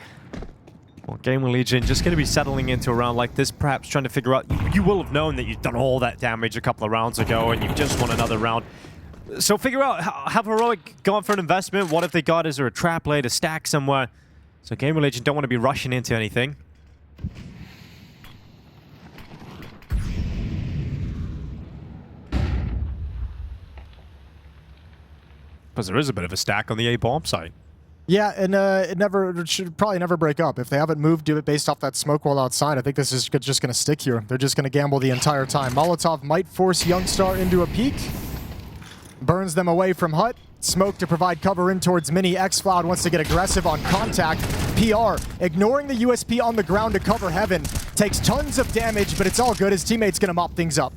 S2: Well, GamerLegion just going to be settling into a round like this, perhaps trying to figure out... You will have known that you've done all that damage a couple of rounds ago, and you've just won another round. So figure out, have Heroic gone for an investment? What if they got, is there a trap laid, a stack somewhere? So GamerLegion don't want to be rushing into anything. Because there is a bit of a stack on the A bomb site.
S3: Yeah, and it should probably never break up. If they haven't moved to it based off that smoke wall outside, I think this is just going to stick here. They're just going to gamble the entire time. Molotov might force Youngstar into a peek. Burns them away from Hut. Smoke to provide cover in towards Mini. Xcloud wants to get aggressive on contact. PR, ignoring the USP on the ground to cover Heaven. Takes tons of damage, but it's all good. His teammate's going to mop things up.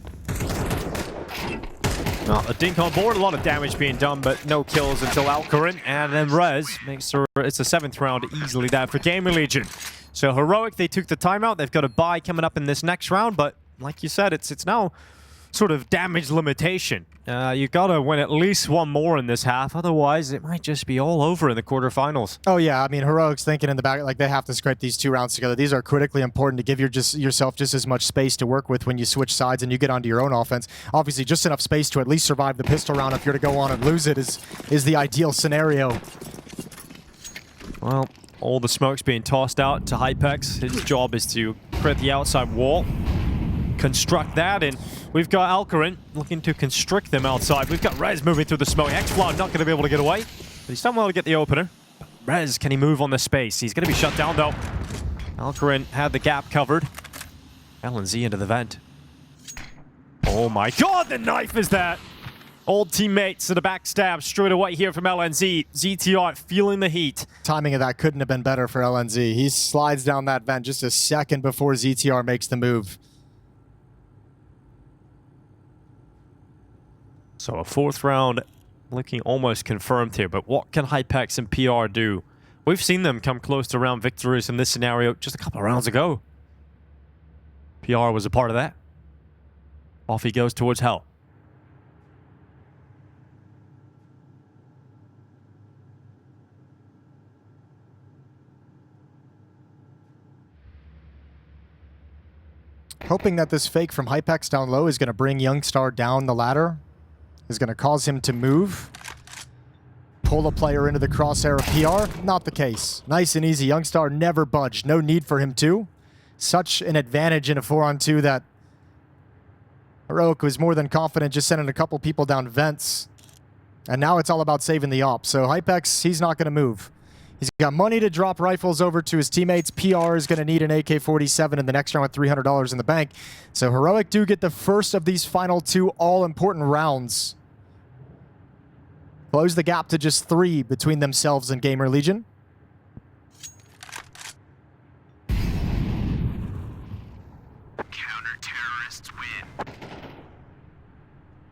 S2: Well, a dink on board, a lot of damage being done, but no kills until Alcarin, and then Rez makes her, it's the 7th round easily there for GamerLegion. So Heroic, they took the timeout, they've got a bye coming up in this next round, but like you said, it's now sort of damage limitation. You've got to win at least 1 more in this half, otherwise it might just be all over in the quarterfinals.
S3: Oh yeah, I mean, Heroic's thinking in the back, like they have to scrape these 2 rounds together. These are critically important to give yourself just as much space to work with when you switch sides and you get onto your own offense. Obviously, just enough space to at least survive the pistol round. If you're to go on and lose it is the ideal scenario.
S2: Well, all the smoke's being tossed out to hypex. His job is to create the outside wall. Construct that, and we've got Alcarin looking to constrict them outside. We've got Rez moving through the smoke. xFloud not going to be able to get away, but he's done well to get the opener. Rez, can he move on the space? He's going to be shut down, though. Alcarin had the gap covered. LNZ into the vent. Oh my god, the knife is that! Old teammates to the backstab straight away here from LNZ. ZTR feeling the heat.
S3: Timing of that couldn't have been better for LNZ. He slides down that vent just a second before ZTR makes the move.
S2: So a 4th round looking almost confirmed here, but what can hypex and PR do? We've seen them come close to round victories in this scenario just a couple of rounds ago. PR was a part of that. Off he goes towards hell.
S3: Hoping that this fake from hypex down low is going to bring Youngstar down the ladder. Is going to cause him to move. Pull a player into the crosshair of PR. Not the case. Nice and easy. Youngstar never budged. No need for him to. Such an advantage in a 4-on-2 that Heroic was more than confident just sending a couple people down vents. And now it's all about saving the op. So hypex, he's not going to move. He's got money to drop rifles over to his teammates. PR is going to need an AK-47 in the next round with $300 in the bank. So Heroic do get the first of these final 2 all-important rounds. Close the gap to just 3 between themselves and GamerLegion.
S4: Counter-terrorists win.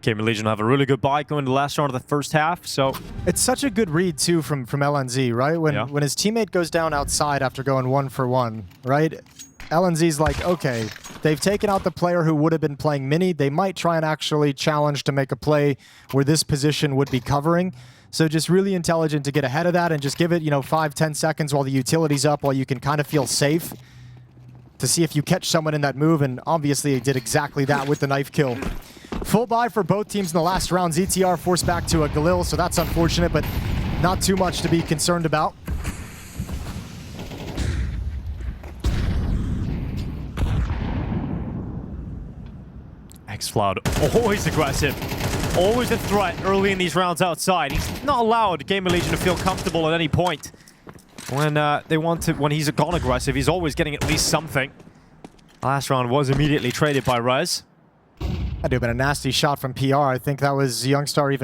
S2: GamerLegion have a really good buy going to the last round of the first half, so...
S3: It's such a good read, too, from LNZ, right? When his teammate goes down outside after going 1-for-1, right? LNZ's like, okay, they've taken out the player who would have been playing mini. They might try and actually challenge to make a play where this position would be covering. So just really intelligent to get ahead of that and just give it, 5-10 seconds while the utility's up, while you can kind of feel safe to see if you catch someone in that move. And obviously, he did exactly that with the knife kill. Full buy for both teams in the last round. ZTR forced back to a Galil, so that's unfortunate, but not too much to be concerned about.
S2: xFloud, always aggressive. Always a threat early in these rounds outside. He's not allowed GamerLegion to feel comfortable at any point. When he's gone aggressive, he's always getting at least something. Last round was immediately traded by Rez.
S3: That would have been a nasty shot from PR. I think that was Youngstar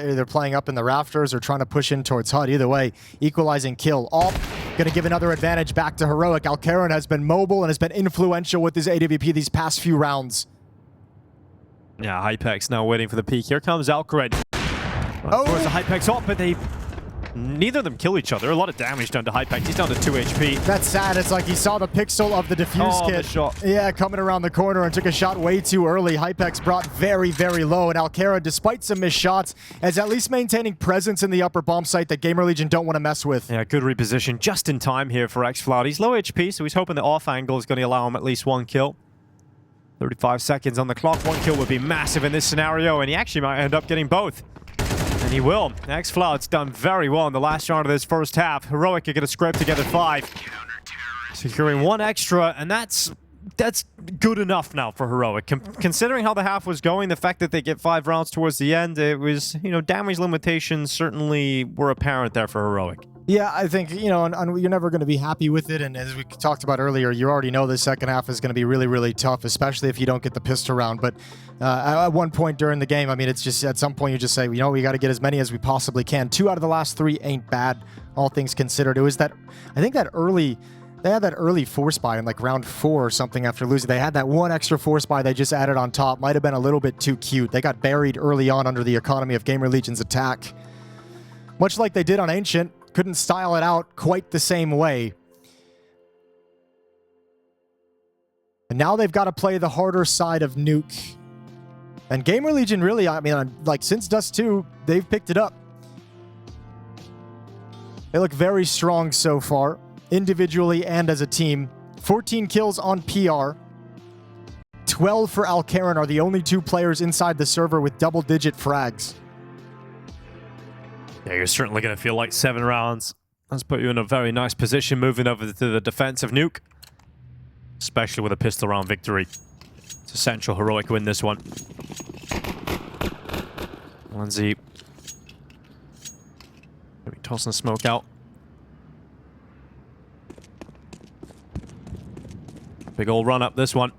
S3: either playing up in the rafters or trying to push in towards HUD. Either way, equalizing kill. Going to give another advantage back to Heroic. Alcarin has been mobile and has been influential with his AWP these past few rounds.
S2: Yeah, hypex now waiting for the peak. Here comes Alcarin. Of course, the hypex up, but neither of them kill each other. A lot of damage done to hypex. He's down to 2 HP.
S3: That's sad. It's like he saw the pixel of the defuse kit.
S2: The shot.
S3: Yeah, coming around the corner and took a shot way too early. hypex brought very, very low. And Alcarin, despite some missed shots, is at least maintaining presence in the upper bomb site that GamerLegion don't want to mess with.
S2: Yeah, good reposition just in time here for xFloud. He's low HP, so he's hoping the off angle is going to allow him at least 1 kill. 35 seconds on the clock. 1 kill would be massive in this scenario, and he actually might end up getting both. And he will. xFloud's done very well in the last round of this first half. Heroic are going to scrape together 5. Securing 1 extra, and that's good enough now for Heroic. Considering how the half was going, the fact that they get 5 rounds towards the end, it was, damage limitations certainly were apparent there for Heroic.
S3: Yeah, I think, and you're never going to be happy with it. And as we talked about earlier, you already know the second half is going to be really, really tough, especially if you don't get the pistol round. But at one point during the game, I mean, it's just at some point you just say, we got to get as many as we possibly can. 2 out of the last 3 ain't bad, all things considered. It was that, I think that early... They had that early force buy in like round 4 or something after losing. They had that 1 extra force buy they just added on top. Might have been a little bit too cute. They got buried early on under the economy of GamerLegion's attack. Much like they did on Ancient, couldn't style it out quite the same way. And now they've got to play the harder side of Nuke. And GamerLegion really, I mean, like since Dust2, they've picked it up. They look very strong so far, individually and as a team. 14 kills on PR. 12 for Alcarin are the only 2 players inside the server with double-digit frags.
S2: Yeah, you're certainly going to feel like 7 rounds. Let's put you in a very nice position moving over to the defense of Nuke. especially with a pistol round victory. It's essential Heroic win this one. 1Z. Maybe tossing the smoke out. Big old run up this one.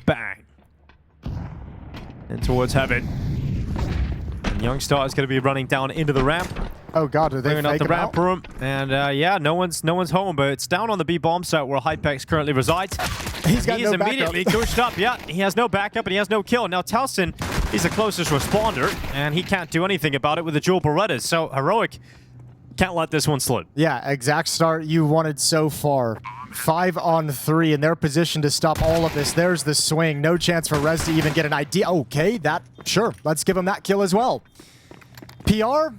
S2: Bang. And towards heaven. And Youngstar is going to be running down into the ramp.
S3: Oh god, are they
S2: Bringing up the
S3: faking
S2: ramp
S3: out?
S2: room. And yeah, no one's home, but it's down on the B bomb site where hypex currently resides.
S3: He's got
S2: He is
S3: no
S2: immediately
S3: backup.
S2: pushed up. Yeah, he has no backup and he has no kill. Now Towson, he's the closest responder, and he can't do anything about it with the dual Berettas. So Heroic can't let this one slip.
S3: Yeah, exact start you wanted so far. 5 on 3, and they're positioned to stop all of this. There's the swing. No chance for Rez to even get an idea. Okay, sure. Let's give him that kill as well. PR,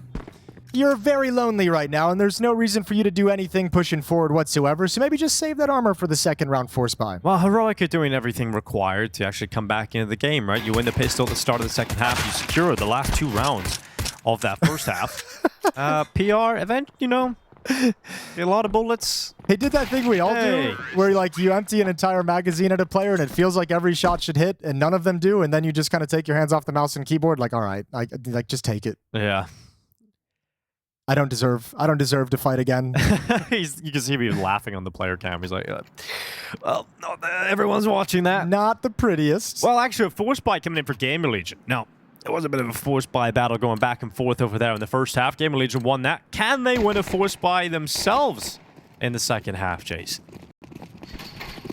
S3: you're very lonely right now, and there's no reason for you to do anything pushing forward whatsoever, so maybe just save that armor for the second round force buy.
S2: Well, Heroic are doing everything required to actually come back into the game, right? You win the pistol at the start of the second half. You secure the last 2 rounds of that first half. PR event, you know, get a lot of bullets.
S3: He did that thing we all do, where like you empty an entire magazine at a player and it feels like every shot should hit and none of them do, and then you just kind of take your hands off the mouse and keyboard like, all right, like just take it.
S2: Yeah.
S3: I don't deserve to fight again.
S2: You can see me laughing on the player cam. He's like, well, no, everyone's watching that.
S3: Not the prettiest.
S2: Well, actually, a force buy coming in for GamerLegion. Now, it was a bit of a force buy battle going back and forth over there in the first half. GamerLegion won that. Can they win a force buy themselves in the second half, Jace?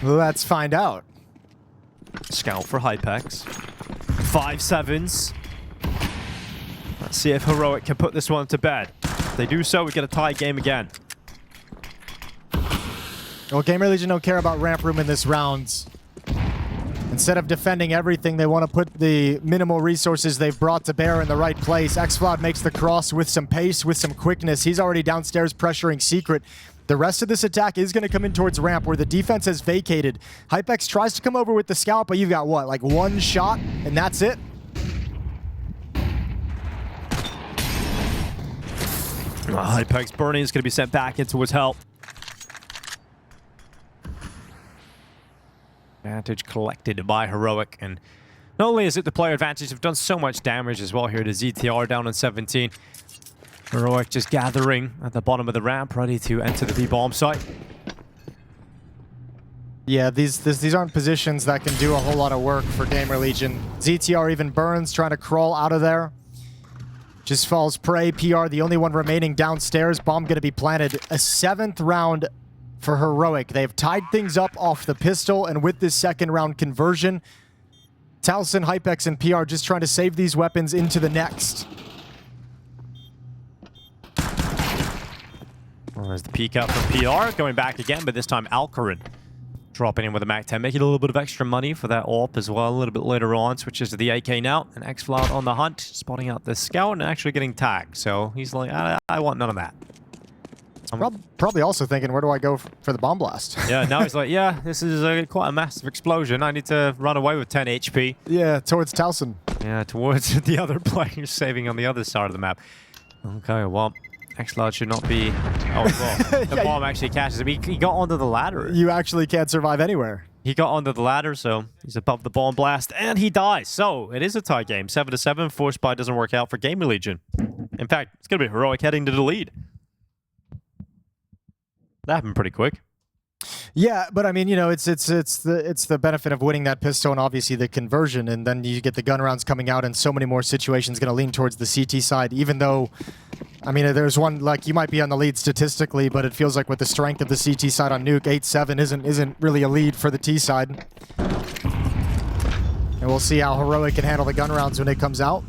S3: Let's find out.
S2: Scout for hypex. 5-7s. Let's see if Heroic can put this one to bed. If they do so, we get a tie game again.
S3: Well, GamerLegion don't care about ramp room in this round. Instead of defending everything, they want to put the minimal resources they've brought to bear in the right place. xFloud makes the cross with some pace, with some quickness. He's already downstairs pressuring Secret. The rest of this attack is going to come in towards ramp where the defense has vacated. hypex tries to come over with the scout, but you've got what, like 1 shot, and that's it?
S2: hypex burning is going to be sent back into his help. Advantage collected by Heroic, and not only is it the player advantage, they've done so much damage as well here to ZTR down on 17. Heroic just gathering at the bottom of the ramp, ready to enter the B-bomb site.
S3: Yeah, these aren't positions that can do a whole lot of work for GamerLegion. ZTR even burns, trying to crawl out of there. Just falls prey. PR, the only one remaining downstairs. Bomb going to be planted. A 7th round for Heroic. They've tied things up off the pistol, and with this second round conversion, Towson, hypex, and PR just trying to save these weapons into the next.
S2: Well, there's the peek out from PR, going back again, but this time Alcarin dropping in with a MAC-10, making a little bit of extra money for that AWP as well a little bit later on. Switches to the AK now, and xFloud on the hunt, spotting out the scout and actually getting tagged. So he's like, I want none of that.
S3: Probably also thinking, where do I go for the bomb blast?
S2: Yeah, now he's like, yeah, this is quite a massive explosion. I need to run away with 10 HP.
S3: Yeah, towards Towson.
S2: Yeah, towards the other players saving on the other side of the map. Okay, well, xFloud should not be... Oh, well, the bomb actually catches him. He got onto the ladder.
S3: You actually can't survive anywhere.
S2: He got onto the ladder, so he's above the bomb blast, and he dies. So it is a tie game. 7-7. Force buy doesn't work out for GamerLegion. In fact, it's going to be Heroic heading to the lead. That happened pretty quick.
S3: Yeah, but I mean, you know, it's the benefit of winning that pistol and obviously the conversion, and then you get the gun rounds coming out, and so many more situations going to lean towards the CT side. Even though, I mean, there's one like you might be on the lead statistically, but it feels like with the strength of the CT side on Nuke, 8-7 isn't really a lead for the T side. And we'll see how Heroic can handle the gun rounds when it comes out.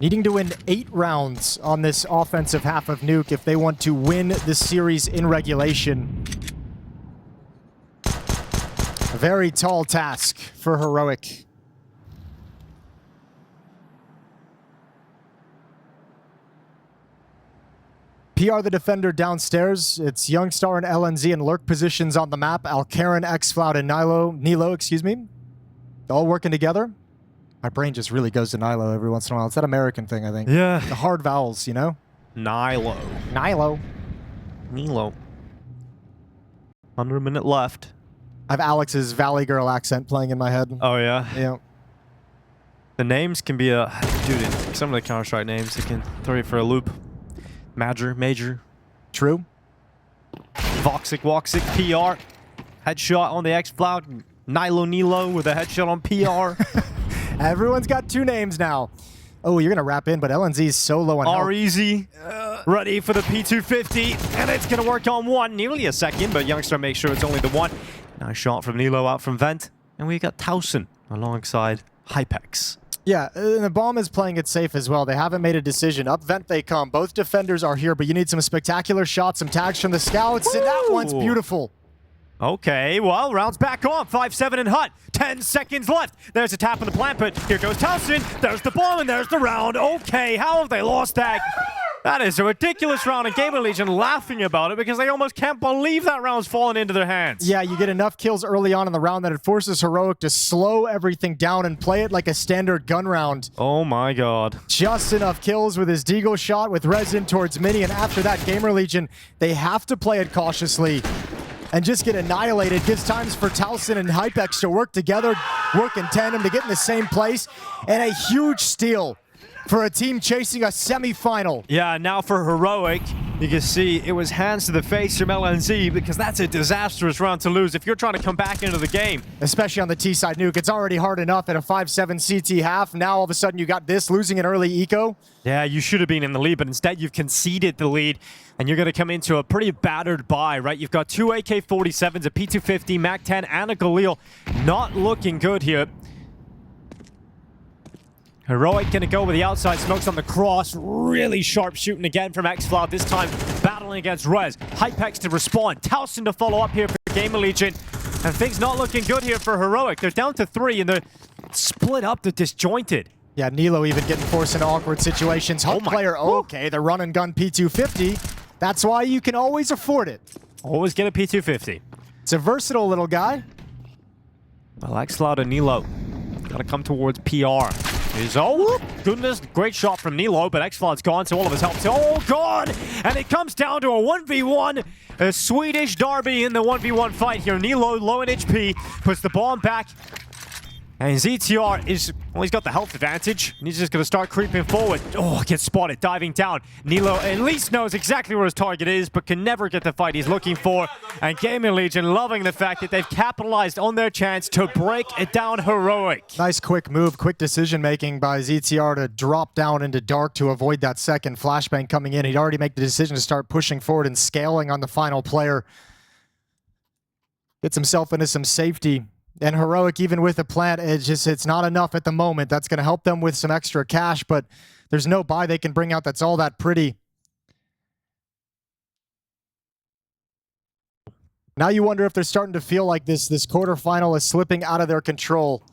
S3: Needing to win 8 rounds on this offensive half of Nuke if they want to win the series in regulation. A very tall task for Heroic. PR the defender downstairs. It's Youngstar and LNZ in lurk positions on the map. Alcarin, xFloud, and Nilo, excuse me. All working together. My brain just really goes to Nilo every once in a while. It's that American thing, I think.
S2: Yeah.
S3: The hard vowels, you know?
S2: Nilo.
S3: Nilo.
S2: Nilo. 100 minute left.
S3: I have Alex's Valley Girl accent playing in my head.
S2: Oh, yeah?
S3: Yeah.
S2: The names can be a... Dude, some of the Counter-Strike names, they can throw you for a loop. Major.
S3: True.
S2: Voxic, PR. Headshot on the XCloud. Nilo with a headshot on PR.
S3: Everyone's got 2 names now. Oh, you're going to wrap in, but LNZ's so low on health.
S2: R-Easy. Ready for the P250. And it's going to work on 1. Nearly a second, but Youngster makes sure it's only the 1. Nice shot from Nilo out from Vent. And we got Towson alongside hypex.
S3: Yeah, and the bomb is playing it safe as well. They haven't made a decision. Up vent they come. Both defenders are here, but you need some spectacular shots, some tags from the scouts, and that one's beautiful.
S2: Okay, well, round's back on. 5-7 in Hut. 10 seconds left. There's a tap on the plant, but here goes Towson. There's the bomb, and there's the round. Okay, how have they lost that? That is a ridiculous round, and GamerLegion laughing about it because they almost can't believe that round's fallen into their hands.
S3: Yeah, you get enough kills early on in the round that it forces Heroic to slow everything down and play it like a standard gun round.
S2: Oh my god.
S3: Just enough kills with his Deagle shot with Resin towards Mini, and after that, GamerLegion, they have to play it cautiously and just get annihilated. Gives times for Towson and hypex to work together, work in tandem to get in the same place, and a huge steal for a team chasing a semi-final.
S2: Yeah, now for Heroic, you can see it was hands to the face from LNZ because that's a disastrous round to lose if you're trying to come back into the game.
S3: Especially on the T-side nuke. It's already hard enough at a 5-7 CT half. Now all of a sudden you got this, losing an early eco.
S2: Yeah, you should have been in the lead, but instead you've conceded the lead, and you're going to come into a pretty battered buy, right? You've got 2 AK-47s, a P250, MAC-10, and a Galil. Not looking good here. Heroic gonna go with the outside smokes on the cross. Really sharp shooting again from XCloud, this time battling against Rez. hypex to respond. Towson to follow up here for GamerLegion. And things not looking good here for Heroic. They're down to 3 and they're split up, they're disjointed.
S3: Yeah, Nilo even getting forced into awkward situations. Hut player, okay, the run and gun P250. That's why you can always afford it.
S2: Always get a P250.
S3: It's a versatile little guy.
S2: Well, XCloud and Nilo gotta come towards PR. Oh, goodness, great shot from Nilo, but XCloud's gone, so all of his help. Oh, God! And it comes down to a 1v1. A Swedish derby in the 1v1 fight here. Nilo, low in HP, puts the bomb back. And ZTR is, well, he's got the health advantage. And he's just going to start creeping forward. Oh, gets spotted, diving down. Nilo at least knows exactly where his target is, but can never get the fight he's looking for. And GamerLegion loving the fact that they've capitalized on their chance to break it down Heroic.
S3: Nice quick move, quick decision-making by ZTR to drop down into dark to avoid that second flashbang coming in. He'd already made the decision to start pushing forward and scaling on the final player. Gets himself into some safety. And Heroic, even with the plant, it's not enough at the moment. That's going to help them with some extra cash, but there's no buy they can bring out that's all that pretty. Now you wonder if they're starting to feel like this quarterfinal is slipping out of their control.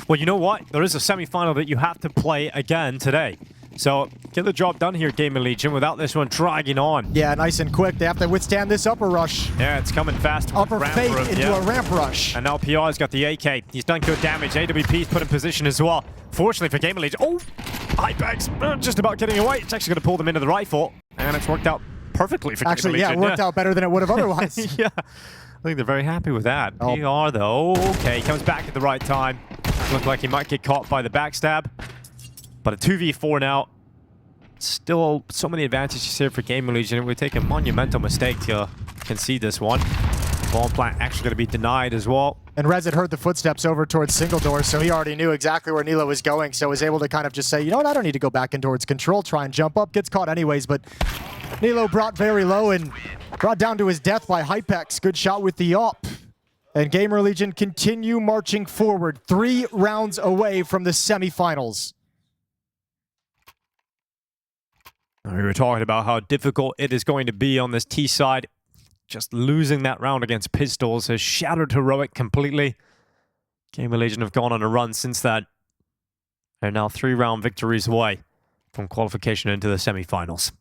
S2: Well, you know what? There is a semi-final that you have to play again today. So get the job done here, GamerLegion, without this one dragging on.
S3: Yeah, nice and quick. They have to withstand this upper rush.
S2: Yeah, it's coming fast.
S3: Upper fake into a ramp rush.
S2: And now PR's got the AK. He's done good damage. AWP's put in position as well. Fortunately for GamerLegion. Oh! hypex just about getting away. It's actually going to pull them into the rifle. And it's worked out perfectly for GamerLegion.
S3: Actually, yeah, it worked out better than it would have otherwise.
S2: Yeah. I think they're very happy with that. PR, though. Okay, comes back at the right time. Looked like he might get caught by the backstab. But a 2v4 now. Still so many advantages here for GamerLegion. It would take a monumental mistake to concede this one. Bomb plant actually going to be denied as well.
S3: And Rez had heard the footsteps over towards single door, so he already knew exactly where Nilo was going, so was able to kind of just say, you know what, I don't need to go back in towards control, try and jump up, gets caught anyways, but Nilo brought very low and brought down to his death by hypex. Good shot with the op. And GamerLegion continue marching forward, 3 rounds away from the semifinals.
S2: We were talking about how difficult it is going to be on this T side. Just losing that round against Pistols has shattered Heroic completely. GamerLegion have gone on a run since that. They're now 3-round victories away from qualification into the semifinals.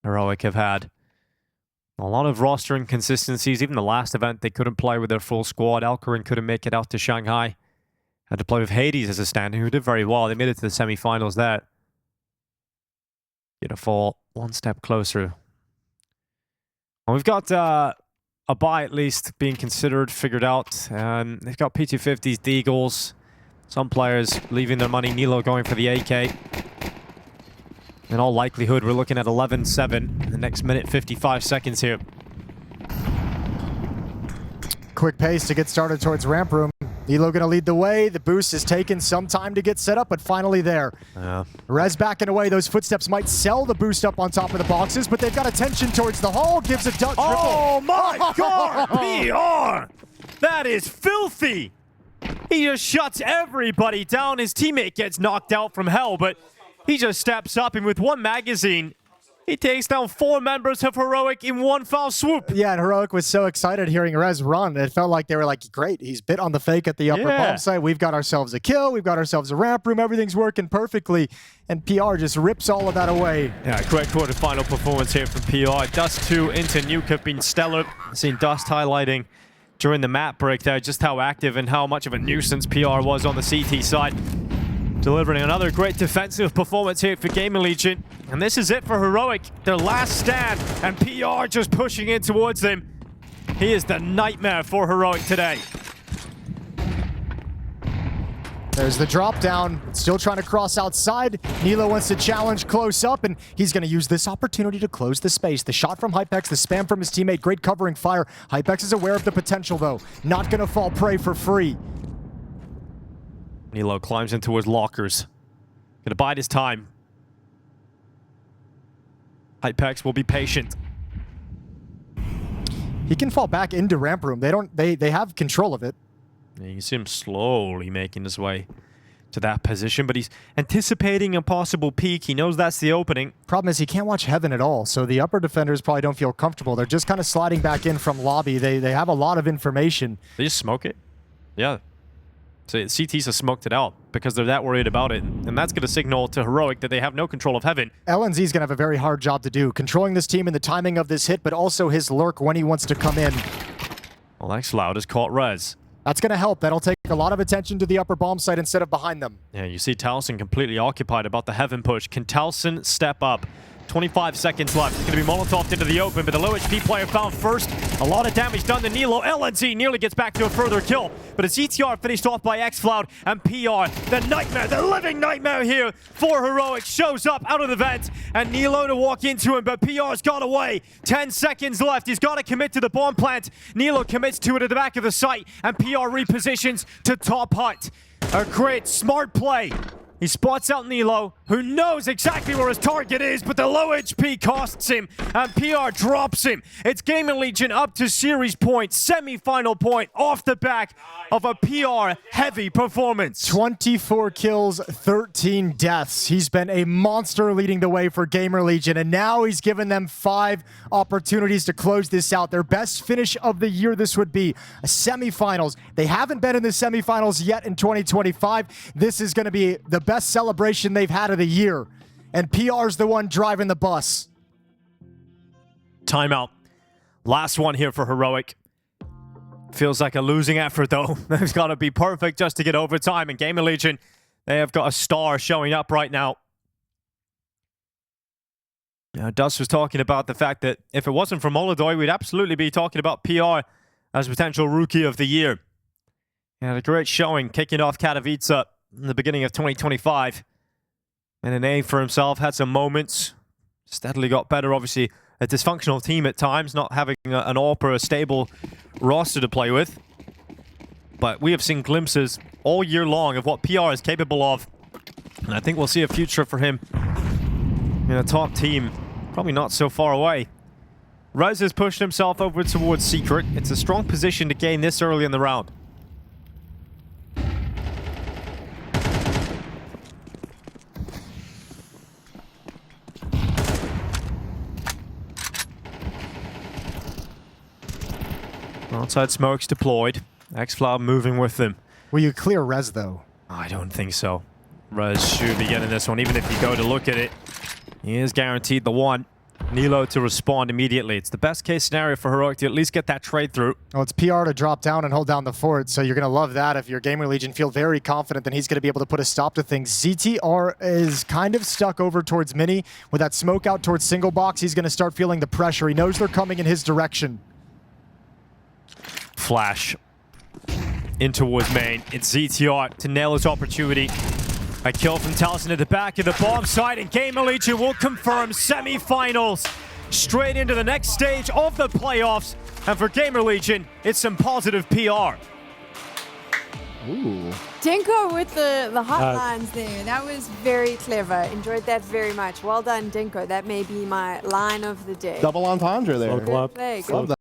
S2: Heroic have had A lot of roster inconsistencies. Even the last event, they couldn't play with their full squad. Alcarin couldn't make it out to Shanghai. Had to play with Hades as a stand-in, who did very well. They made it to the semi-finals there. Get a fall one step closer. And we've got a buy at least being considered, figured out. They've got P250s, Deagles. Some players leaving their money. Nilo going for the AK. In all likelihood, we're looking at 11-7 in the next minute, 55 seconds here.
S3: Quick pace to get started towards ramp room. Nilo gonna lead the way. The boost has taken some time to get set up, but finally there. Rez backing away. Those footsteps might sell the boost up on top of the boxes, but they've got attention towards the hole. Gives a duck triple.
S2: Oh my God, PR! That is filthy! He just shuts everybody down. His teammate gets knocked out from hell, but he just steps up, and with one magazine, he takes down 4 members of Heroic in one foul swoop.
S3: Yeah, and Heroic was so excited hearing Rez run. It felt like they were like, great, he's bit on the fake at the upper bomb site. We've got ourselves a kill. We've got ourselves a ramp room. Everything's working perfectly. And PR just rips all of that away.
S2: Yeah, great quarterfinal performance here from PR. Dust2 into Nuke have been stellar. Seen Dust highlighting during the map break there just how active and how much of a nuisance PR was on the CT side. Delivering another great defensive performance here for GamerLegion. And this is it for Heroic. Their last stand, and PR just pushing in towards them. He is the nightmare for Heroic today.
S3: There's the drop down. Still trying to cross outside. Nilo wants to challenge close up, and he's going to use this opportunity to close the space. The shot from hypex, the spam from his teammate, great covering fire. hypex is aware of the potential, though. Not going to fall prey for free.
S2: Nilo climbs into his lockers. Gonna bide his time. hypex will be patient.
S3: He can fall back into ramp room. They have control of it.
S2: Yeah, you can see him slowly making his way to that position, but he's anticipating a possible peek. He knows that's the opening.
S3: Problem is he can't watch heaven at all, so the upper defenders probably don't feel comfortable. They're just kind of sliding back in from lobby. They have a lot of information.
S2: They just smoke it. Yeah. So CTs have smoked it out because they're that worried about it. And that's going to signal to Heroic that they have no control of heaven.
S3: LNZ is going to have a very hard job to do, controlling this team and the timing of this hit, but also his lurk when he wants to come in.
S2: Well, xCloud has caught Rez.
S3: That's going to help. That'll take a lot of attention to the upper bomb site instead of behind them.
S2: Yeah, you see Towson completely occupied about the heaven push. Can Towson step up? 25 seconds left. It's going to be Molotoved into the open, but the low HP player found first. A lot of damage done to Nilo. LNZ nearly gets back to a further kill, but it's ETR finished off by xCloud, and PR, the nightmare, the living nightmare here for Heroic, shows up out of the vent, and Nilo to walk into him, but PR's got away. 10 seconds left. He's got to commit to the bomb plant. Nilo commits to it at the back of the site, and PR repositions to top hut. A great, smart play. He spots out Nilo, who knows exactly where his target is, but the low HP costs him, and PR drops him. It's GamerLegion up to series point, semi-final point, off the back of a PR-heavy performance.
S3: 24 kills, 13 deaths. He's been a monster leading the way for GamerLegion, and now he's given them 5 opportunities to close this out. Their best finish of the year this would be. A semifinals. They haven't been in the semifinals yet in 2025. This is going to be the best celebration they've had of the year, and PR's the one driving the bus.
S2: Timeout. Last one here for Heroic. Feels like a losing effort, though. It's got to be perfect just to get overtime. And GamerLegion, they have got a star showing up right now. Dust was talking about the fact that if it wasn't for Molodoy, we'd absolutely be talking about PR as potential Rookie of the Year. He had a great showing kicking off Katowice in the beginning of 2025. And an A for himself, had some moments. Steadily got better, obviously. A dysfunctional team at times, not having an AWP or a stable roster to play with. But we have seen glimpses all year long of what PR is capable of. And I think we'll see a future for him in a top team. Probably not so far away. Rez has pushed himself over towards Secret. It's a strong position to gain this early in the round. Outside smokes deployed. xCloud moving with them.
S3: Will you clear Rez, though?
S2: I don't think so. Rez should be getting this one, even if you go to look at it. He is guaranteed the one. Nilo to respond immediately. It's the best case scenario for Heroic to at least get that trade through.
S3: Well, it's PR to drop down and hold down the fort, so you're going to love that. If your GamerLegion feel very confident, then he's going to be able to put a stop to things. ZTR is kind of stuck over towards Mini. With that smoke out towards single box, he's going to start feeling the pressure. He knows they're coming in his direction.
S2: Flash in towards main. It's ZTR to nail his opportunity. A kill from Taliesin at the back of the bomb site, and GamerLegion will confirm semi-finals straight into the next stage of the playoffs. And for GamerLegion, it's some positive PR.
S5: Ooh.
S1: Dinko with the hotlines there. That was very clever. Enjoyed that very much. Well done, Dinko. That may be my line of the day.
S5: Double entendre there.
S1: Good play. Good